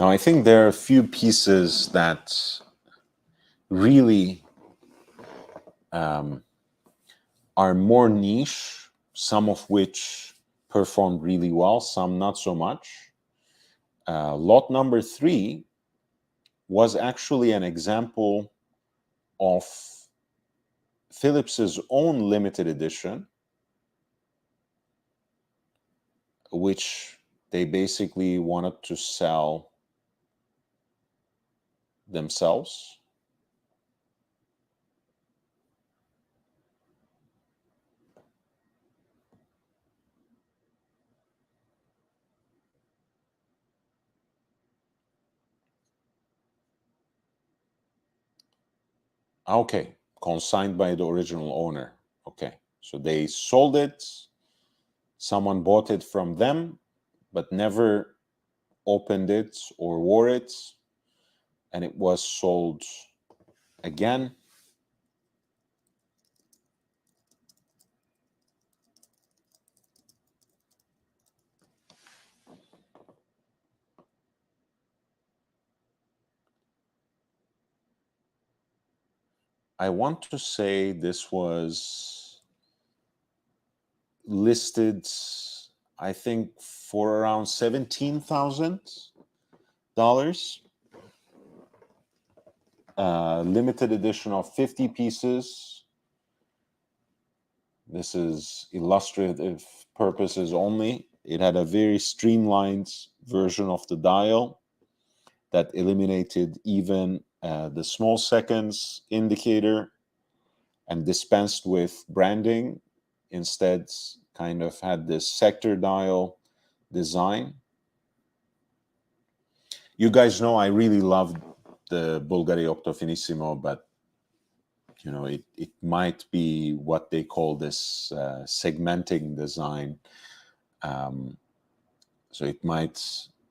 Now, I think there are a few pieces that really are more niche, some of which performed really well, some not so much. Lot number 3 was actually an example of Phillips's own limited edition, which they basically wanted to sell themselves. Okay, consigned by the original owner. Okay, so they sold it, someone bought it from them, but never opened it or wore it, and it was sold again. I want to say this was listed, I think, for around $17,000. Limited edition of 50 pieces. This is illustrative purposes only. It had a very streamlined version of the dial that eliminated even the small seconds indicator and dispensed with branding. Instead, kind of had this sector dial design. You guys know I really love the Bulgari Octofinissimo, but you know, it might be what they call this segmenting design. So it might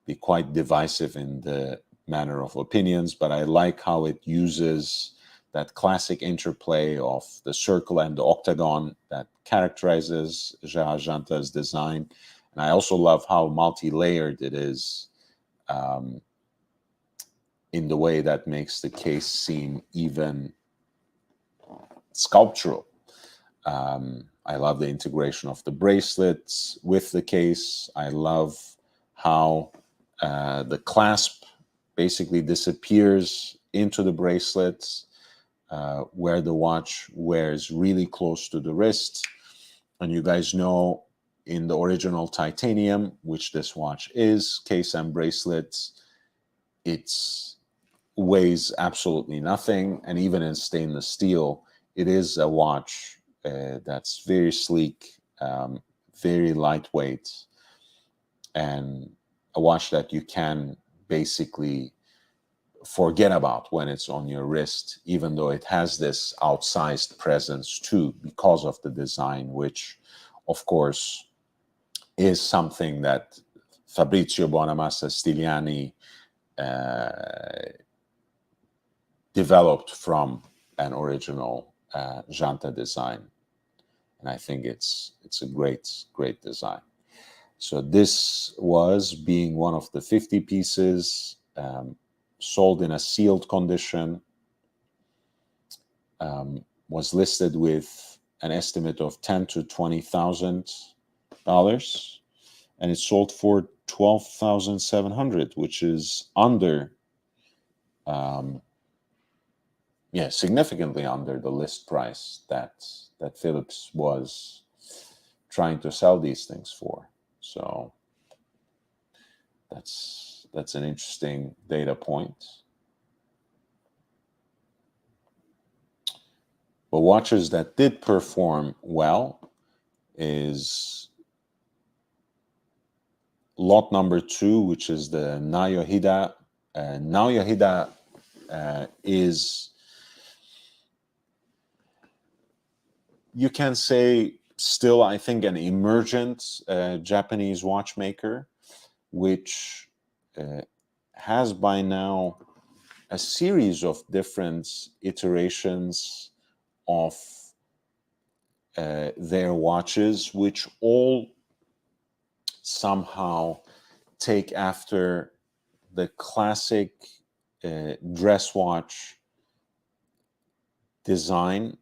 be quite divisive in the manner of opinions, but I like how it uses that classic interplay of the circle and the octagon that characterizes Gérard Janta's design. And I also love how multi-layered it is, in the way that makes the case seem even sculptural. I love the integration of the bracelets with the case. I love how the clasp basically disappears into the bracelets. where the watch wears really close to the wrist. And you guys know in the original titanium, which this watch is, case and bracelets, it weighs absolutely nothing. And even in stainless steel, it is a watch that's very sleek, very lightweight, and a watch that you can basically forget about when it's on your wrist, even though it has this outsized presence too, because of the design, which of course is something that Fabrizio Buonamassa Stigliani developed from an original Janta design. And I think it's a great design. So this was, being one of the 50 pieces, sold in a sealed condition, was listed with an estimate of $10,000 to $20,000, and it sold for $12,700, which is under, significantly under the list price that Phillips was trying to sell these things for. So that's an interesting data point. But watches that did perform well is lot number 2, which is the Naohida. Naohida is, you can say, still, I think, an emergent Japanese watchmaker, which has by now a series of different iterations of their watches, which all somehow take after the classic dress watch design.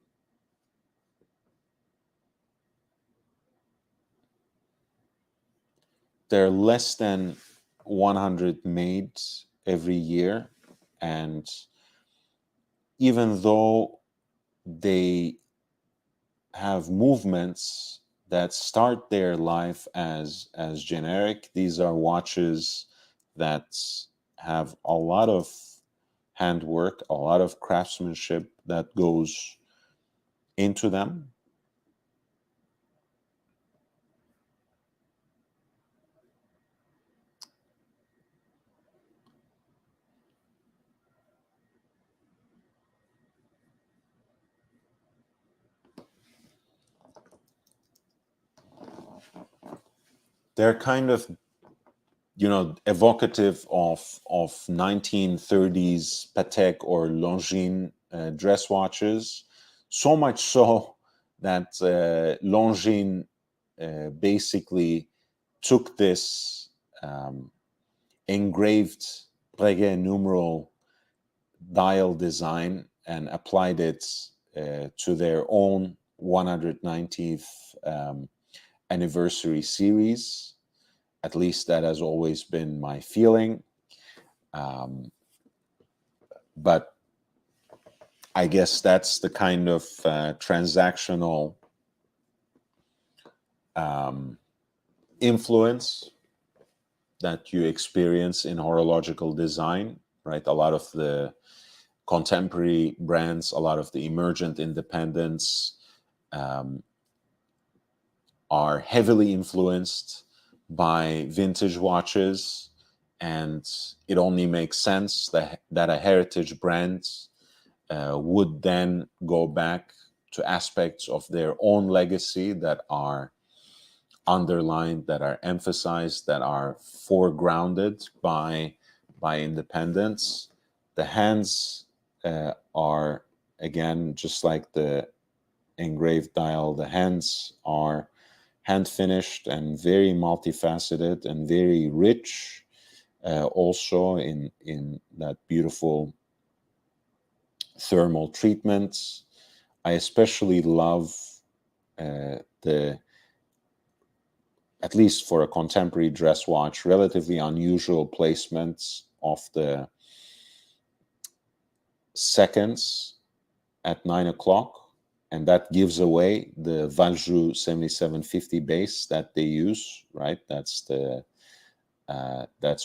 There are less than 100 made every year, and even though they have movements that start their life as generic, these are watches that have a lot of handwork, a lot of craftsmanship that goes into them. They're kind of, evocative of 1930s Patek or Longines dress watches. So much so that Longines basically took this engraved Breguet numeral dial design and applied it to their own 190th anniversary series. At least that has always been my feeling. But I guess that's the kind of transactional influence that you experience in horological design, right? A lot of the contemporary brands, a lot of the emergent independents are heavily influenced by vintage watches, and it only makes sense that a heritage brand would then go back to aspects of their own legacy that are underlined, that are emphasized, that are foregrounded by independence. The hands are, again, just like the engraved dial, the hands are hand finished and very multifaceted and very rich, also in that beautiful thermal treatment. I especially love at least for a contemporary dress watch, relatively unusual placements of the seconds at 9 o'clock, and that gives away the Valjoux 7750 base that they use, right? That's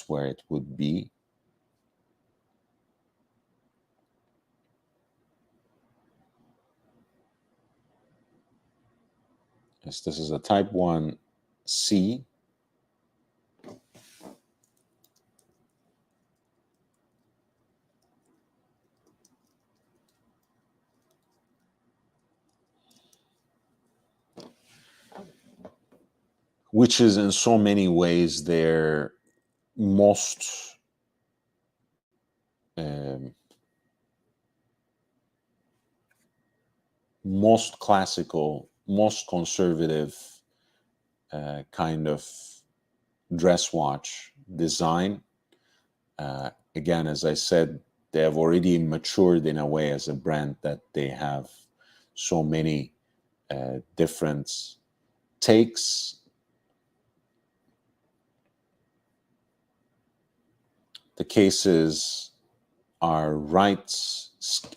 where it would be. Yes, this is a Type 1C. Which is in so many ways their most most classical, most conservative kind of dress watch design. Again, as I said, they have already matured in a way as a brand that they have so many different takes. The cases are right,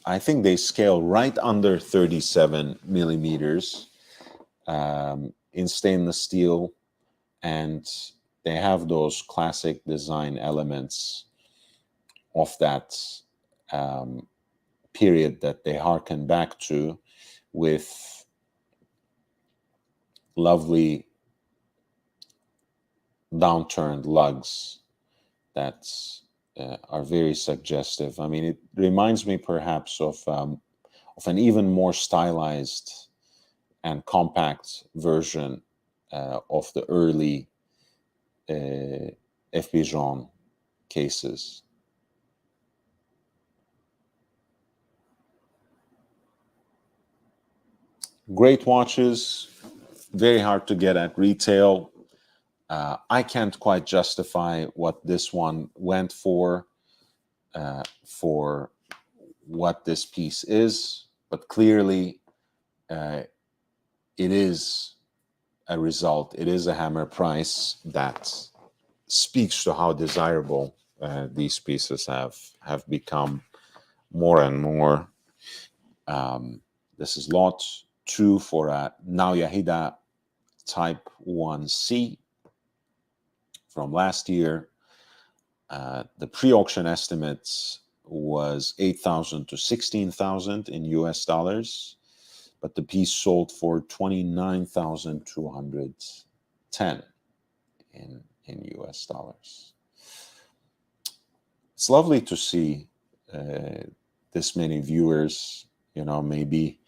I think they scale right under 37 millimeters in stainless steel, and they have those classic design elements of that period that they harken back to, with lovely downturned lugs that are very suggestive. I mean, it reminds me perhaps of an even more stylized and compact version of the early FB Journe cases. Great watches, very hard to get at retail. I can't quite justify what this one went for what this piece is, but clearly it is a result. It is a hammer price that speaks to how desirable these pieces have become more and more. This is lot 2 for a Nauyahida Type 1C from last year. The pre-auction estimates was 8,000 to 16,000 in US dollars, but the piece sold for 29,210 in US dollars. It's lovely to see this many viewers. You know, maybe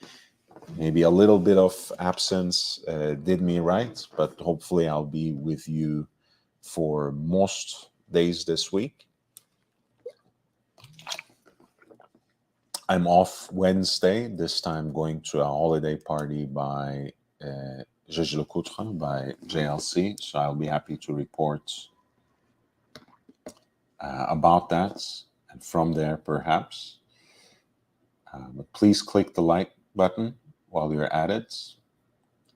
a little bit of absence did me right, but hopefully I'll be with you for most days this week. I'm off Wednesday, this time going to a holiday party by Gigi Lecoutre by JLC, so I'll be happy to report about that, and from there perhaps. But please click the like button while you're at it.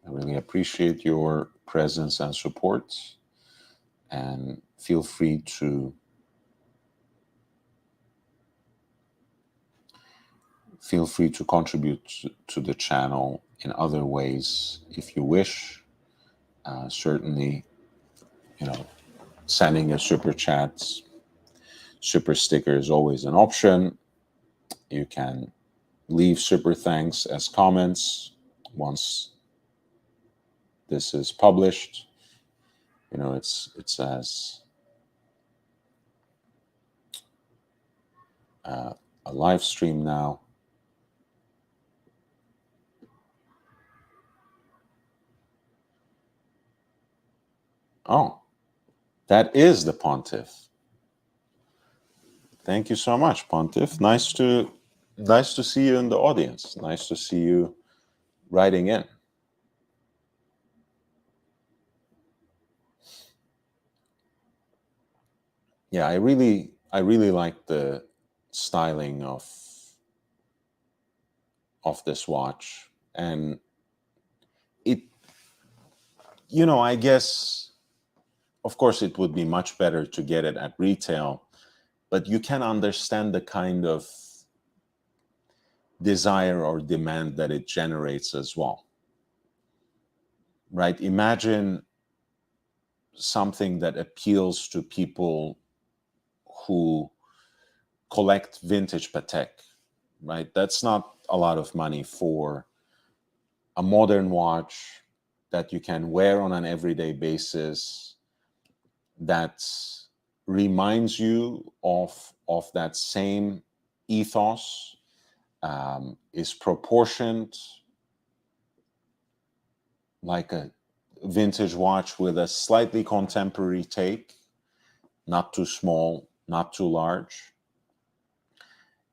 I really appreciate your presence and support, and feel free to contribute to the channel in other ways if you wish. Certainly, you know, sending a super chat, super sticker is always an option. You can leave super thanks as comments once this is published. You know, it says a live stream now. Oh, that is the Pontiff. Thank you so much, Pontiff. Nice to see you in the audience. Nice to see you writing in. Yeah, I really like the styling of this watch, and it, you know, I guess, of course, it would be much better to get it at retail, but you can understand the kind of desire or demand that it generates as well. Right? Imagine something that appeals to people who collect vintage Patek, right? That's not a lot of money for a modern watch that you can wear on an everyday basis, that reminds you of that same ethos, is proportioned like a vintage watch with a slightly contemporary take, not too small, not too large.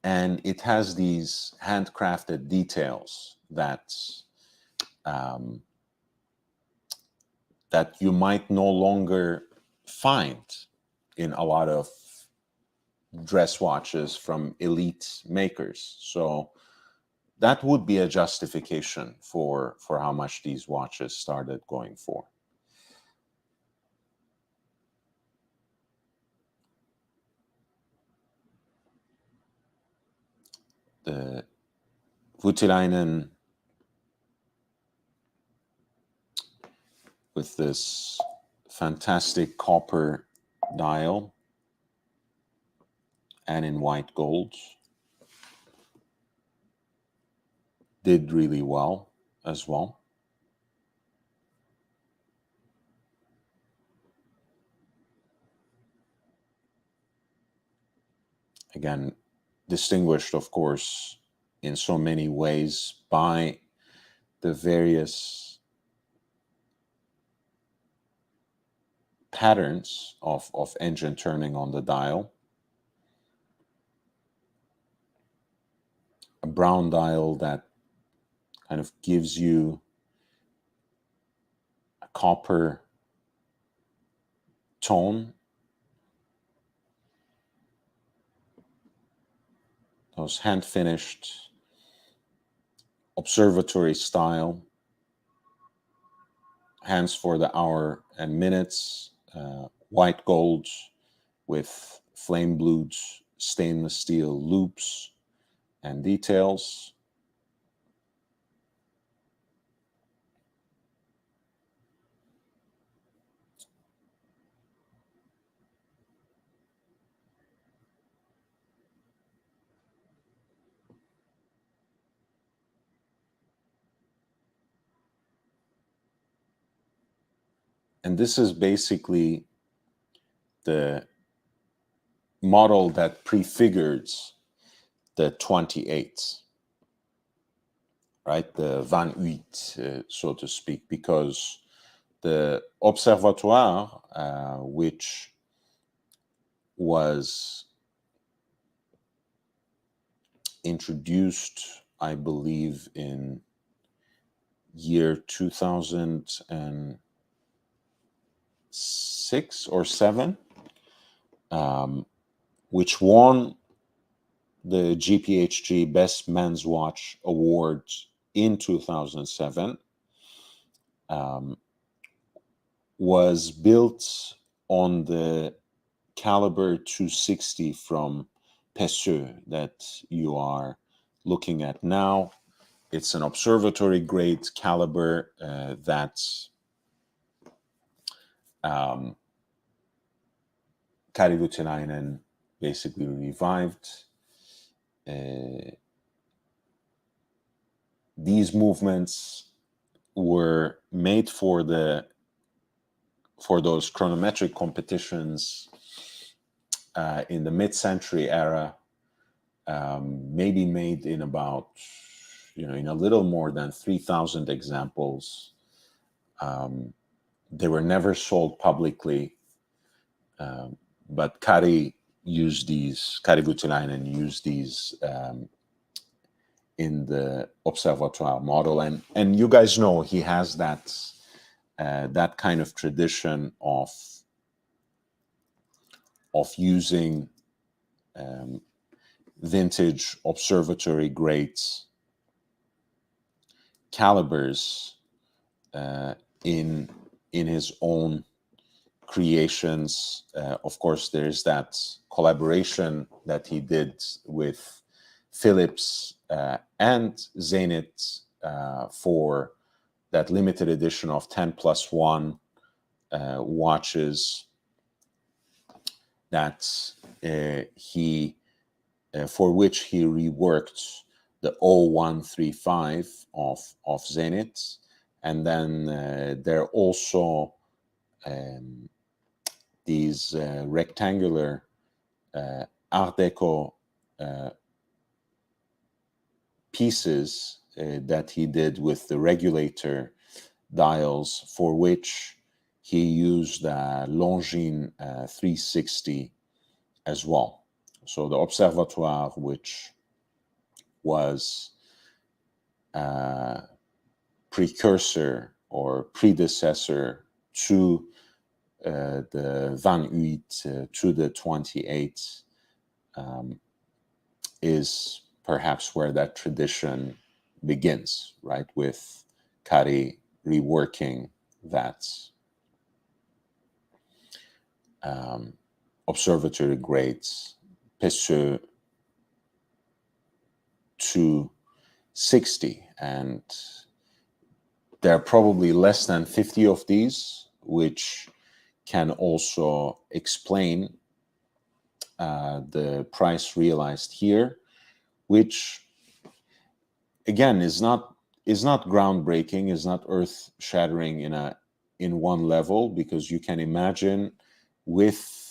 And it has these handcrafted details that that you might no longer find in a lot of dress watches from elite makers. So that would be a justification for how much these watches started going for. The Voutilainen with this fantastic copper dial and in white gold did really well as well. Again, distinguished, of course, in so many ways by the various patterns of engine turning on the dial. A brown dial that kind of gives you a copper tone. Those hand-finished observatory style, hands for the hour and minutes, white gold with flame blued stainless steel loops and details. And this is basically the model that prefigures the 28, right? The 28, so to speak, because the Observatoire, which was introduced, I believe, in year 2006 or 7, which won the GPHG Best Men's Watch Award in 2007, was built on the caliber 260 from Pesseux that you are looking at now. It's an observatory grade caliber that Kari Voutilainen basically revived. These movements were made for those chronometric competitions in the mid-century era, maybe made in about, in a little more than 3,000 examples. They were never sold publicly, but Kari Voutilainen used these in the Observatoire model, and you guys know he has that kind of tradition of using vintage observatory grade calibers in his own creations. Of course, there's that collaboration that he did with Phillips and Zenith for that limited edition of 10+1 watches that for which he reworked the 0135 of Zenith. And then there are also these rectangular Art Deco pieces that he did with the regulator dials, for which he used Longines 360 as well. So the Observatoire, which was precursor or predecessor to the 28 to the 28, is perhaps where that tradition begins, right? With Carré reworking that observatory grade Pesseux 260, and there are probably less than 50 of these, which can also explain the price realized here, which again is not groundbreaking, is not earth-shattering in one level, because you can imagine, with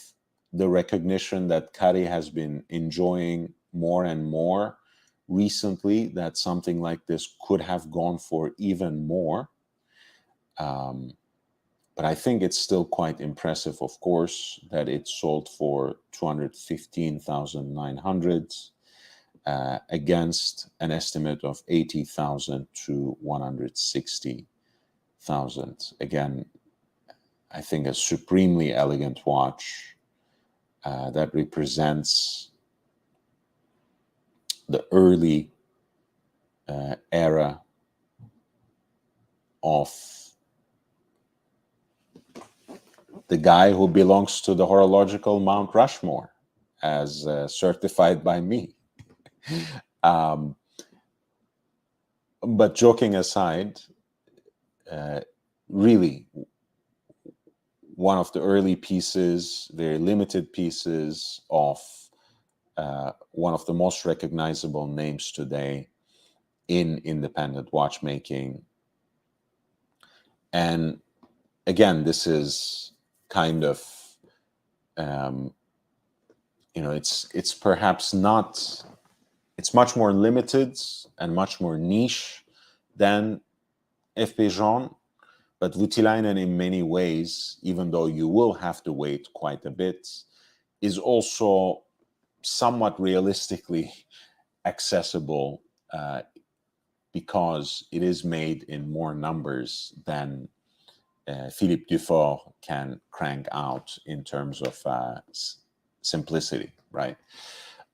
the recognition that Carré has been enjoying more and more recently, that something like this could have gone for even more. But I think it's still quite impressive, of course, that it sold for 215,900 against an estimate of 80,000 to 160,000. Again, I think a supremely elegant watch that represents the early era of the guy who belongs to the horological Mount Rushmore, as certified by me. But joking aside, really, one of the early pieces, very limited pieces of one of the most recognizable names today in independent watchmaking. And again, this is kind of, it's perhaps not, it's much more limited and much more niche than FP Journe, but Voutilainen in many ways, even though you will have to wait quite a bit, is also somewhat realistically accessible because it is made in more numbers than Philippe Dufour can crank out in terms of simplicity, right?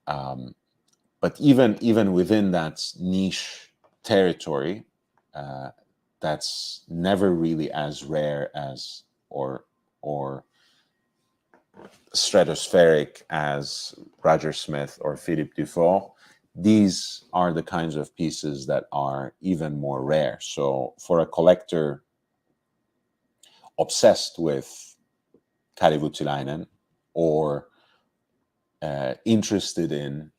But even within that niche territory, that's never really as rare as or stratospheric as Roger Smith or Philippe Dufour. These are the kinds of pieces that are even more rare. So for a collector obsessed with Kari Voutilainen, or invested in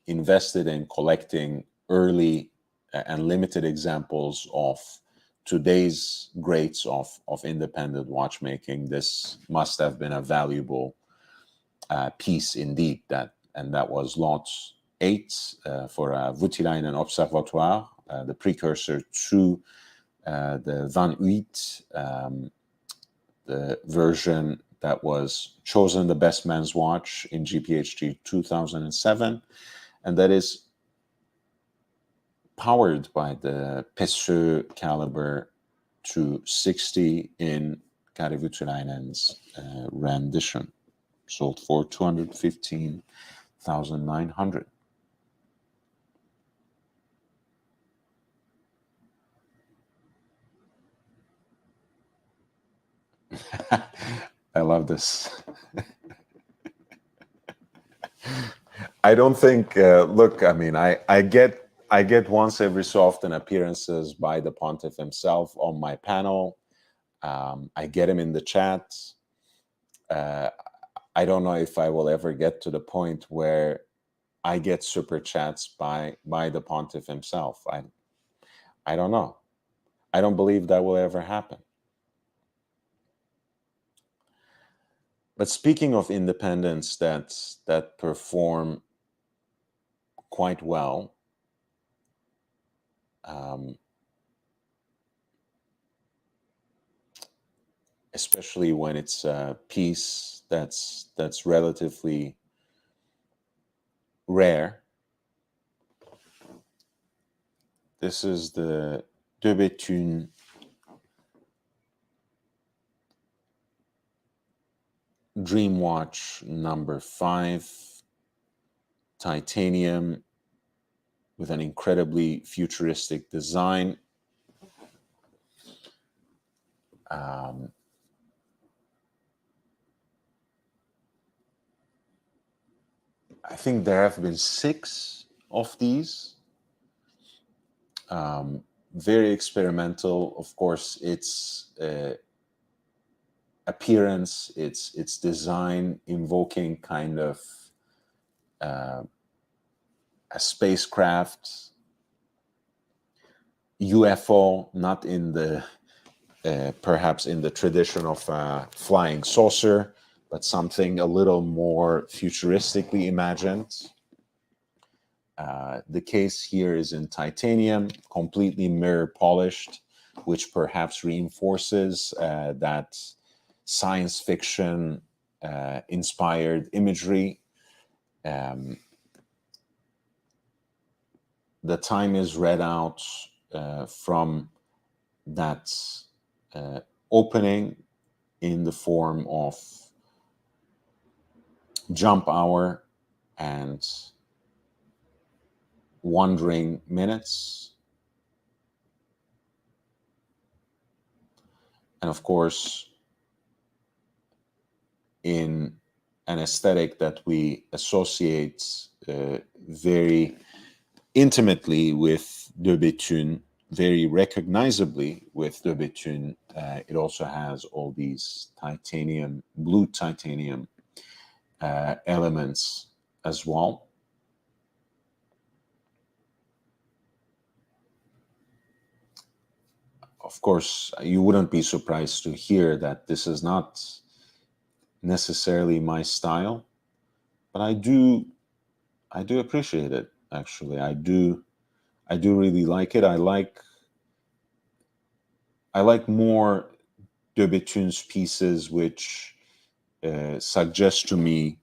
collecting early and limited examples of today's greats of independent watchmaking, this must have been a valuable piece indeed. That was lot 8 for Voutilainen Observatoire, the precursor to the 28, the version that was chosen the best man's watch in GPHG 2007, and that is powered by the Pesseux caliber 260 in Kari Voutilainen's rendition, sold for 215,900. I love this. I don't think, look, I mean, I get I get once every so often appearances by the Pontiff himself on my panel. I get him in the chat. I don't know if I will ever get to the point where I get super chats by the Pontiff himself. I don't know. I don't believe that will ever happen. But speaking of independents that perform quite well, especially when it's a piece that's relatively rare. This is the De Bethune Dream Watch number 5, titanium with an incredibly futuristic design. I think there have been 6 of these. Very experimental, of course. Its appearance, its design, invoking kind of a spacecraft, UFO, not in the perhaps in the tradition of flying saucer, but something a little more futuristically imagined. The case here is in titanium, completely mirror polished, which perhaps reinforces that science fiction inspired imagery. The time is read out from that opening in the form of jump hour and wandering minutes. And of course, in an aesthetic that we associate very intimately with De Bethune, very recognizably with De Bethune, it also has all these titanium, blue titanium elements as well. Of course, you wouldn't be surprised to hear that this is not necessarily my style, but I do appreciate it. Actually, I do really like it. I like more De Bethune's pieces, which suggest to me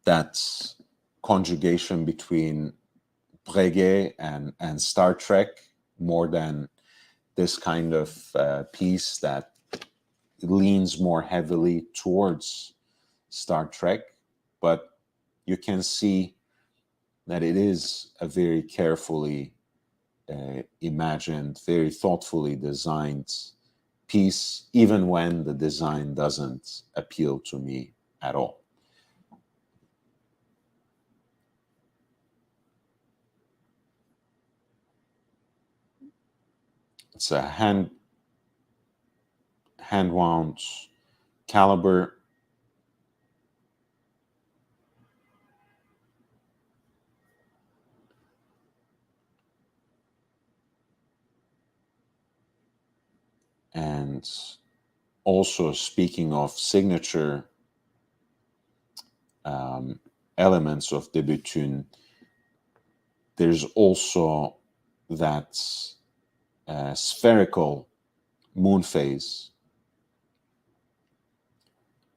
that conjugation between Breguet and Star Trek, more than this kind of piece that leans more heavily towards Star Trek. But you can see that it is a very carefully imagined, very thoughtfully designed piece, even when the design doesn't appeal to me at all. It's a hand-wound caliber. And also, speaking of signature elements of De Bethune, there's also that spherical moon phase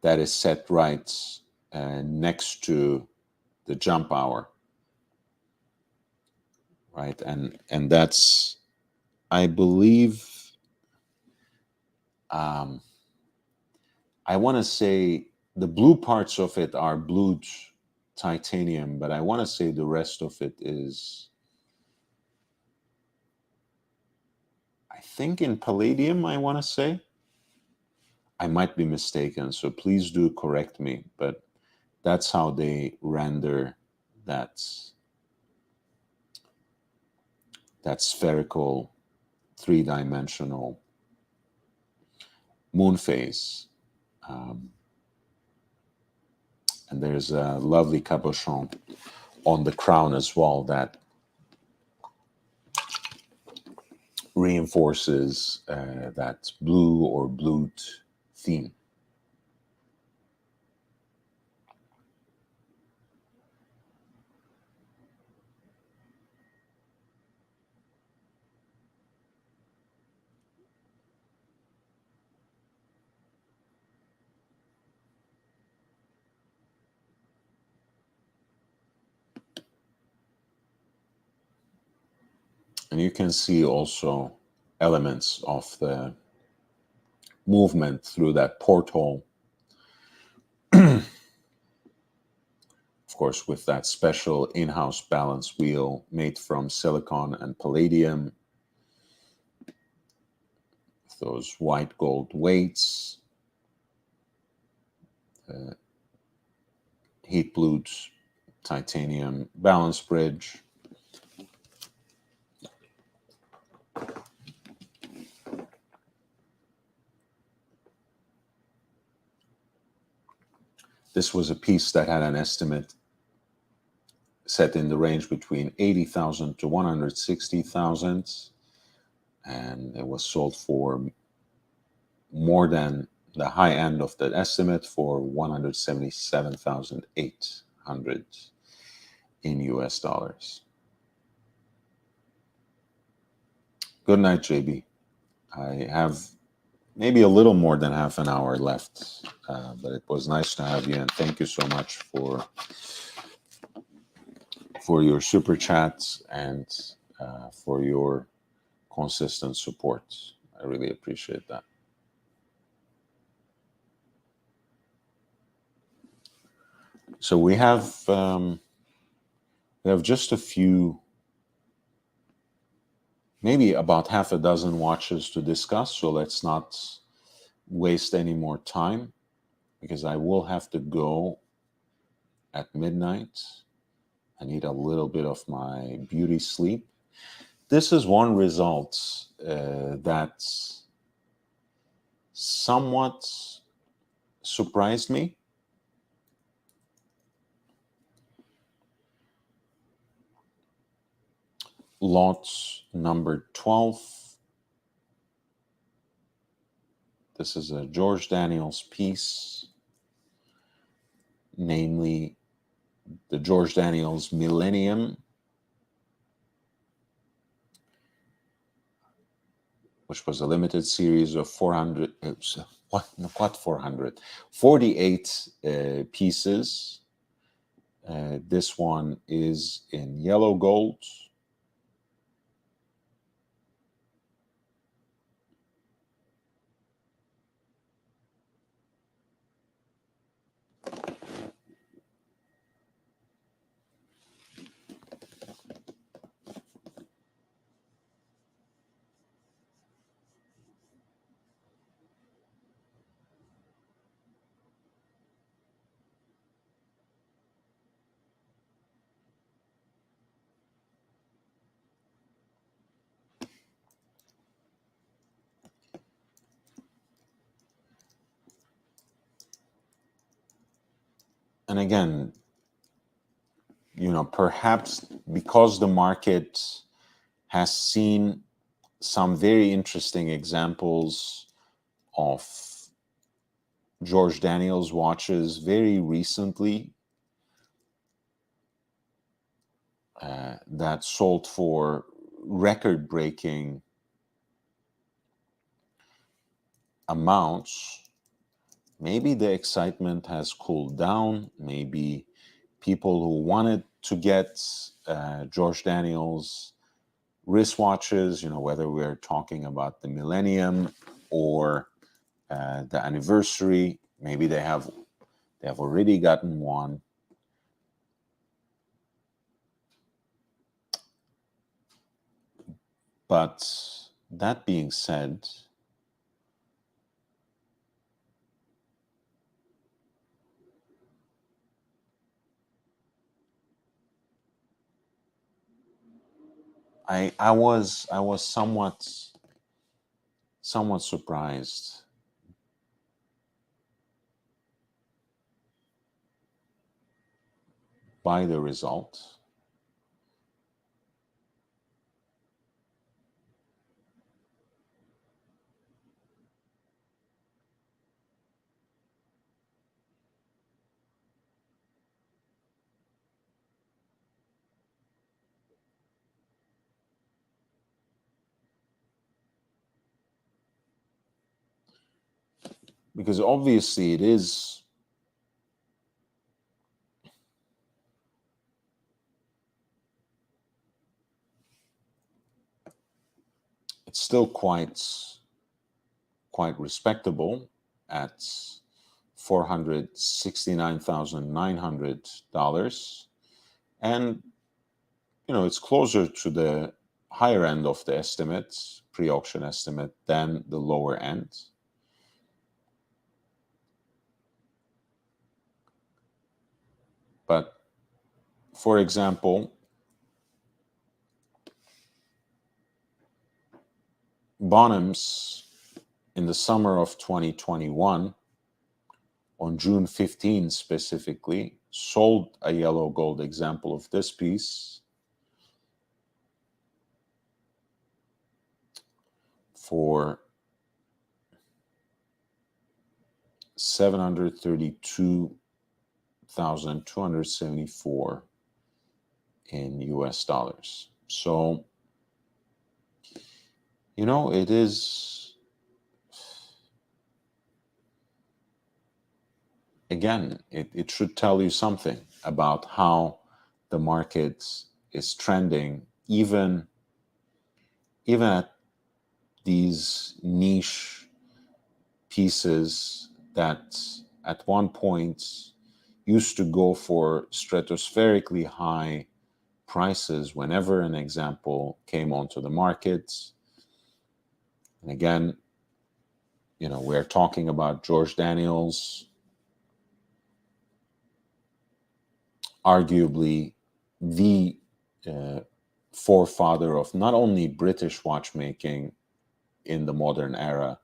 that is set right next to the jump hour, right? And that's, I believe, I want to say the blue parts of it are blued titanium, but I want to say the rest of it is, I think, in palladium, I want to say. I might be mistaken, so please do correct me, but that's how they render that that spherical, three-dimensional moon phase. And there's a lovely cabochon on the crown as well that reinforces that blue or blued theme. And you can see also elements of the movement through that porthole. Of course, with that special in-house balance wheel made from silicon and palladium. Those white gold weights. Heat blued titanium balance bridge. This was a piece that had an estimate set in the range between 80,000 to 160,000, and it was sold for more than the high end of that estimate, for 177,800 in US dollars. Good night, JB. I have maybe a little more than half an hour left, but it was nice to have you, and thank you so much for your super chats and for your consistent support. I really appreciate that. So we have just a few, maybe about half a dozen watches to discuss. So let's not waste any more time, because I will have to go at midnight. I need a little bit of my beauty sleep. This is one result that somewhat surprised me. Lot number 12. This is a George Daniels piece, namely the George Daniels Millennium, which was a limited series of 48 pieces. This one is in yellow gold. And again, perhaps because the market has seen some very interesting examples of George Daniels watches very recently that sold for record-breaking amounts. Maybe the excitement has cooled down. Maybe people who wanted to get George Daniels wristwatches, whether we're talking about the Millennium or the anniversary, maybe they have already gotten one. But that being said, I was somewhat surprised by the result. Because obviously it's still quite respectable at $469,900, and it's closer to the higher end of the estimate, pre-auction estimate, than the lower end. But for example, Bonhams in the summer of 2021, on June 15 specifically, sold a yellow gold example of this piece for $732,274 in US dollars. So, it is, again, it should tell you something about how the market is trending, even at these niche pieces that at one point used to go for stratospherically high prices whenever an example came onto the market. And again, we're talking about George Daniels, arguably the forefather of not only British watchmaking in the modern era,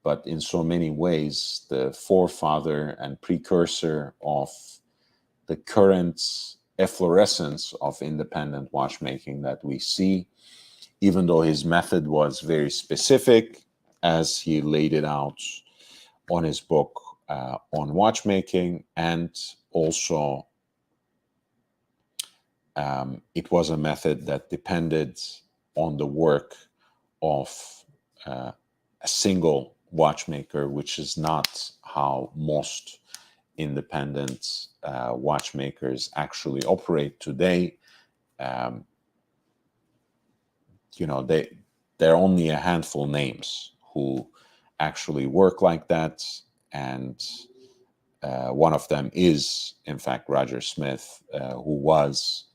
but in so many ways the forefather and precursor of the current efflorescence of independent watchmaking that we see, even though his method was very specific, as he laid it out on his book on watchmaking, and also it was a method that depended on the work of a single watchmaker, which is not how most independent watchmakers actually operate today. There are only a handful names who actually work like that, and one of them is, in fact, Roger Smith, who was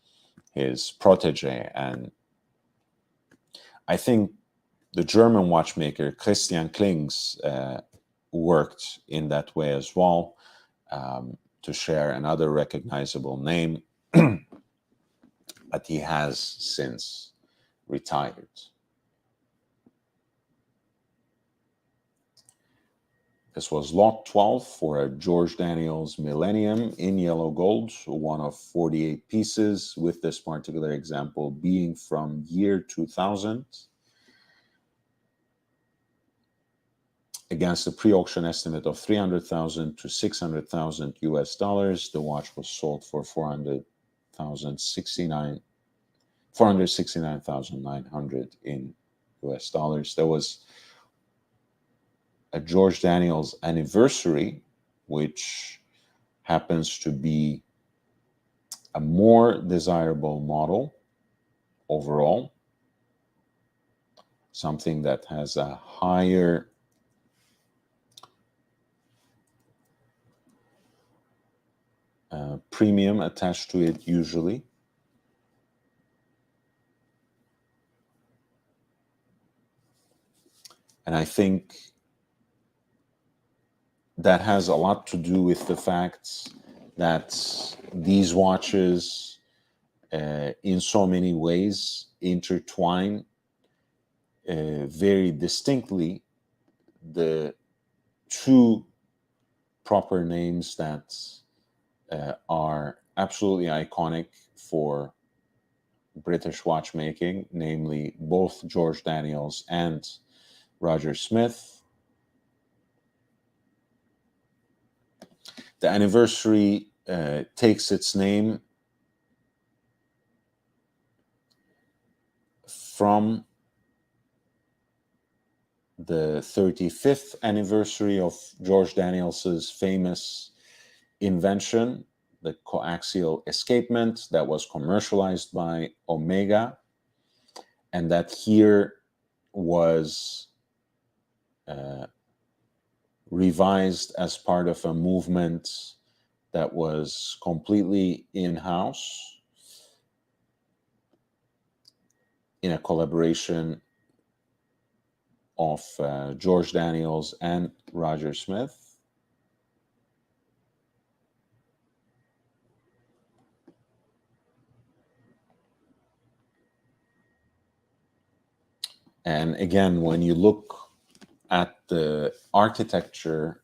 his protege. And I think the German watchmaker Christian Klings worked in that way as well, to share another recognizable name, but he has since retired. This was lot 12 for a George Daniels Millennium in yellow gold, one of 48 pieces, with this particular example being from year 2000. Against a pre-auction estimate of $300,000 to $600,000 US dollars, the watch was sold for $469,900 in US dollars. There was a George Daniels anniversary, which happens to be a more desirable model overall, something that has a higher premium attached to it usually. And I think that has a lot to do with the fact that these watches in so many ways intertwine very distinctly the two proper names that are absolutely iconic for British watchmaking, namely both George Daniels and Roger Smith. The anniversary takes its name from the 35th anniversary of George Daniels's famous invention, the coaxial escapement that was commercialized by Omega, and that here was revised as part of a movement that was completely in-house in a collaboration of George Daniels and Roger Smith. And again, when you look at the architecture,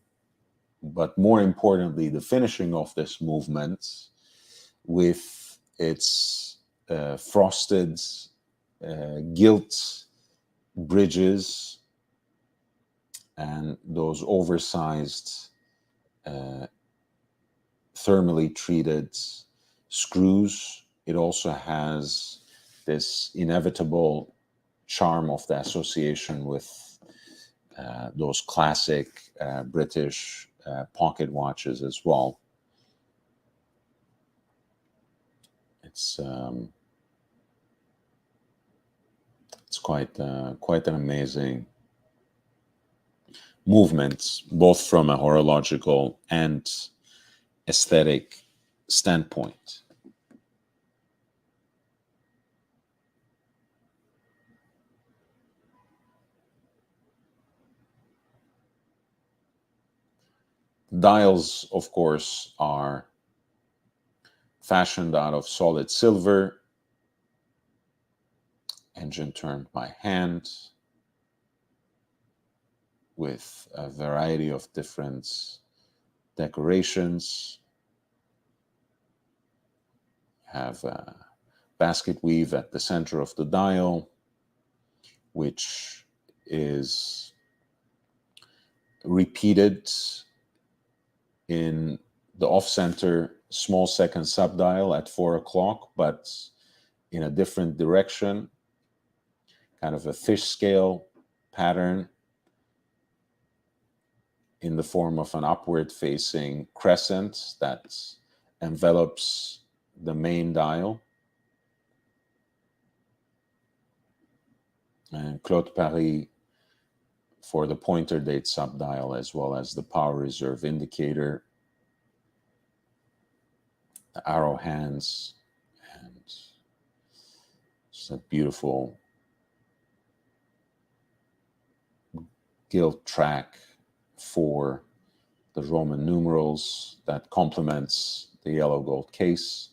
but more importantly, the finishing of this movement with its frosted gilt bridges and those oversized thermally treated screws, it also has this inevitable charm of the association with those classic British pocket watches as well. It's quite an amazing movement, both from a horological and aesthetic standpoint. Dials, of course, are fashioned out of solid silver, engine turned by hand, with a variety of different decorations. Have a basket weave at the center of the dial, which is repeated in the off-center small second subdial at 4 o'clock, but in a different direction, kind of a fish scale pattern in the form of an upward facing crescent that envelops the main dial. And Claude Paris for the pointer date subdial, as well as the power reserve indicator, the arrow hands, and just a beautiful gilt track for the Roman numerals that complements the yellow gold case.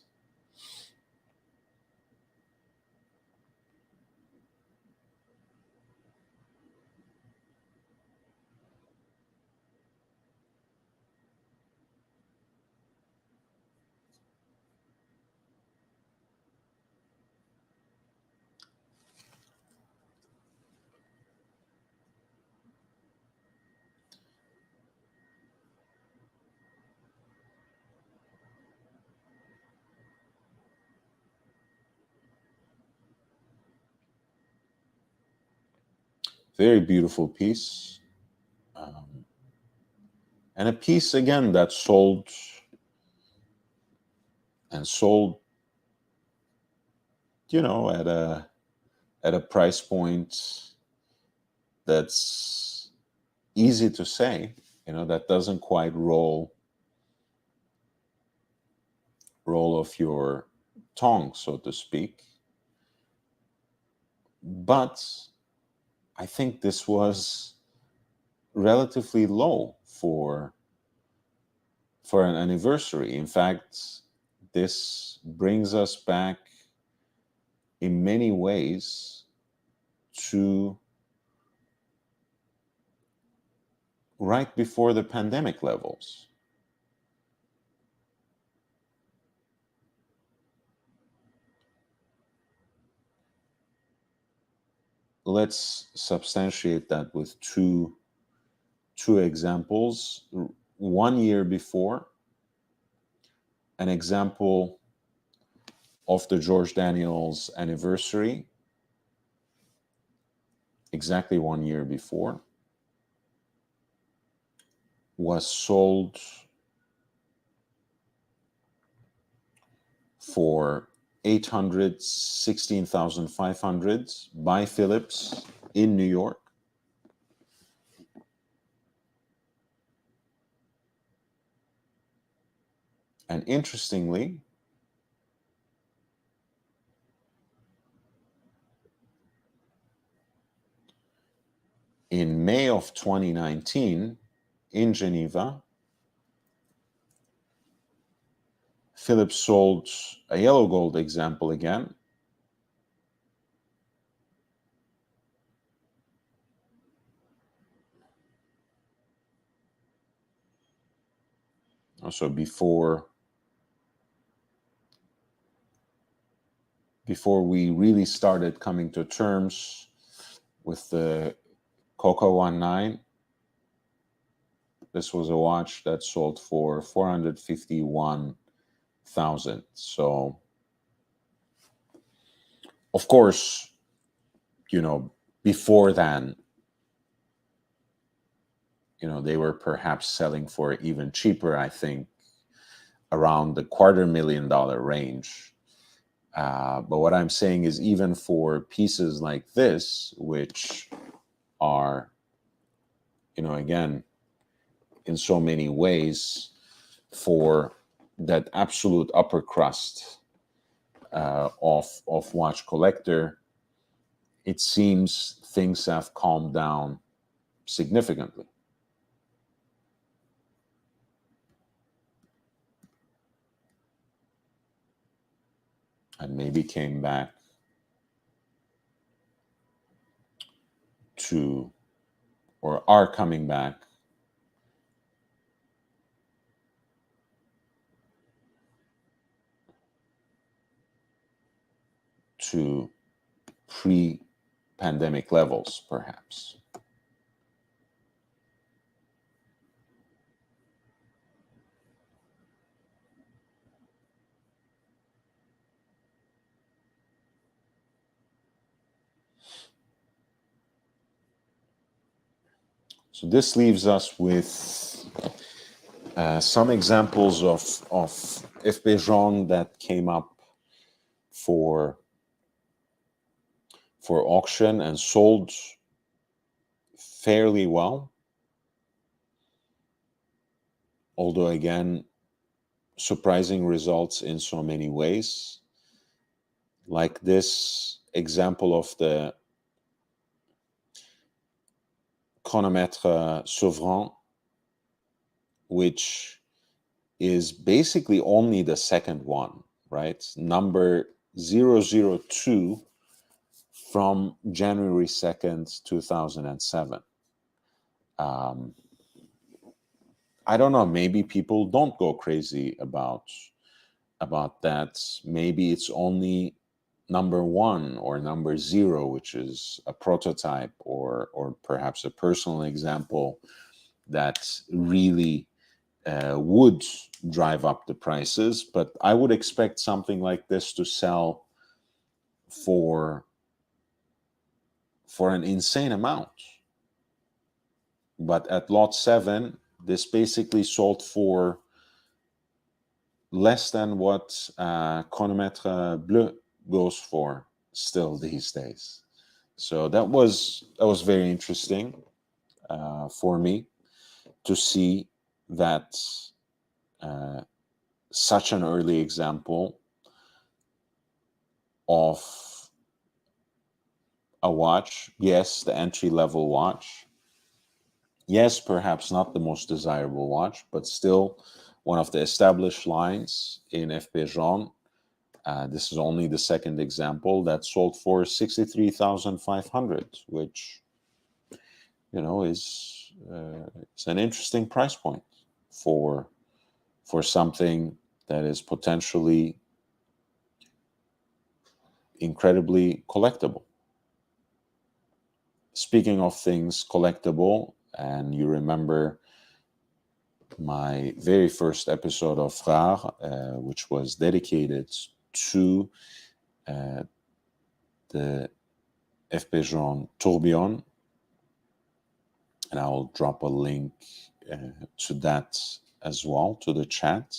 Very beautiful piece. And a piece, again, that sold and sold, you know, at a price point that's easy to say, you know, that doesn't quite roll off your tongue, so to speak. But I think this was relatively low for an anniversary. In fact, this brings us back in many ways to right before the pandemic levels. Let's substantiate that with two examples. 1 year before, an example of the George Daniels anniversary, exactly 1 year before, was sold for $816,500 by Phillips in New York. And interestingly, in May of 2019, in Geneva, Phillips sold a yellow gold example again. Also before we really started coming to terms with the Coco 19, this was a watch that sold for $451,000. So, of course, before then, they were perhaps selling for even cheaper, I think, around the $250,000 range. But what I'm saying is, even for pieces like this, which are, again, in so many ways, for that absolute upper crust of watch collector, it seems things have calmed down significantly. And maybe came back to, or are coming back to pre-pandemic levels, perhaps. So this leaves us with some examples of FP Journe that came up for auction and sold fairly well. Although, again, surprising results in so many ways. Like this example of the chronomètre Souverain, which is basically only the second one, right? Number 002 from January 2nd, 2007. I don't know, maybe people don't go crazy about that. Maybe it's only number 1 or number 0, which is a prototype or perhaps a personal example that really would drive up the prices. But I would expect something like this to sell for an insane amount. But at lot 7, this basically sold for less than what chronomètre bleu goes for still these days. So that was very interesting for me to see that such an early example of a watch, yes, the entry-level watch, yes, perhaps not the most desirable watch, but still one of the established lines in FP Journe, This is only the second example that sold for 63,500, which, you know, is it's an interesting price point for something that is potentially incredibly collectible. Speaking of things collectible, and you remember my very first episode of Rare, which was dedicated to the FP Journe tourbillon, and I'll drop a link to that as well, to the chat,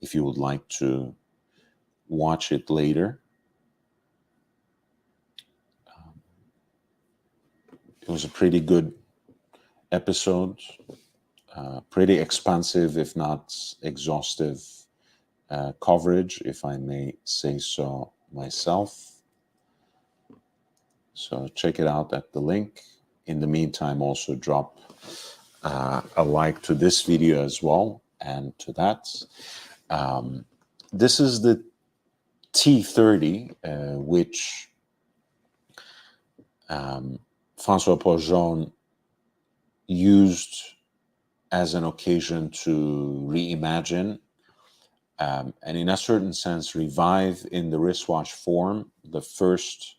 if you would like to watch it later. It was a pretty good episode, pretty expansive, if not exhaustive coverage, if I may say so myself. So check it out at the link. In the meantime, also drop a like to this video as well, and to that. This is the T30, which François-Paul Journe used as an occasion to reimagine and in a certain sense revive in the wristwatch form the first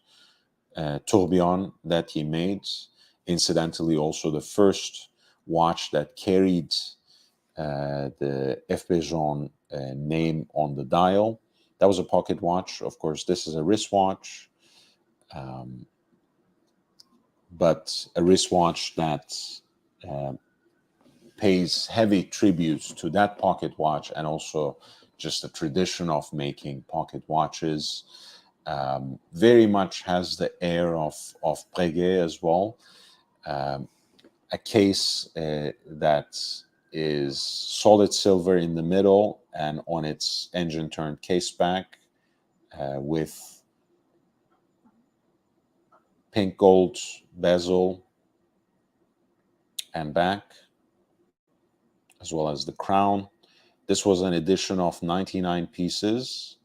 tourbillon that he made. Incidentally, also the first watch that carried the FP Journe name on the dial. That was a pocket watch. Of course, this is a wristwatch, but a wristwatch that pays heavy tributes to that pocket watch, and also just the tradition of making pocket watches. Very much has the air of Breguet as well. A case that is solid silver in the middle, and on its engine turned case back with pink gold bezel and back, as well as the crown. This was an edition of 99 pieces.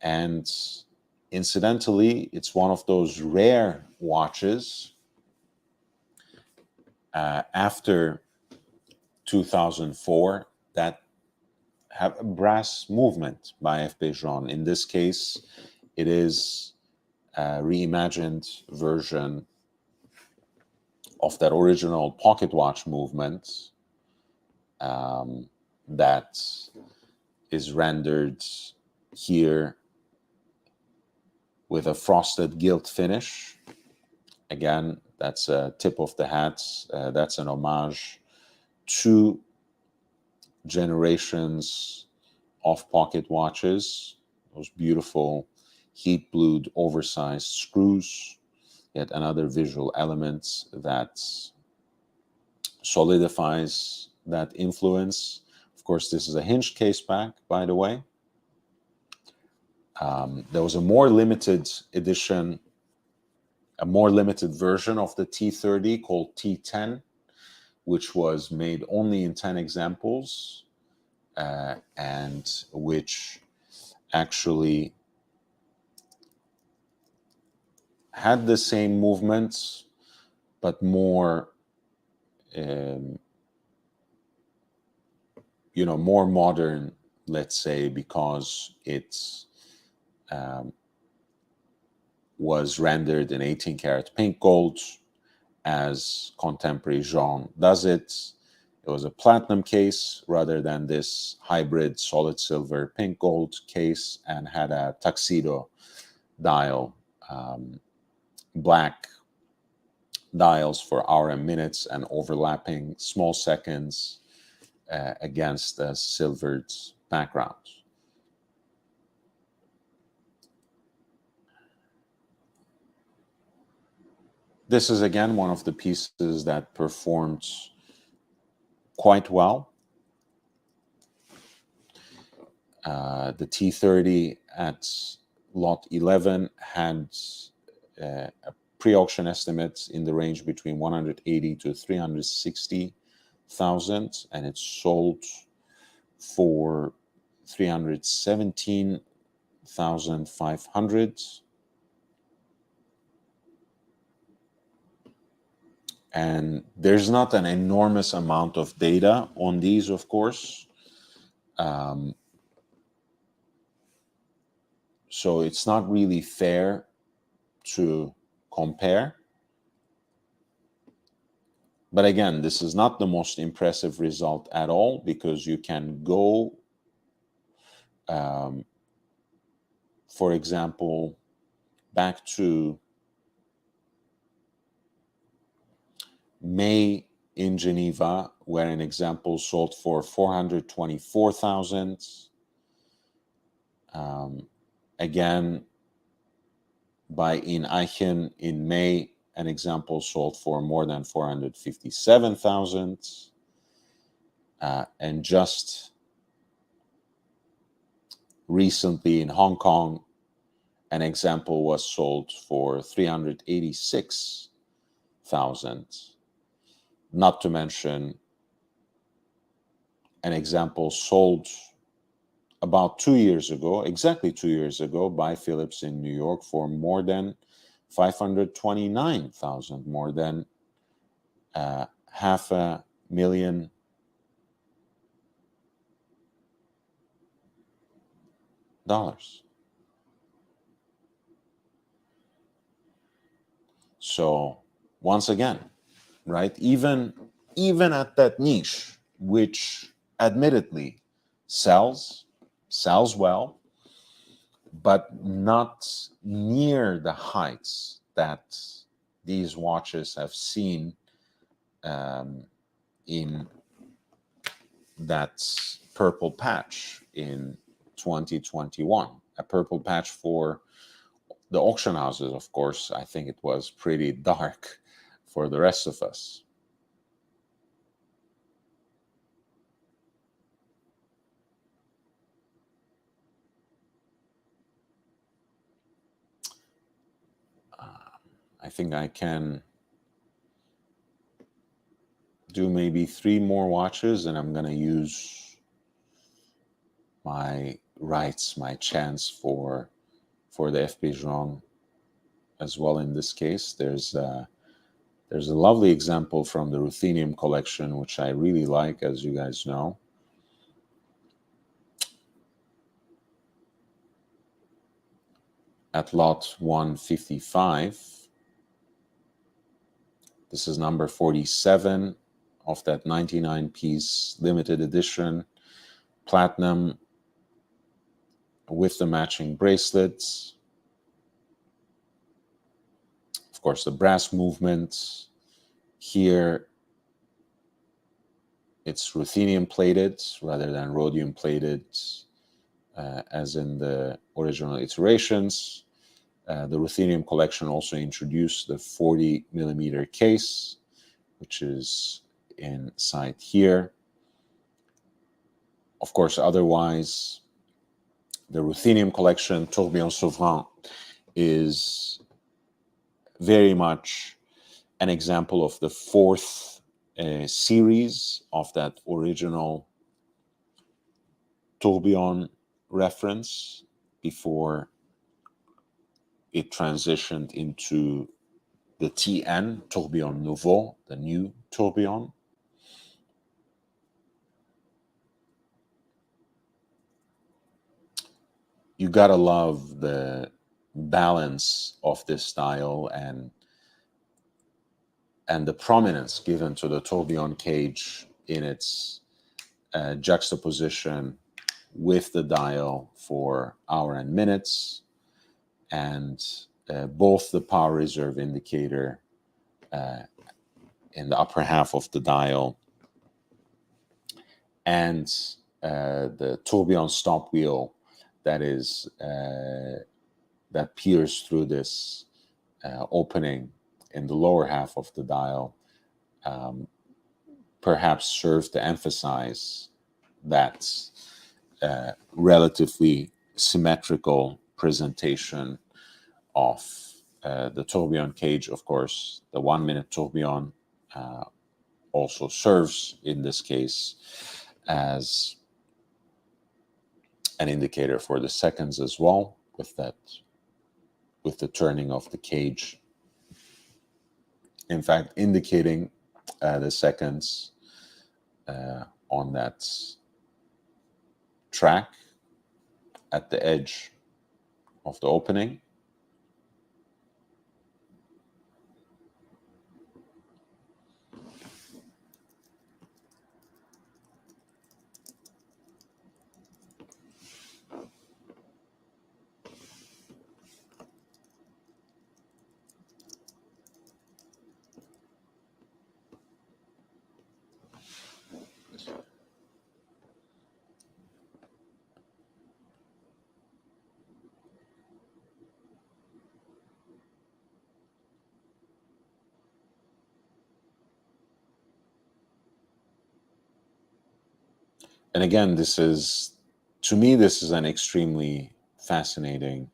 And incidentally, it's one of those rare watches after 2004 that have a brass movement by FP Journe. In this case, it is a reimagined version of that original pocket watch movement that is rendered here with a frosted gilt finish. Again, that's a tip of the hat. That's an homage to generations of pocket watches. Those beautiful heat-blued oversized screws. Yet another visual element that solidifies that influence. Of course, this is a hinged case back, by the way. There was a more limited edition, a more limited version of the T30 called T10, which was made only in 10 examples, and which actually had the same movements, but more, more modern, let's say, because it's was rendered in 18 karat pink gold as contemporary Journe does it. It was a platinum case rather than this hybrid solid silver pink gold case, and had a tuxedo dial, black dials for hour and minutes, and overlapping small seconds against a silvered background. This is again one of the pieces that performed quite well. The T30 at lot 11 had a pre-auction estimate in the range between 180 to 360,000, and it sold for 317,500. And there's not an enormous amount of data on these, of course. So it's not really fair to compare. But again, this is not the most impressive result at all, because you can go, for example, back to May in Geneva, where an example sold for 424,000. Again, in Aachen in May, an example sold for more than 457,000. And just recently in Hong Kong, an example was sold for 386,000. Not to mention an example sold about 2 years ago, exactly 2 years ago, by Phillips in New York for more than 529,000, more than $500,000. So once again, right, even at that niche, which admittedly sells well, but not near the heights that these watches have seen in that purple patch in 2021. A purple patch for the auction houses, of course. I think it was pretty dark for the rest of us. I think I can do maybe 3 more watches, and I'm going to use my rights, my chance for the FP Journe as well. In this case, there's a lovely example from the ruthenium collection, which I really like, as you guys know. At lot 155. This is number 47 of that 99-piece limited edition platinum with the matching bracelets. Of course, the brass movement here, it's ruthenium plated rather than rhodium plated, as in the original iterations. The ruthenium collection also introduced the 40 millimeter case, which is inside here. Of course, otherwise, the ruthenium collection, Tourbillon Souverain, is very much an example of the fourth series of that original tourbillon reference before it transitioned into the TN, Tourbillon Nouveau, the new tourbillon. You gotta love the balance of this style and the prominence given to the tourbillon cage in its juxtaposition with the dial for hour and minutes, and both the power reserve indicator in the upper half of the dial and the tourbillon stop wheel that is that peers through this opening in the lower half of the dial, perhaps serve to emphasize that relatively symmetrical presentation of the tourbillon cage. Of course, the 1 minute tourbillon also serves in this case as an indicator for the seconds as well, with the turning of the cage. In fact, indicating the seconds on that track at the edge of the opening. And again, to me, this is an extremely fascinating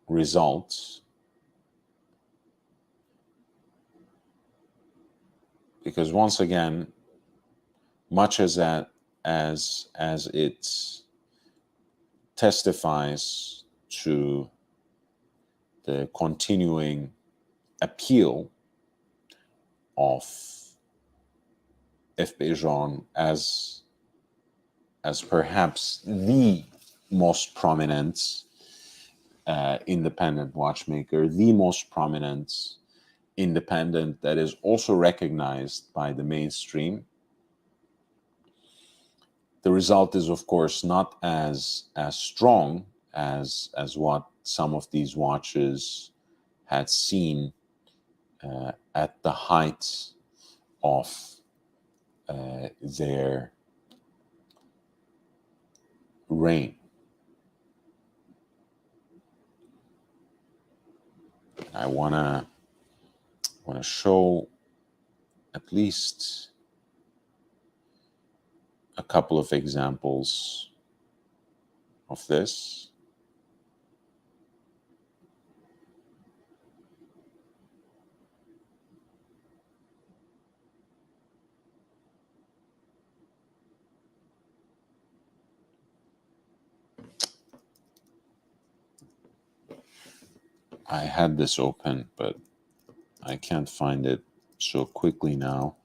result, because once again, much as it testifies to the continuing appeal of F.B. Journe as perhaps the most prominent independent watchmaker, the most prominent independent that is also recognized by the mainstream. The result is, of course, not as strong as what some of these watches had seen at the height of their reign. I want to show at least a couple of examples of this. I had this open, but I can't find it so quickly now.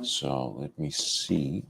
So let me see.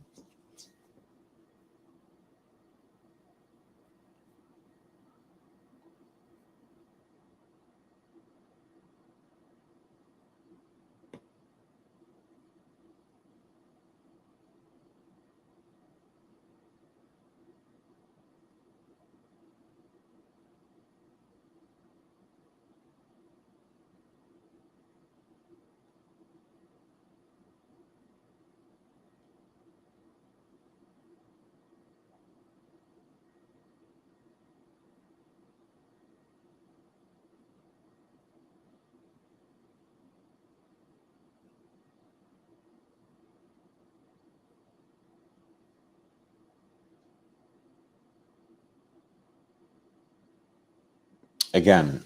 Again,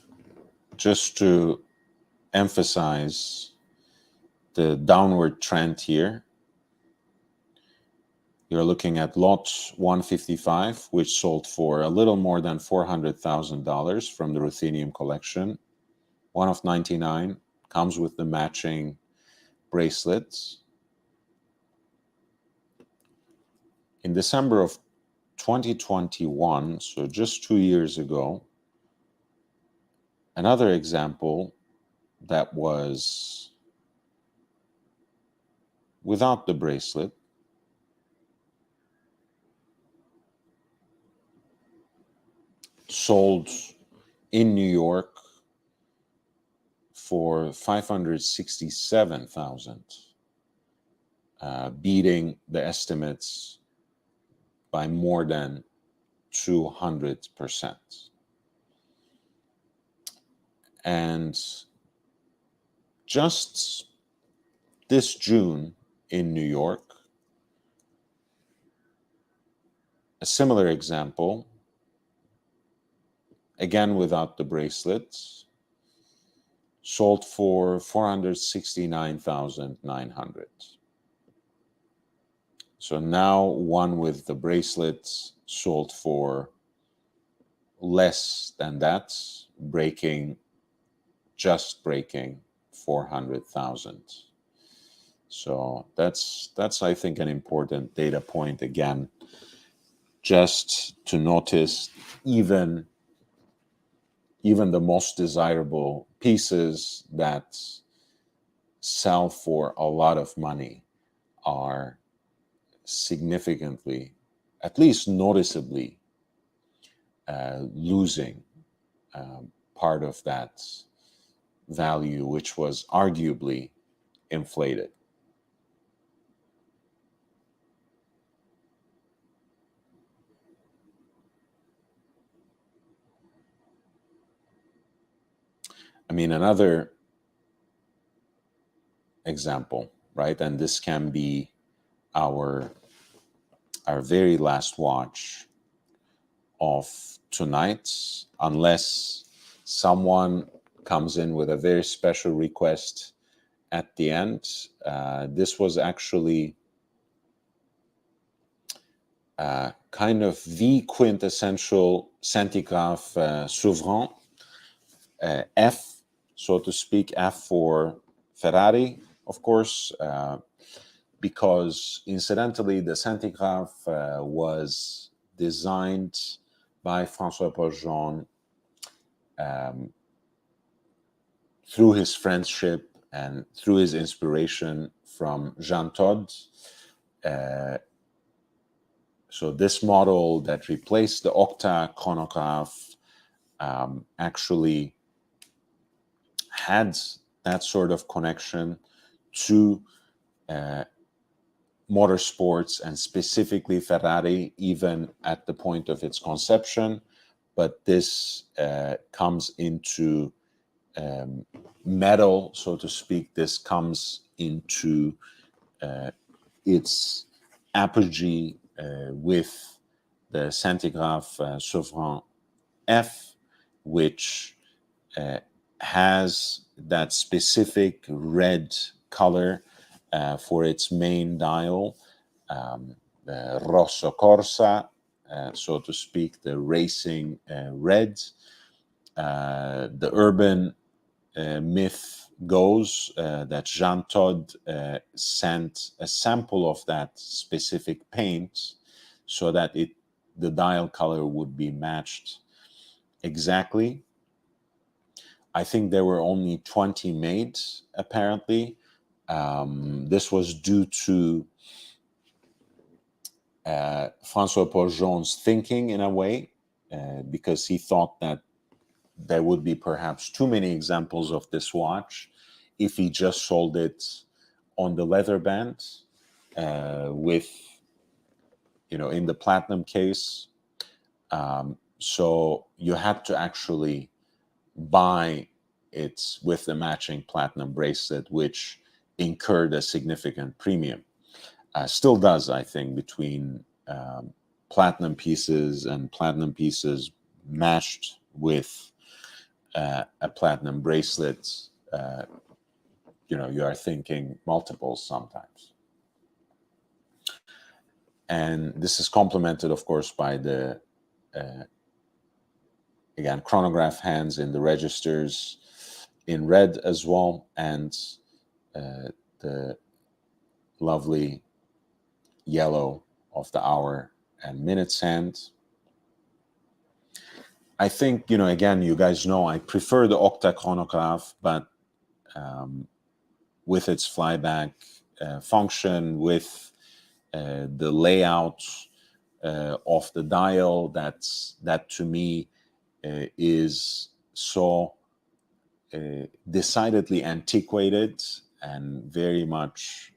just to emphasize the downward trend here, you're looking at lot 155, which sold for a little more than $400,000 from the ruthenium collection. One of 99, comes with the matching bracelets. In December of 2021, so just 2 years ago, another example that was without the bracelet sold in New York for $567,000, beating the estimates by more than 200%. And just this June in New York, a similar example, again without the bracelets, sold for $469,900. So now one with the bracelets sold for less than that, just breaking 400,000. So that's I think an important data point again, just to notice even the most desirable pieces that sell for a lot of money are significantly, at least noticeably, losing part of that value, which was arguably inflated. I mean, another example, right? And this can be our very last watch of tonight, unless someone comes in with a very special request at the end. This was actually kind of the quintessential centigraph souverain, F, so to speak, F for Ferrari, of course, because incidentally, the centigraph was designed by François-Paul Journe through his friendship and through his inspiration from Jean-Claude. So this model that replaced the octa chronograph actually had that sort of connection to motorsports and specifically Ferrari, even at the point of its conception. But this comes into metal, so to speak. This comes into its apogee with the centigraph Souverain F, which has that specific red color for its main dial, the Rosso Corsa, so to speak, the racing red. The urban myth goes that Jean-Claude sent a sample of that specific paint so that the dial color would be matched exactly. I think there were only 20 made, apparently. This was due to François-Paul Journe's thinking in a way, because he thought that there would be perhaps too many examples of this watch if he just sold it on the leather band with, in the platinum case. So you had to actually buy it with the matching platinum bracelet, which incurred a significant premium. Still does, I think, between platinum pieces and platinum pieces matched with a platinum bracelet. You are thinking multiples sometimes. And this is complemented, of course, by the again, chronograph hands in the registers in red as well, and the lovely yellow of the hour and minutes hand. I think, again, you guys know I prefer the octa chronograph, but with its flyback function, with the layout of the dial, that to me is so decidedly antiquated and very much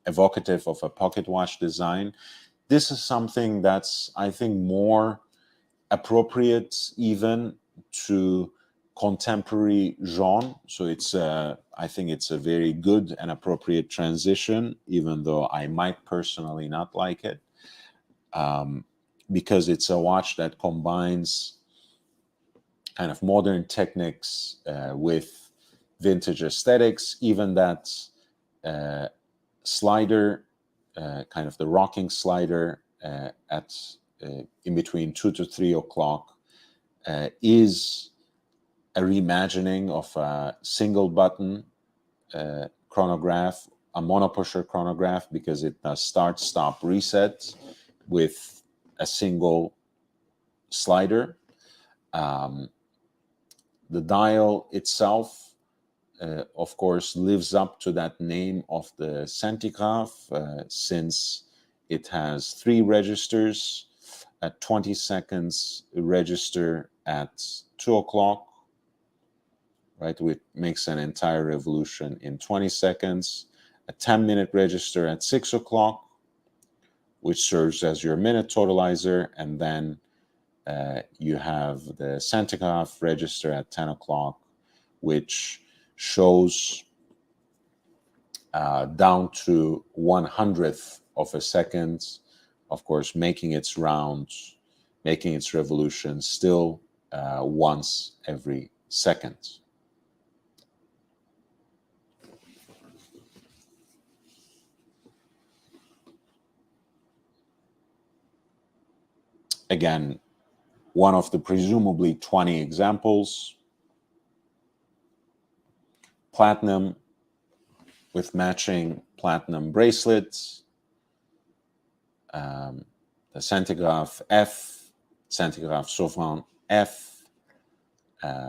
evocative of a pocket watch design. This is something that's, I think, more appropriate even to contemporary Jean. So I think it's a very good and appropriate transition, even though I might personally not like it, because it's a watch that combines kind of modern techniques with vintage aesthetics. Even that slider kind of the rocking slider at in between 2 to 3 o'clock is a reimagining of a single button chronograph, a monopusher chronograph, because it does start, stop, reset with a single slider. The dial itself, of course, lives up to that name of the centigraph, since it has 3 registers. At 20 seconds, a register at 2 o'clock, right, which makes an entire revolution in 20 seconds. A 10-minute register at 6 o'clock, which serves as your minute totalizer, and then you have the centigraph register at 10 o'clock, which shows down to 1/100th of a second, of course, making its rounds, making its revolution still once every second. Again, one of the presumably 20 examples. Platinum with matching platinum bracelets. The centigraph F, centigraph Sovereign F,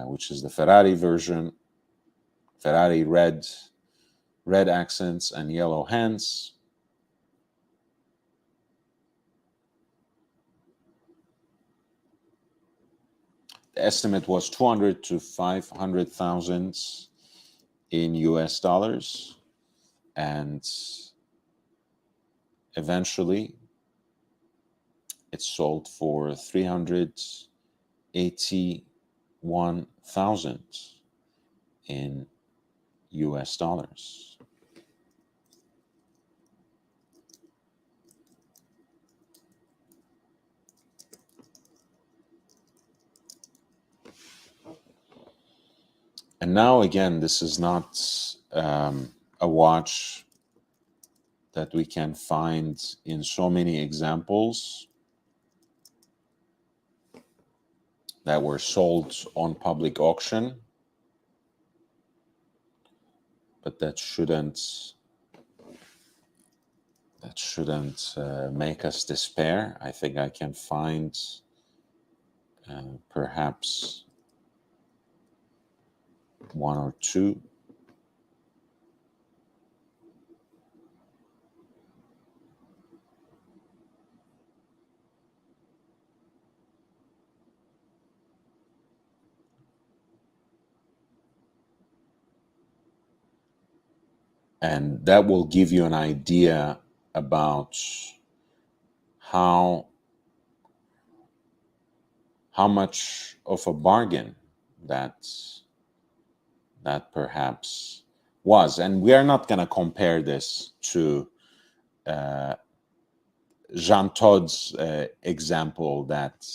which is the Ferrari version. Ferrari red accents and yellow hands. The estimate was 200 to 500,000 in US dollars, and eventually it sold for 381,000 in US dollars. And now again, this is not a watch that we can find in so many examples that were sold on public auction, but that shouldn't make us despair. I think I can find perhaps 1 or 2. And that will give you an idea about how much of a bargain that perhaps was. And we are not going to compare this to Jean-Claude's example that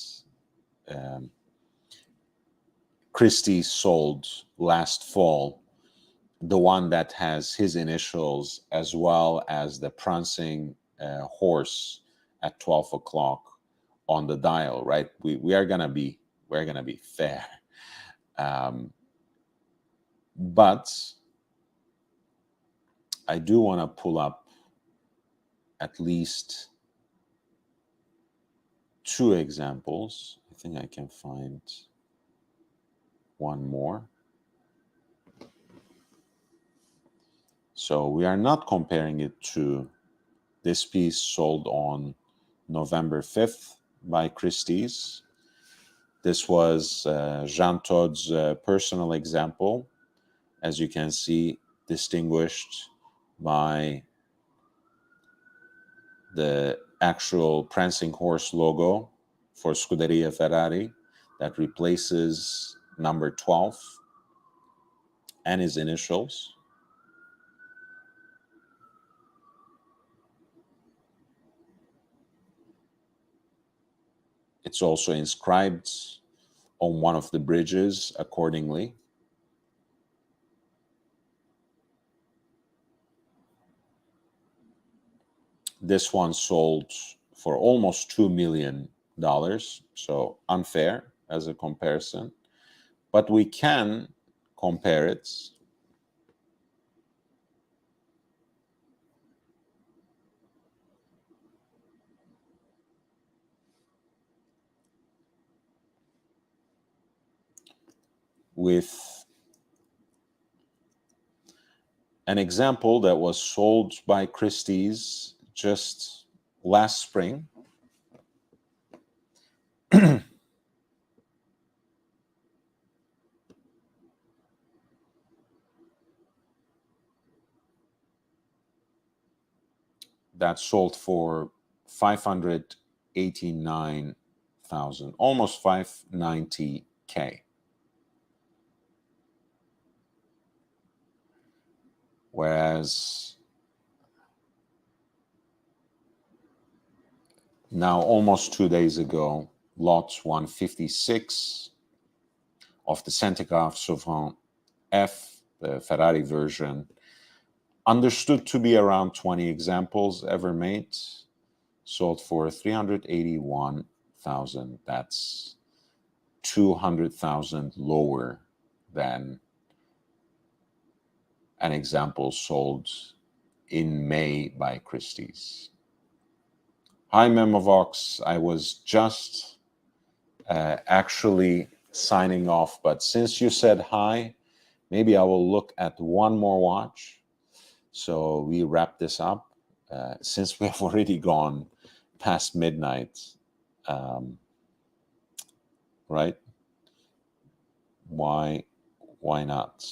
Christie sold last fall, the one that has his initials as well as the prancing horse at 12 o'clock on the dial, right? We're gonna be fair, but I do want to pull up at least 2 examples. I think I can find one more. So we are not comparing it to this piece sold on November 5th by Christie's. This was Jean-Claude's personal example, as you can see, distinguished by the actual prancing horse logo for Scuderia Ferrari that replaces number 12 and his initials. It's also inscribed on one of the bridges accordingly. This one sold for almost $2 million, so unfair as a comparison. But we can compare it with an example that was sold by Christie's just last spring. That sold for 589,000, almost 590K. Whereas now, almost 2 days ago, lot 156 of the Centigraph Souverain F, the Ferrari version, understood to be around 20 examples ever made, sold for 381,000. That's 200,000 lower than an example sold in May by Christie's. Hi, Memovox. I was just actually signing off, but since you said hi, maybe I will look at one more watch. So we wrap this up. Since we have already gone past midnight, right? Why not?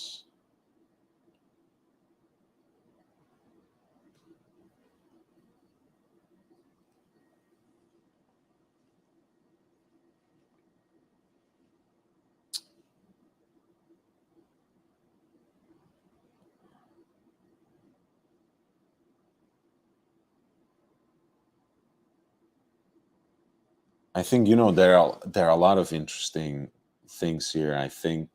I think, you know, there are a lot of interesting things here. I think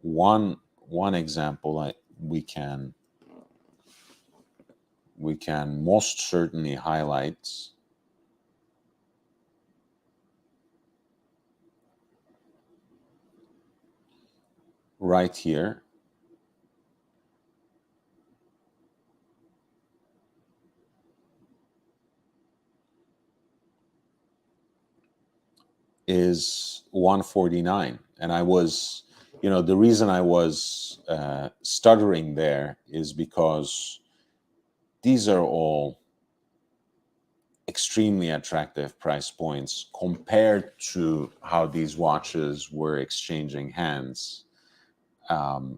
one example we can most certainly highlight right here is 149. And I was, you know, the reason I was stuttering there is because these are all extremely attractive price points compared to how these watches were exchanging hands around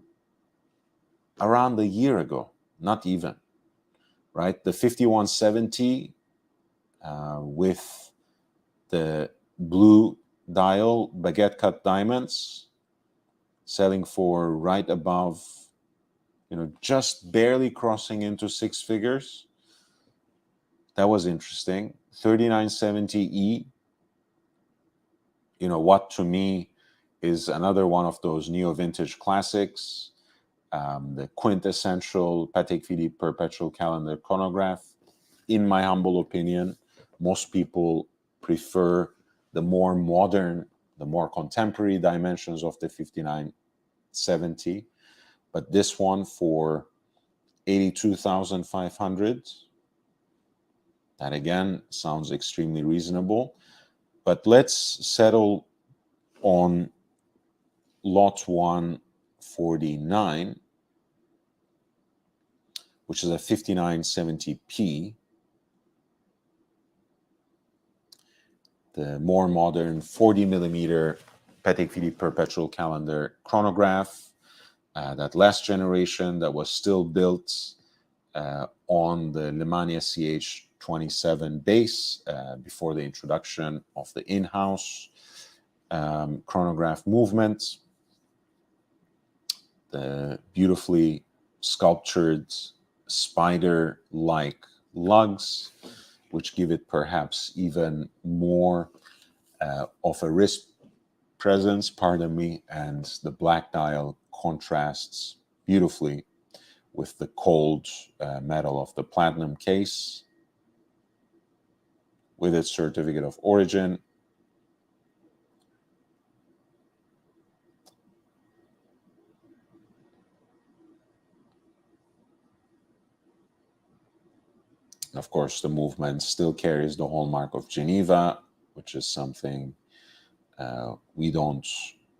a year ago, not even, right? The 5170 with the blue dial baguette cut diamonds selling for right above, you know, just barely crossing into six figures. That was interesting. 3970E, you know, what to me is another one of those neo-vintage classics, the quintessential Patek Philippe perpetual calendar chronograph. In my humble opinion, most people prefer the more modern, the more contemporary dimensions of the 5970, but this one for 82,500, that again sounds extremely reasonable. But let's settle on lot 149, which is a 5970p, the more modern 40 millimeter Patek Philippe perpetual calendar chronograph, that last generation that was still built on the Lemania CH27 base before the introduction of the in-house chronograph movement. The beautifully sculptured spider-like lugs, which give it perhaps even more of a wrist presence, pardon me, and the black dial contrasts beautifully with the cold metal of the platinum case, with its certificate of origin. Of course, the movement still carries the hallmark of Geneva, which is something we don't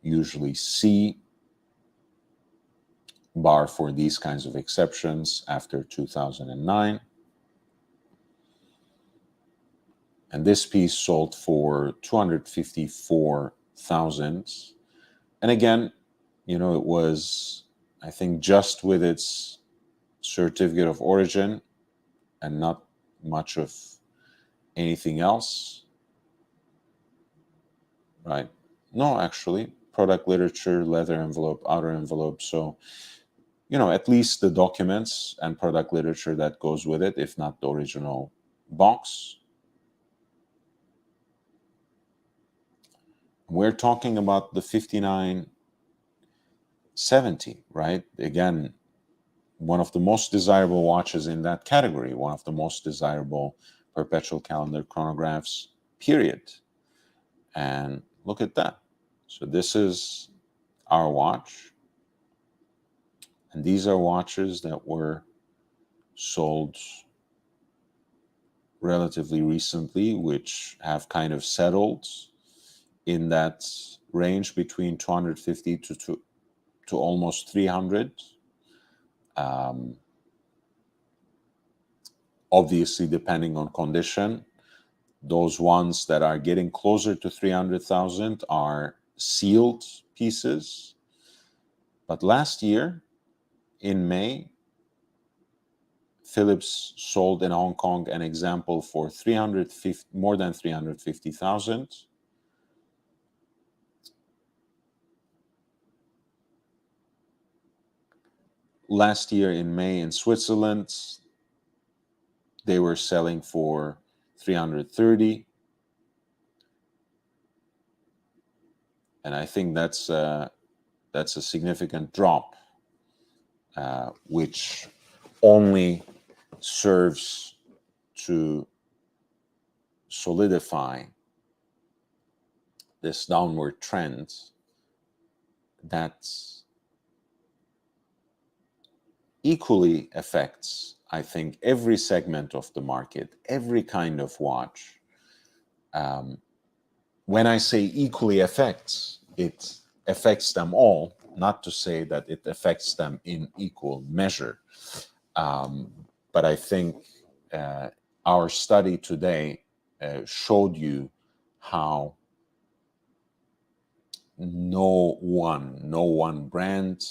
usually see, bar for these kinds of exceptions after 2009. And this piece sold for 254,000. And again, you know, it was, I think, just with its certificate of origin and not much of anything else, right? No, actually, product literature, leather envelope, outer envelope. So, you know, at least the documents and product literature that goes with it, if not the original box. We're talking about the 5970, right? Again, one of the most desirable watches in that category, one of the most desirable perpetual calendar chronographs, period. And look at that. So this is our watch. And these are watches that were sold relatively recently, which have kind of settled in that range between 250 to almost 300. Obviously, depending on condition, those ones that are getting closer to 300,000 are sealed pieces. But last year, in May, Phillips sold in Hong Kong an example for more than 350,000. Last year in May in Switzerland, they were selling for 330. And I think that's a significant drop, which only serves to solidify this downward trend that equally affects, I think, every segment of the market, every kind of watch. When I say equally affects, it affects them all, not to say that it affects them in equal measure. But I think our study today showed you how no one brand,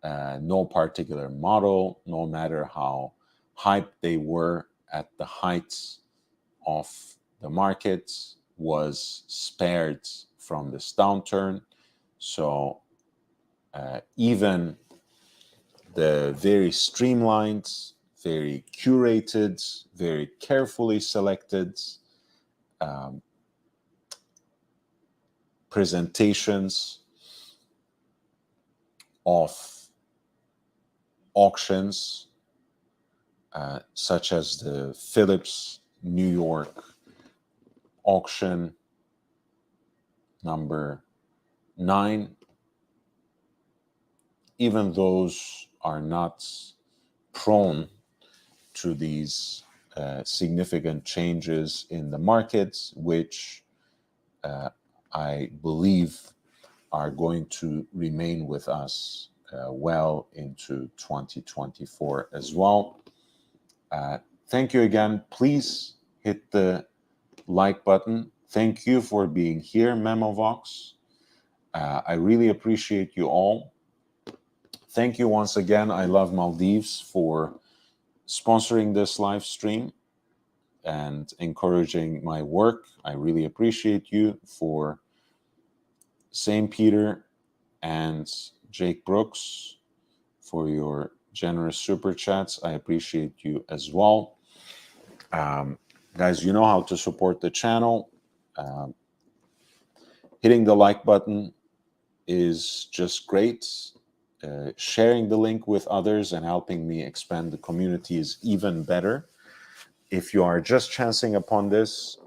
no particular model, no matter how hyped they were at the height of the market, was spared from this downturn. So even the very streamlined, very curated, very carefully selected presentations of auctions, such as the Phillips New York auction number 9, even those are not prone to these significant changes in the markets, which I believe are going to remain with us well into 2024 as well. Thank you again. Please hit the like button. Thank you for being here, Memovox. I really appreciate you all. Thank you once again, I Love Maldives, for sponsoring this live stream and encouraging my work. I really appreciate you. For St. Peter and Jake Brooks, for your generous super chats, I appreciate you as well. Guys, you know how to support the channel. Hitting the like button is just great. sharing the link with others and helping me expand the community is even better. If you are just chancing upon this,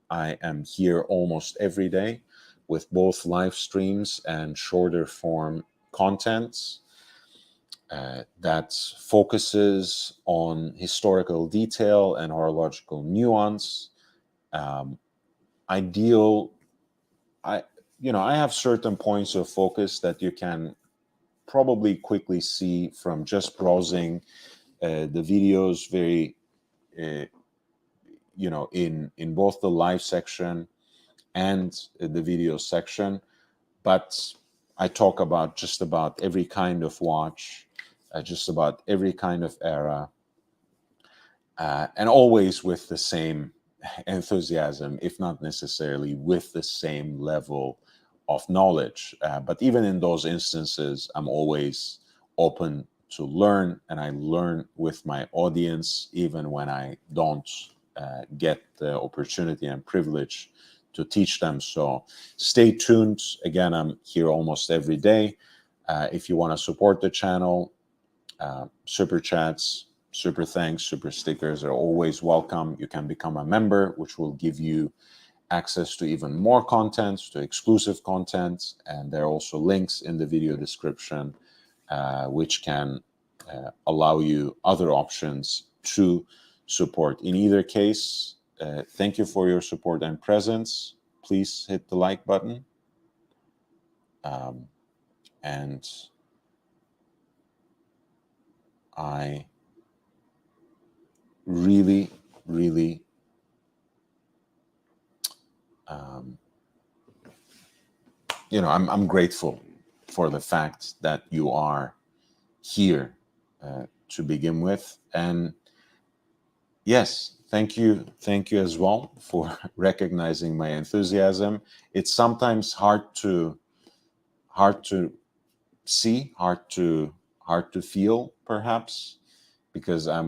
I am here almost every day with both live streams and shorter form contents that focuses on historical detail and horological nuance. I have certain points of focus that you can probably quickly see from just browsing the videos very, in both the live section and the video section. But I talk about just about every kind of watch, just about every kind of era, and always with the same enthusiasm, if not necessarily with the same level of knowledge. But even in those instances, I'm always open to learn, and I learn with my audience, even when I don't get the opportunity and privilege to teach them. So stay tuned. Again, I'm here almost every day. If you want to support the channel, super chats, super thanks, super stickers are always welcome. You can become a member, which will give you access to even more content, to exclusive content. And there are also links in the video description, which can allow you other options to support. In either case, thank you for your support and presence. Please hit the like button. And I really, really I'm grateful for the fact that you are here to begin with. And yes, thank you as well for recognizing my enthusiasm. It's sometimes hard to see, hard to feel, perhaps, because I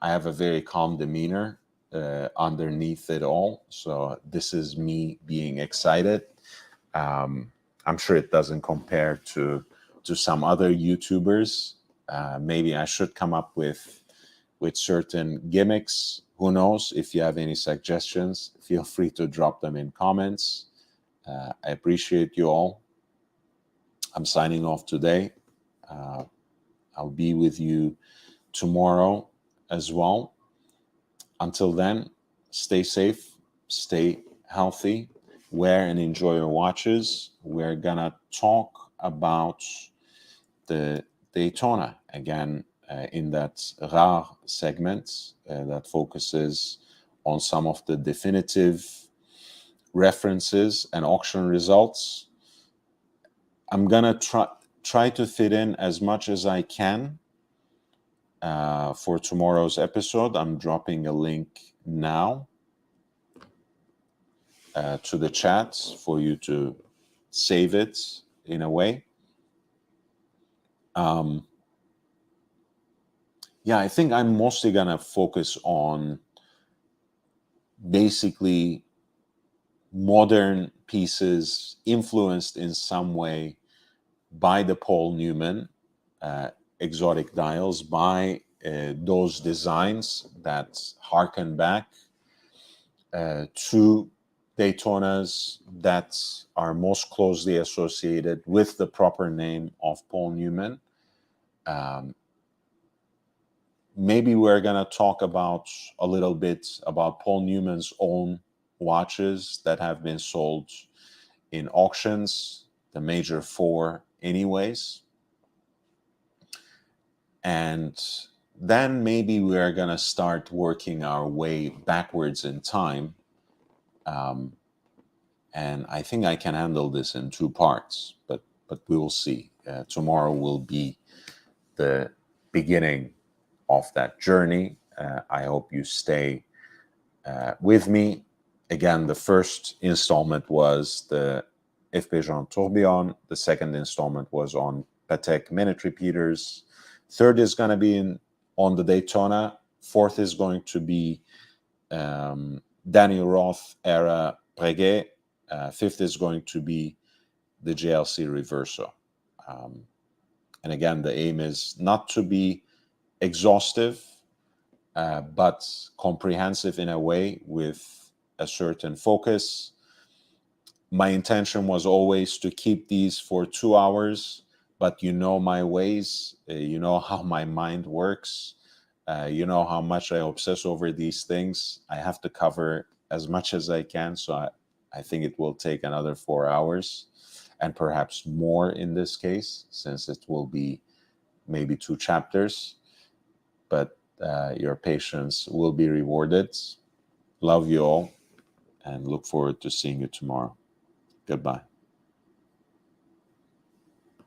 have a very calm demeanor underneath it all. So this is me being excited. I'm sure it doesn't compare to some other YouTubers. Maybe I should come up with certain gimmicks. Who knows? If you have any suggestions, feel free to drop them in comments. I appreciate you all. I'm signing off today. I'll be with you tomorrow as well. Until then, stay safe, stay healthy, wear and enjoy your watches. We're gonna talk about the Daytona again in that Rare segment that focuses on some of the definitive references and auction results. I'm gonna try to fit in as much as I can for tomorrow's episode. I'm dropping a link now to the chat for you to save it in a way. I think I'm mostly gonna focus on basically modern pieces influenced in some way by the Paul Newman exotic dials, by those designs that harken back to Daytonas that are most closely associated with the proper name of Paul Newman. Maybe we're going to talk about a little bit about Paul Newman's own watches that have been sold in auctions, the major four anyways. And then maybe we're going to start working our way backwards in time. And I think I can handle this in two parts, but we will see. Tomorrow will be the beginning of that journey. I hope you stay with me. Again, the first installment was the FP Jean Tourbillon. The second installment was on Patek minute repeaters. Third is going to be on the Daytona. Fourth is going to be Daniel Roth era Breguet. Fifth is going to be the JLC Reverso. And again, the aim is not to be exhaustive, but comprehensive in a way with a certain focus. My intention was always to keep these for 2 hours, but you know my ways, you know how my mind works, you know how much I obsess over these things. I have to cover as much as I can, so I think it will take another 4 hours, and perhaps more in this case, since it will be maybe 2 chapters, but your patience will be rewarded. Love you all, and look forward to seeing you tomorrow. Goodbye.